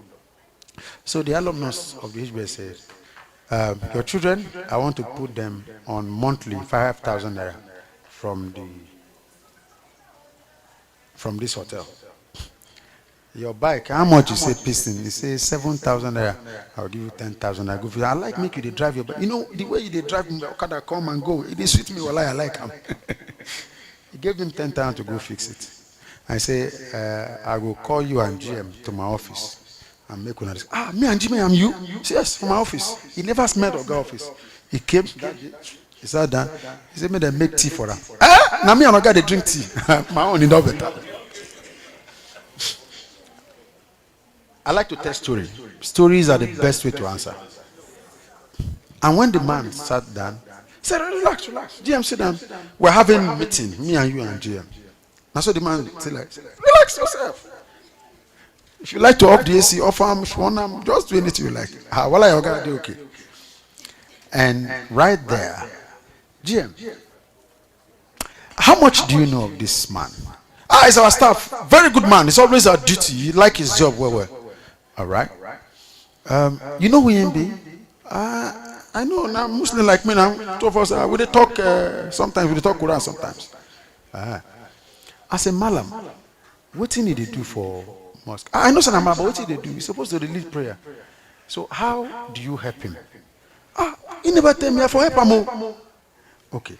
So the alumnus of the HBS said, your children, I want to put them on monthly 5,000 naira from this hotel. Your bike, how much you say piston? He says 7,000 naira. I'll give you 10,000. I like make you they drive your bike. The way you they drive me, Okada come and go. It is sweet me, walai, I like him. He gave him 10,000 to go fix it. I say, I will call you and GM to my office. And make one. Me and Jimmy, I'm you? Say, yes, from my office. He never smelled of office. He came, he sat down. He said, me they make tea for him. Now me and Oga they drink tea. My own is not better. I like to tell stories. Stories are the best way to answer. And when the man sat down, he said, relax. GM, sit down. We're having a meeting, me and you and GM. Now so the man said, like, relax yourself. If you like to off the AC, off him, if you want him, just do anything you like. Well, I got do okay. And right there, GM, how much do you know of this man? He's our staff. Very good man. It's always our duty. He like his job well. All right. You know who he be? I know now. Muslim like me now. Two of us. We they talk. Sometimes we talk Quran. Sometimes. I say, Malam, what did they do for mosque? I know some but what did they do? He's supposed to lead prayer. So how do you help him? He never tell me for help him. Okay.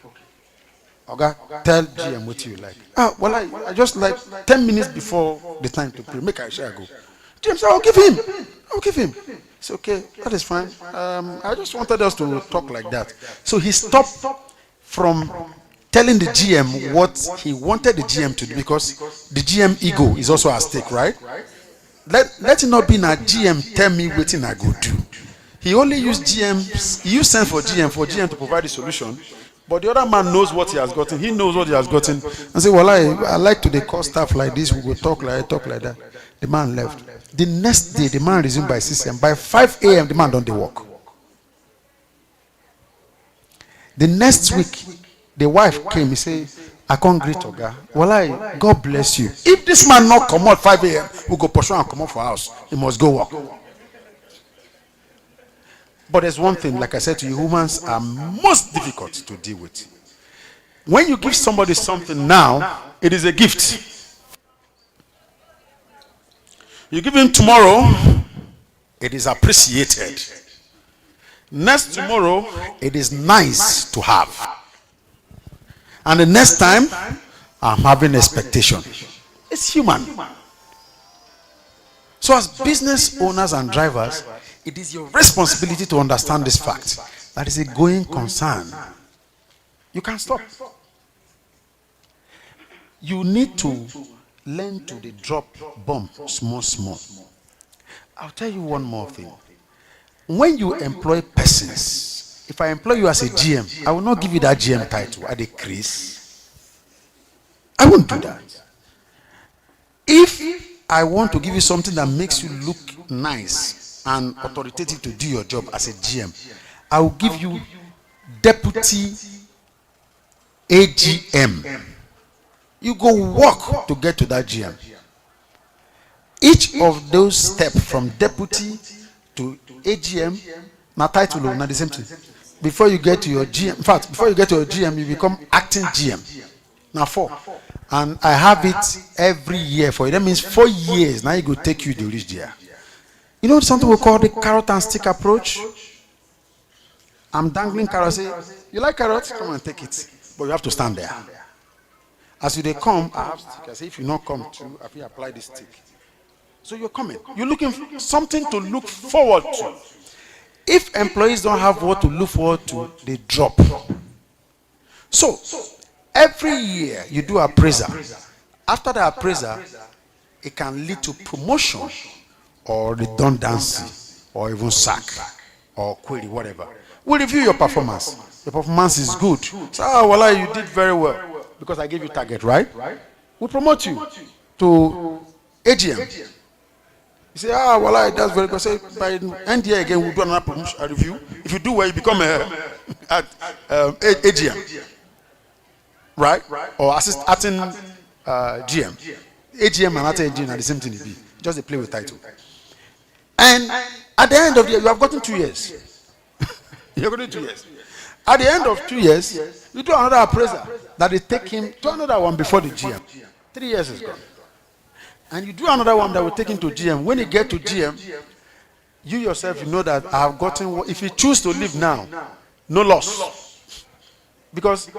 Okay, tell GM what you like. Well, I just like 10 minutes before the time to pray. Make I shall go. GM said, I'll give him. It's okay, that is fine. I just wanted us to talk like that. So he stopped from telling the GM what he wanted the GM to do, because the GM ego is also at stake, right? Let it not be that GM tell me what I go do. He only used GM, he used sense for GM to provide the solution. But the other man knows what he has gotten. He knows what he has gotten. And say, well, I like to call stuff like this. We will talk like that. The man left. The next day, the man resumed by 6 a.m. By 5 a.m., the man don't they walk. The next week, the wife came. He said, I can't greet Oga. Well, God bless you. If this man not come out 5 a.m., we go pursue and come out for house. He must go walk. But there's one thing, like I said to you, humans are most difficult to deal with. When you give somebody something now, it is a gift. You give him tomorrow, it is appreciated. Next tomorrow, it is nice to have. And the next time, I'm having expectation. It's human. So as business owners and drivers, it is your responsibility to understand this fact. That is a going concern. You can't stop. You need to learn to drop bomb small. I'll tell you one more thing. When you employ persons, if I employ you as a GM, I will not give you that GM title at a crease. I won't do that. If I want to give you something that makes you look nice and authoritative to do your job as a GM, I will give you deputy AGM. You go walk to get to that GM. Each of those steps from deputy to AGM, now title not the same thing. Before you get to your GM, in fact, before you get to your GM, you become acting GM. Now 4. And I have it every year for you. That means 4 years. Now it will take you to reach there. You know something we call the carrot and stick approach? I'm dangling carrot. Say, you like carrots? Come and take it. But you have to stand there. As you they come, I have stick. I say, if you not come to, I will apply this stick. So you're coming. You're looking for something to look forward to. If employees don't have what to look forward to, they drop. So every year you do appraisal. After the appraisal, it can lead to promotion or redundancy or even sack or query, whatever. We'll review your performance. Your performance is good. So, well, you did very well because I gave you target, right? We'll promote you to AGM. You say, well, that's very good. Say, by the end year again, we'll do another promotion, a review. If you do well, you become a AGM. right? Or acting GM. AGM and acting GM are the same thing it be. Just they play with title. And at the end of the year, you have gotten 2 years. You're gotten 2 years. At the end of 2 years, you do another appraisal that they take him to another one before the GM. 3 years is gone. And you do another one that will take him to GM. When you get to GM, you yourself, you know that I have gotten, if you choose to leave now, no loss. Because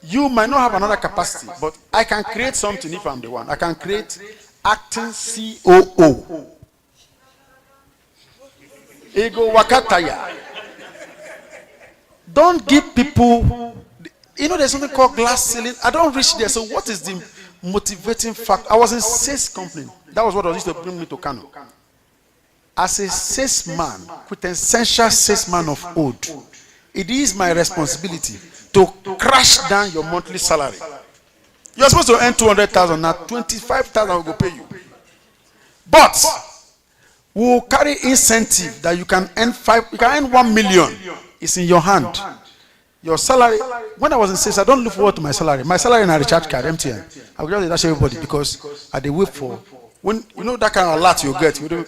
you might not have another capacity, but I can create something if I'm the one. I can create acting COO. Ego Wakataya. Don't give people, you know, there's something called glass ceiling. I don't reach there. So what is the motivating factor? I was in sales company. That was what was used to bring me to Kano. As a salesman, quintessential salesman of old, it is my responsibility to crash down your monthly salary. You're supposed to earn 200,000, now 25,000 will go pay you. But we will carry incentive that you can earn 1 million. It's in your hand. Your salary, when I was in sales, I don't look forward to my salary. My salary in a recharge card, MTN. I will just dash everybody because I wait for, when you know that kind of alert you get, you do.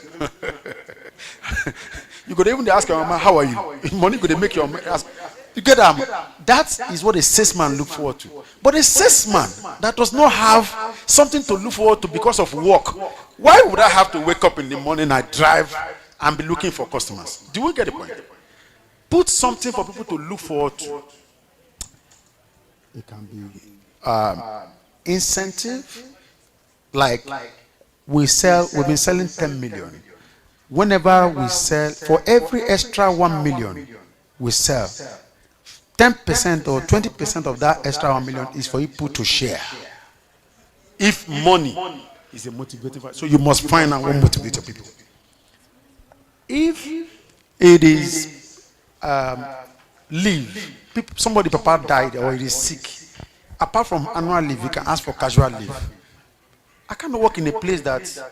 You could even ask your mama, how are you? Money could make your ask. You get that is what a salesman look forward to. But a salesman that does not have something to look forward to because of work, why would I have to wake up in the morning, I drive and be looking for customers? Do we get the point? Put something for people to look forward to. It can be incentive, like we've been selling 10 million. Whenever we sell, for every extra 1 million we sell, 10% or 20% of that extra 1 million is for people to share. If money is a motivating factor, so you must find out what motivates your people. If it is leave, somebody papa died or it is sick, apart from annual leave, you can ask for casual leave. I cannot work in a place that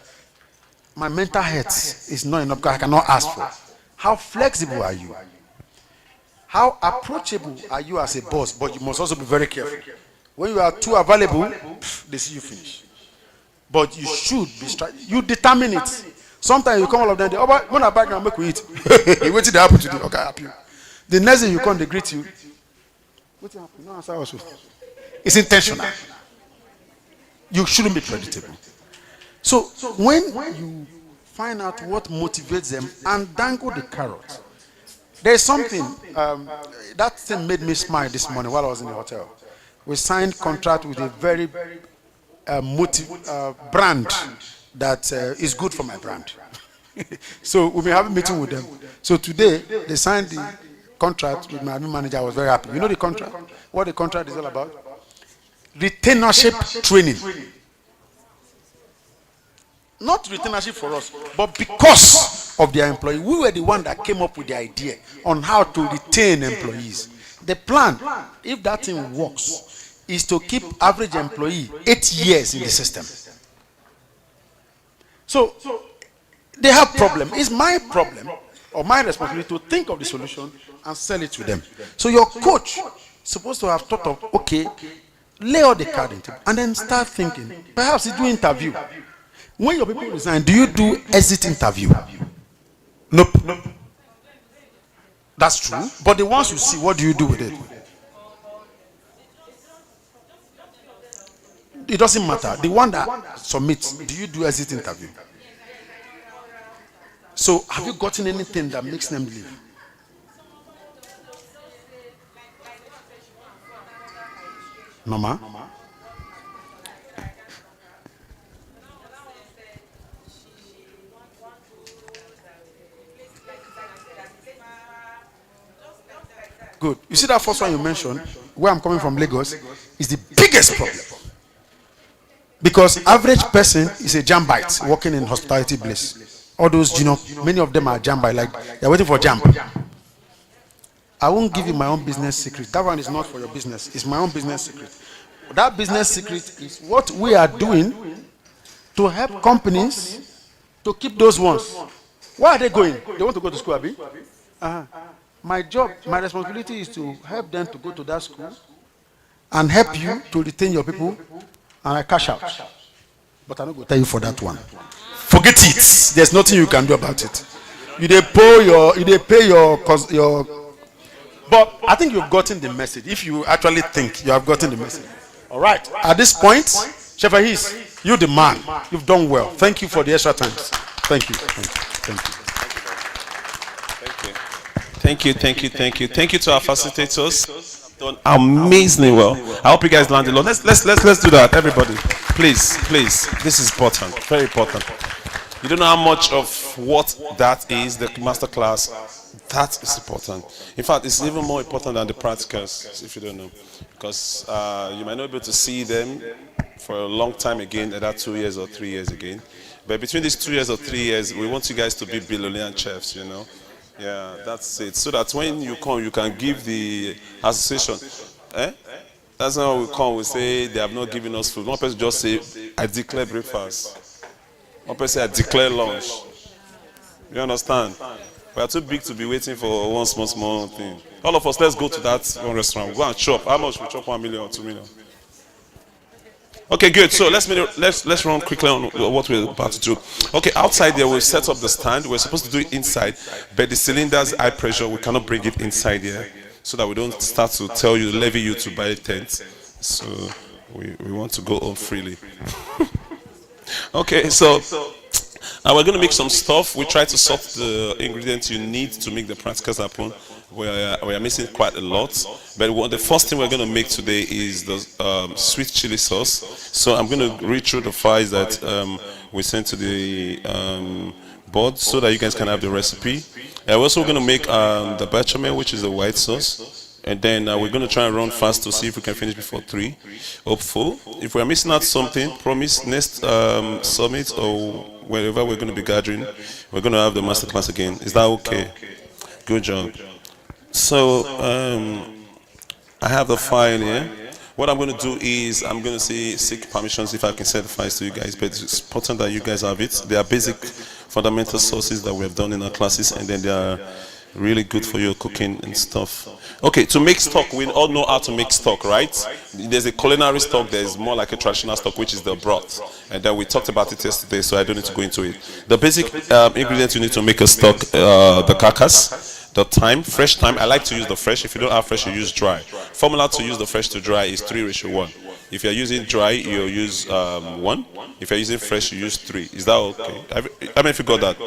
my mental health is not enough because I cannot ask for. How flexible are you? How approachable are you as a boss? But you must also be very careful. When you are too available, they see you finish. But you should be you determine it. Sometimes you come all of them, when I back and make we eat. You wait till they happen to you. Okay, happy. The next day you come, they greet you. What happened? No answer also. It's intentional. You shouldn't be predictable. So when you find out what motivates them and dangle the carrot, there's something that thing made me smile this morning while I was in the hotel. We signed contract with a very brand that is good for my brand. So we may have a meeting with them. So today they signed the contract with my admin manager. I was very happy. You know the contract? What the contract is all about? Retainership training. Not retainership for us, but because of their employee. We were the one that came up with the idea on how to retain employees. The plan, if that thing works, is to keep average employee 8 years in the system. So they have problem. It's my problem or my responsibility to think of the solution and sell it to them. So your coach is supposed to have thought of, okay, lay all the card into it and then start thinking. Perhaps you do interview. When your people resign, do you do exit interview? Nope. That's true. But the ones you see, what do you do with it? It doesn't matter. The one that submits, do you do exit interview? So have you gotten anything that makes them leave? Norma? Good. You see that first one you mentioned, where I'm coming from, Lagos, is the biggest problem. Because average person is a jambite working in hospitality place. All those, many of them are jambite, like they're waiting for jump. I won't give you my own business secret. That one is not for your business. It's my own business secret. That business secret is what we are doing to help companies to keep those ones. Where are they going? They want to go to school, Abi? My job, my responsibility is to help them to go to that school and help you to retain your people, and I cash out. But I'm not going to tell you for that one. Forget it. There's nothing you can do about it. You pay your. But I think you've gotten the message. If you actually think you have gotten the message. All right. At this point, Chef Ahis, you're the man. You've done well. Thank you for the extra time. Thank you. Thank you. Thank you. Thank you to our facilitators. Done amazingly well. I hope you guys landed a lot. Let's do that, everybody. Please. This is important. Very important. You don't know how much of what that is, the masterclass. That is important. In fact, it's even more important than the practicals, if you don't know. Because you might not be able to see them for a long time again, either 2 years or 3 years again. But between these 2 years or 3 years, we want you guys to be billionaire chefs, you know. Yeah, that's it. So that when you come, you can give the association. That's how we come. We say they have not given us food. One person just say, I declare breakfast. One person say, I declare lunch. You understand? We are too big to be waiting for one small thing. All of us, let's go to that one restaurant. We'll go and chop. How much? We chop 1 million or 2 million. Okay, good. So let's run quickly on what we're about to do. Okay, outside there we'll set up the stand. We're supposed to do it inside, but the cylinders high pressure, we cannot bring it inside here, so that we don't start to tell you, levy you to buy a tent. So we want to go on freely. Okay, so now we're going to make some stuff. We try to sort the ingredients you need to make the practicals happen. We are missing quite a lot, but the first thing we're going to make today is the sweet chili sauce. So I'm going to read through the files that we sent to the board so that you guys can have the recipe. We're also going to make the bechamel, which is the white sauce, and then we're going to try and run fast to see if we can finish before 3. Hopeful. If we're missing out something, promise next summit or wherever we're going to be gathering, we're going to have the masterclass again. Is that okay? Good job. So I have the file here. What I'm going to do is I'm going to seek permissions if I can send the files to you guys, but it's important that you guys have it. They are basic fundamental sources that we have done in our classes, and then they are really good for your cooking and stuff. Okay, to make stock, we all know how to make stock, right? There's a culinary stock, there's more like a traditional stock, which is the broth. And then we talked about it yesterday, so I don't need to go into it. The basic ingredients you need to make a stock, the carcass, the thyme, fresh thyme. I like to use the fresh. If you don't have fresh, you use dry. Formula to use the fresh to dry is 3:1. If you're using dry, you use 1. If you're using fresh, you use 3. Is that okay? I mean, if you got that.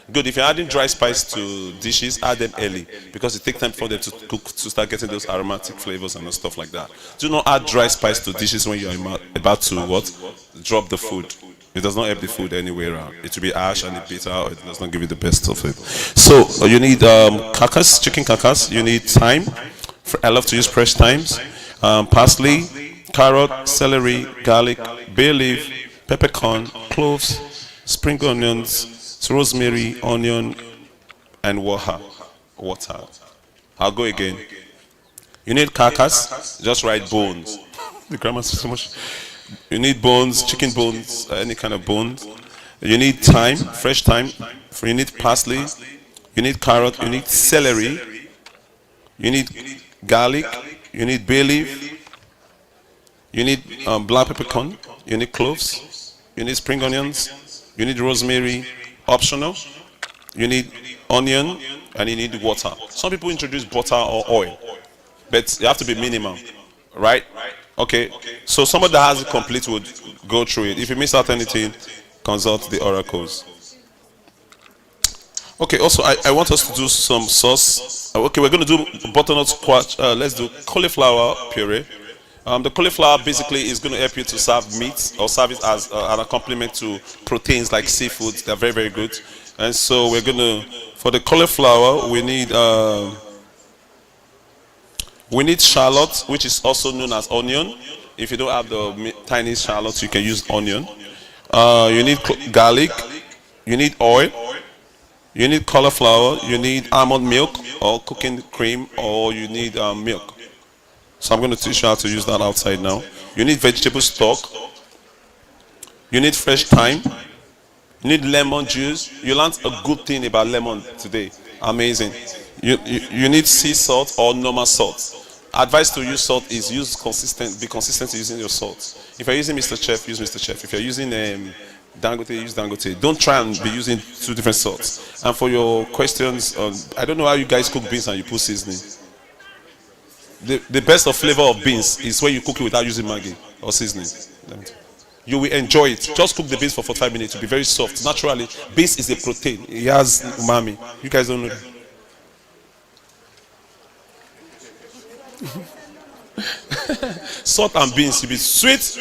Good. If you're adding dry spice to dishes, add them early, because it takes time for them to cook, to start getting those aromatic flavors and stuff like that. Do not add dry spice to dishes when you're about to what? Drop the food. It does not help the food anywhere around. It will be ash and bitter, or it does not give you the best of it. So you need carcass, chicken carcass. You need thyme. I love to use fresh thymes. Parsley, carrot, celery, garlic, bay leaf, peppercorn, cloves, spring onions, rosemary, onion, and water. I'll go again. You need carcass. Just write bones. The grammar is so much. You need bones, chicken bones, any kind of bones. You need thyme, fresh thyme. You need parsley. You need carrot. You need celery. You need garlic. You need bay leaf. You need black peppercorn. You need cloves. You need spring onions. You need rosemary. Optional. You need onion, and you need water. Some people introduce butter or oil, but you have to be minimum, right? Okay, so somebody that has it complete would go through it. If you miss out anything, consult the oracles. Okay, also I want us to do some sauce. Okay, we're going to do butternut squash. Let's do cauliflower puree. The cauliflower basically is going to help you to serve meat, or serve it as an accompaniment to proteins like seafood. They're very, very good. And so we're going to, for the cauliflower, we need shallot, which is also known as onion. If you don't have the tiny shallots, you can use onion. You need garlic. You need oil. You need cauliflower. You need almond milk or cooking cream, or you need milk. So I'm going to teach you how to use that outside now. You need vegetable stock. You need fresh thyme. You need lemon juice. You learned a good thing about lemon today. Amazing. You need sea salt or normal salt. advice to use salt is be consistent in using your salt. If you're using Mr. Chef, use Mr. Chef. If you're using Dangote, use Dangote. Don't try and be using two different salts. And for your questions, I don't know how you guys cook beans and you put seasoning. The best of flavor of beans is when you cook it without using Maggi or seasoning. You will enjoy it. Just cook the beans for 45 minutes. It will be very soft. Naturally, beans is a protein. It has umami. You guys don't know that. Salt and beans will be sweet,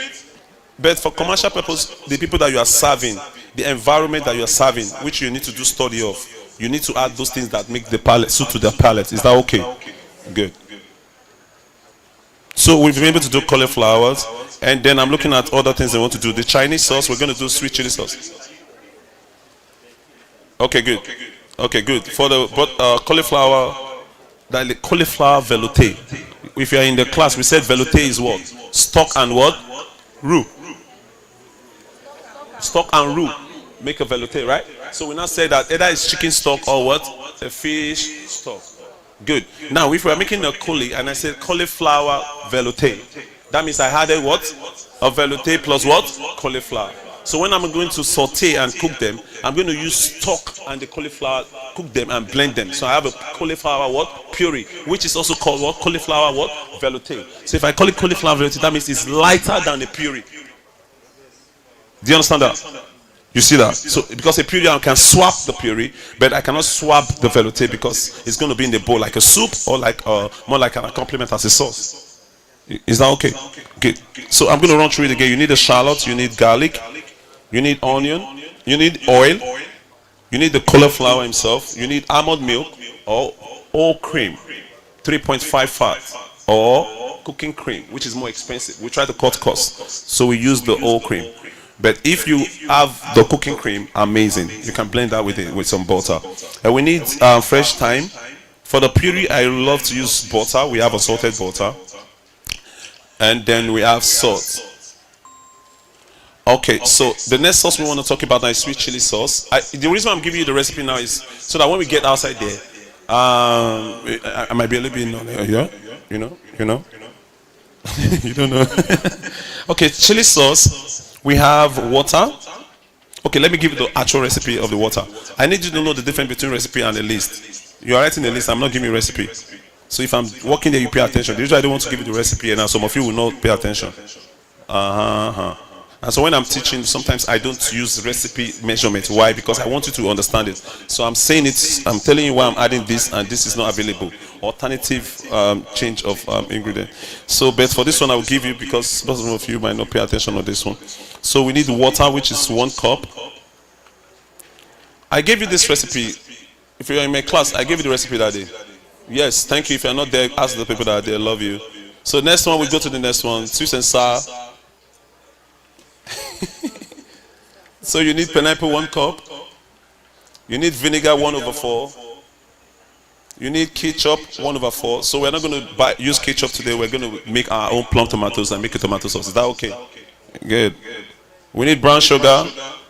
but for commercial purpose, the people that you are serving, the environment that you are serving, which you need to do study of, you need to add those things that make the palate suit to their palate. Is that okay? Good. So we've been able to do cauliflowers, and then I'm looking at other things I want to do. The Chinese sauce, we're going to do sweet chili sauce. Okay, good. Okay, good. For the cauliflower, the cauliflower velouté. If you are in the class, we said velouté is what? Stock and what? Roux. Stock and roux make a velouté, right? So we now say that either it's chicken stock or what? A fish stock. Good. Now, if we are making a coulis and I said cauliflower velouté, that means I added what? A velouté plus what? Cauliflower. So when I'm going to saute and cook them, I'm going to use stock and the cauliflower, cook them and blend them. So I have a cauliflower what? Puree, which is also called what? Cauliflower what? Velouté. So if I call it cauliflower velouté, that means it's lighter than the puree. Do you understand that? You see that? So because a puree, I can swap the puree, but I cannot swap the velouté because it's going to be in the bowl like a soup or like more like an accompaniment as a sauce. Is that okay? Good. So I'm going to run through it again. You need a shallot, you need garlic, you need onion, you need oil, you need the cauliflower himself, you need almond milk or whole cream, 3.5 fat, or cooking cream, which is more expensive. We try to cut costs, so we use the whole cream. But if you have the cooking cream, amazing. You can blend that with some butter. And we need fresh thyme. For the puree, I love to use butter. We have assorted butter. And then we have salt. Okay, so the next sauce we want to talk about now is sweet chili sauce. The reason I'm giving you the recipe now is so that when we get outside there, I might be a little bit, yeah, you know, you don't know. Okay, chili sauce. We have water. Okay, let me give you the actual recipe of the water. I need you to know the difference between recipe and a list. You are writing a list, I'm not giving you a recipe. So if I'm working there, you pay attention. Usually I don't want to give you the recipe, and now some of you will not pay attention. And so when I'm teaching, sometimes I don't use recipe measurement. Why? Because I want you to understand it. So I'm saying it, I'm telling you why I'm adding this, and this is not available. Alternative change of ingredient. So, but for this one, I will give you, because some of you might not pay attention on this one. So we need water, which is 1 cup. I gave you this recipe. If you're in my class, I gave you the recipe that day. Yes, thank you. If you're not there, ask the people that are there. Love you. So next one, we go to the next one. Sweet and sour. So you need pineapple 1 cup. You need vinegar 1/4. You need ketchup 1/4. So we're not going to use ketchup today. We're going to make our own plum tomatoes and make a tomato sauce. Is that okay? Good. We need brown sugar,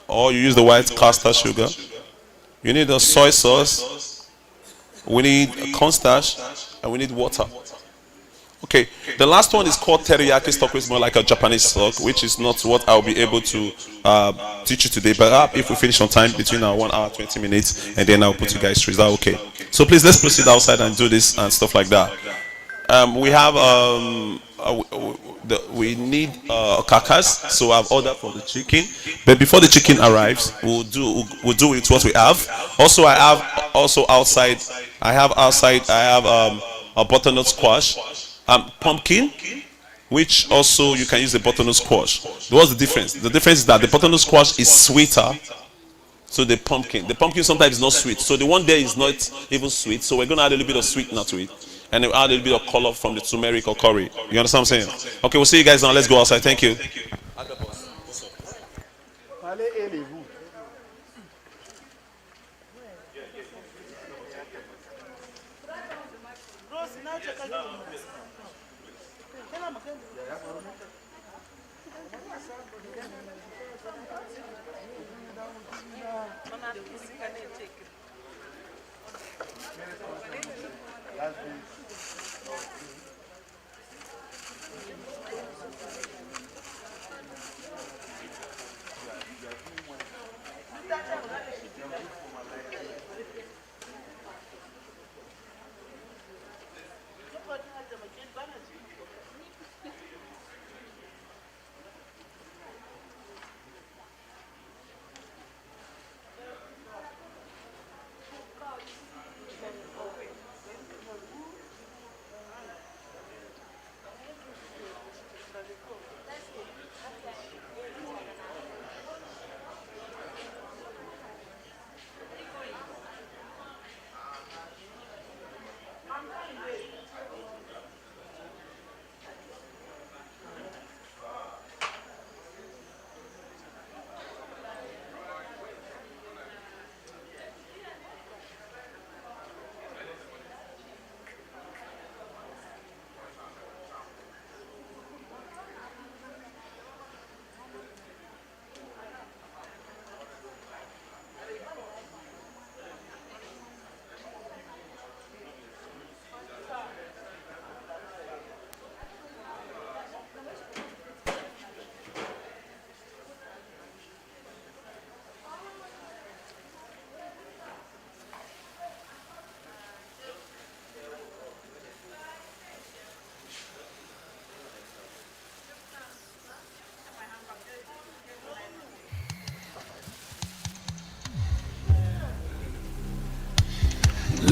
or you use the white castor sugar. You need a soy sauce. We need cornstarch, and we need water. Okay, the last one is called teriyaki stock, which is more like a Japanese stock, which is not what I'll be able to teach you today. But if we finish on time, between our 1 hour, 20 minutes, and then I'll put you guys through. Is that okay? So please, let's proceed outside and do this and stuff like that. We have, we need carcass, so I've ordered for the chicken. But before the chicken arrives, we'll do with what we have. Also, I have outside a butternut squash. Pumpkin, which also you can use the butternut squash. What's the difference? The difference is that the butternut squash is sweeter. So the pumpkin sometimes is not sweet. So the one there is not even sweet. So we're going to add a little bit of sweetener to it. And we'll add a little bit of color from the turmeric or curry. You understand what I'm saying? Okay, we'll see you guys now. Let's go outside. Thank you.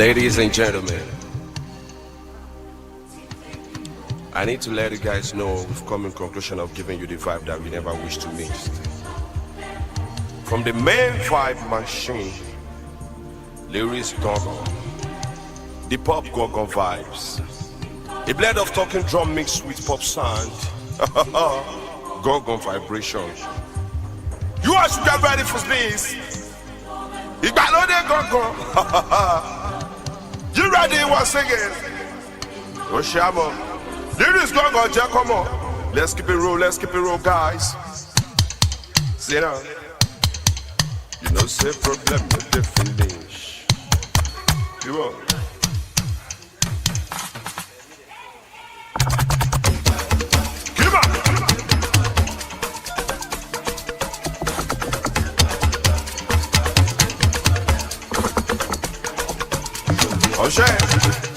Ladies and gentlemen, I need to let you guys know we've come in conclusion of giving you the vibe that we never wish to miss. From the main vibe machine, lyrics gong, the pop gong vibes, a blend of talking drum mixed with pop sound, gong vibration. You all should get ready for this. Igbalode gong. You ready once again? Oshamo. Lyrics gong, Jack, come on. Let's keep it real, guys. Sit down. You know, say problem, no definition. You are. Come on. Oh, shit.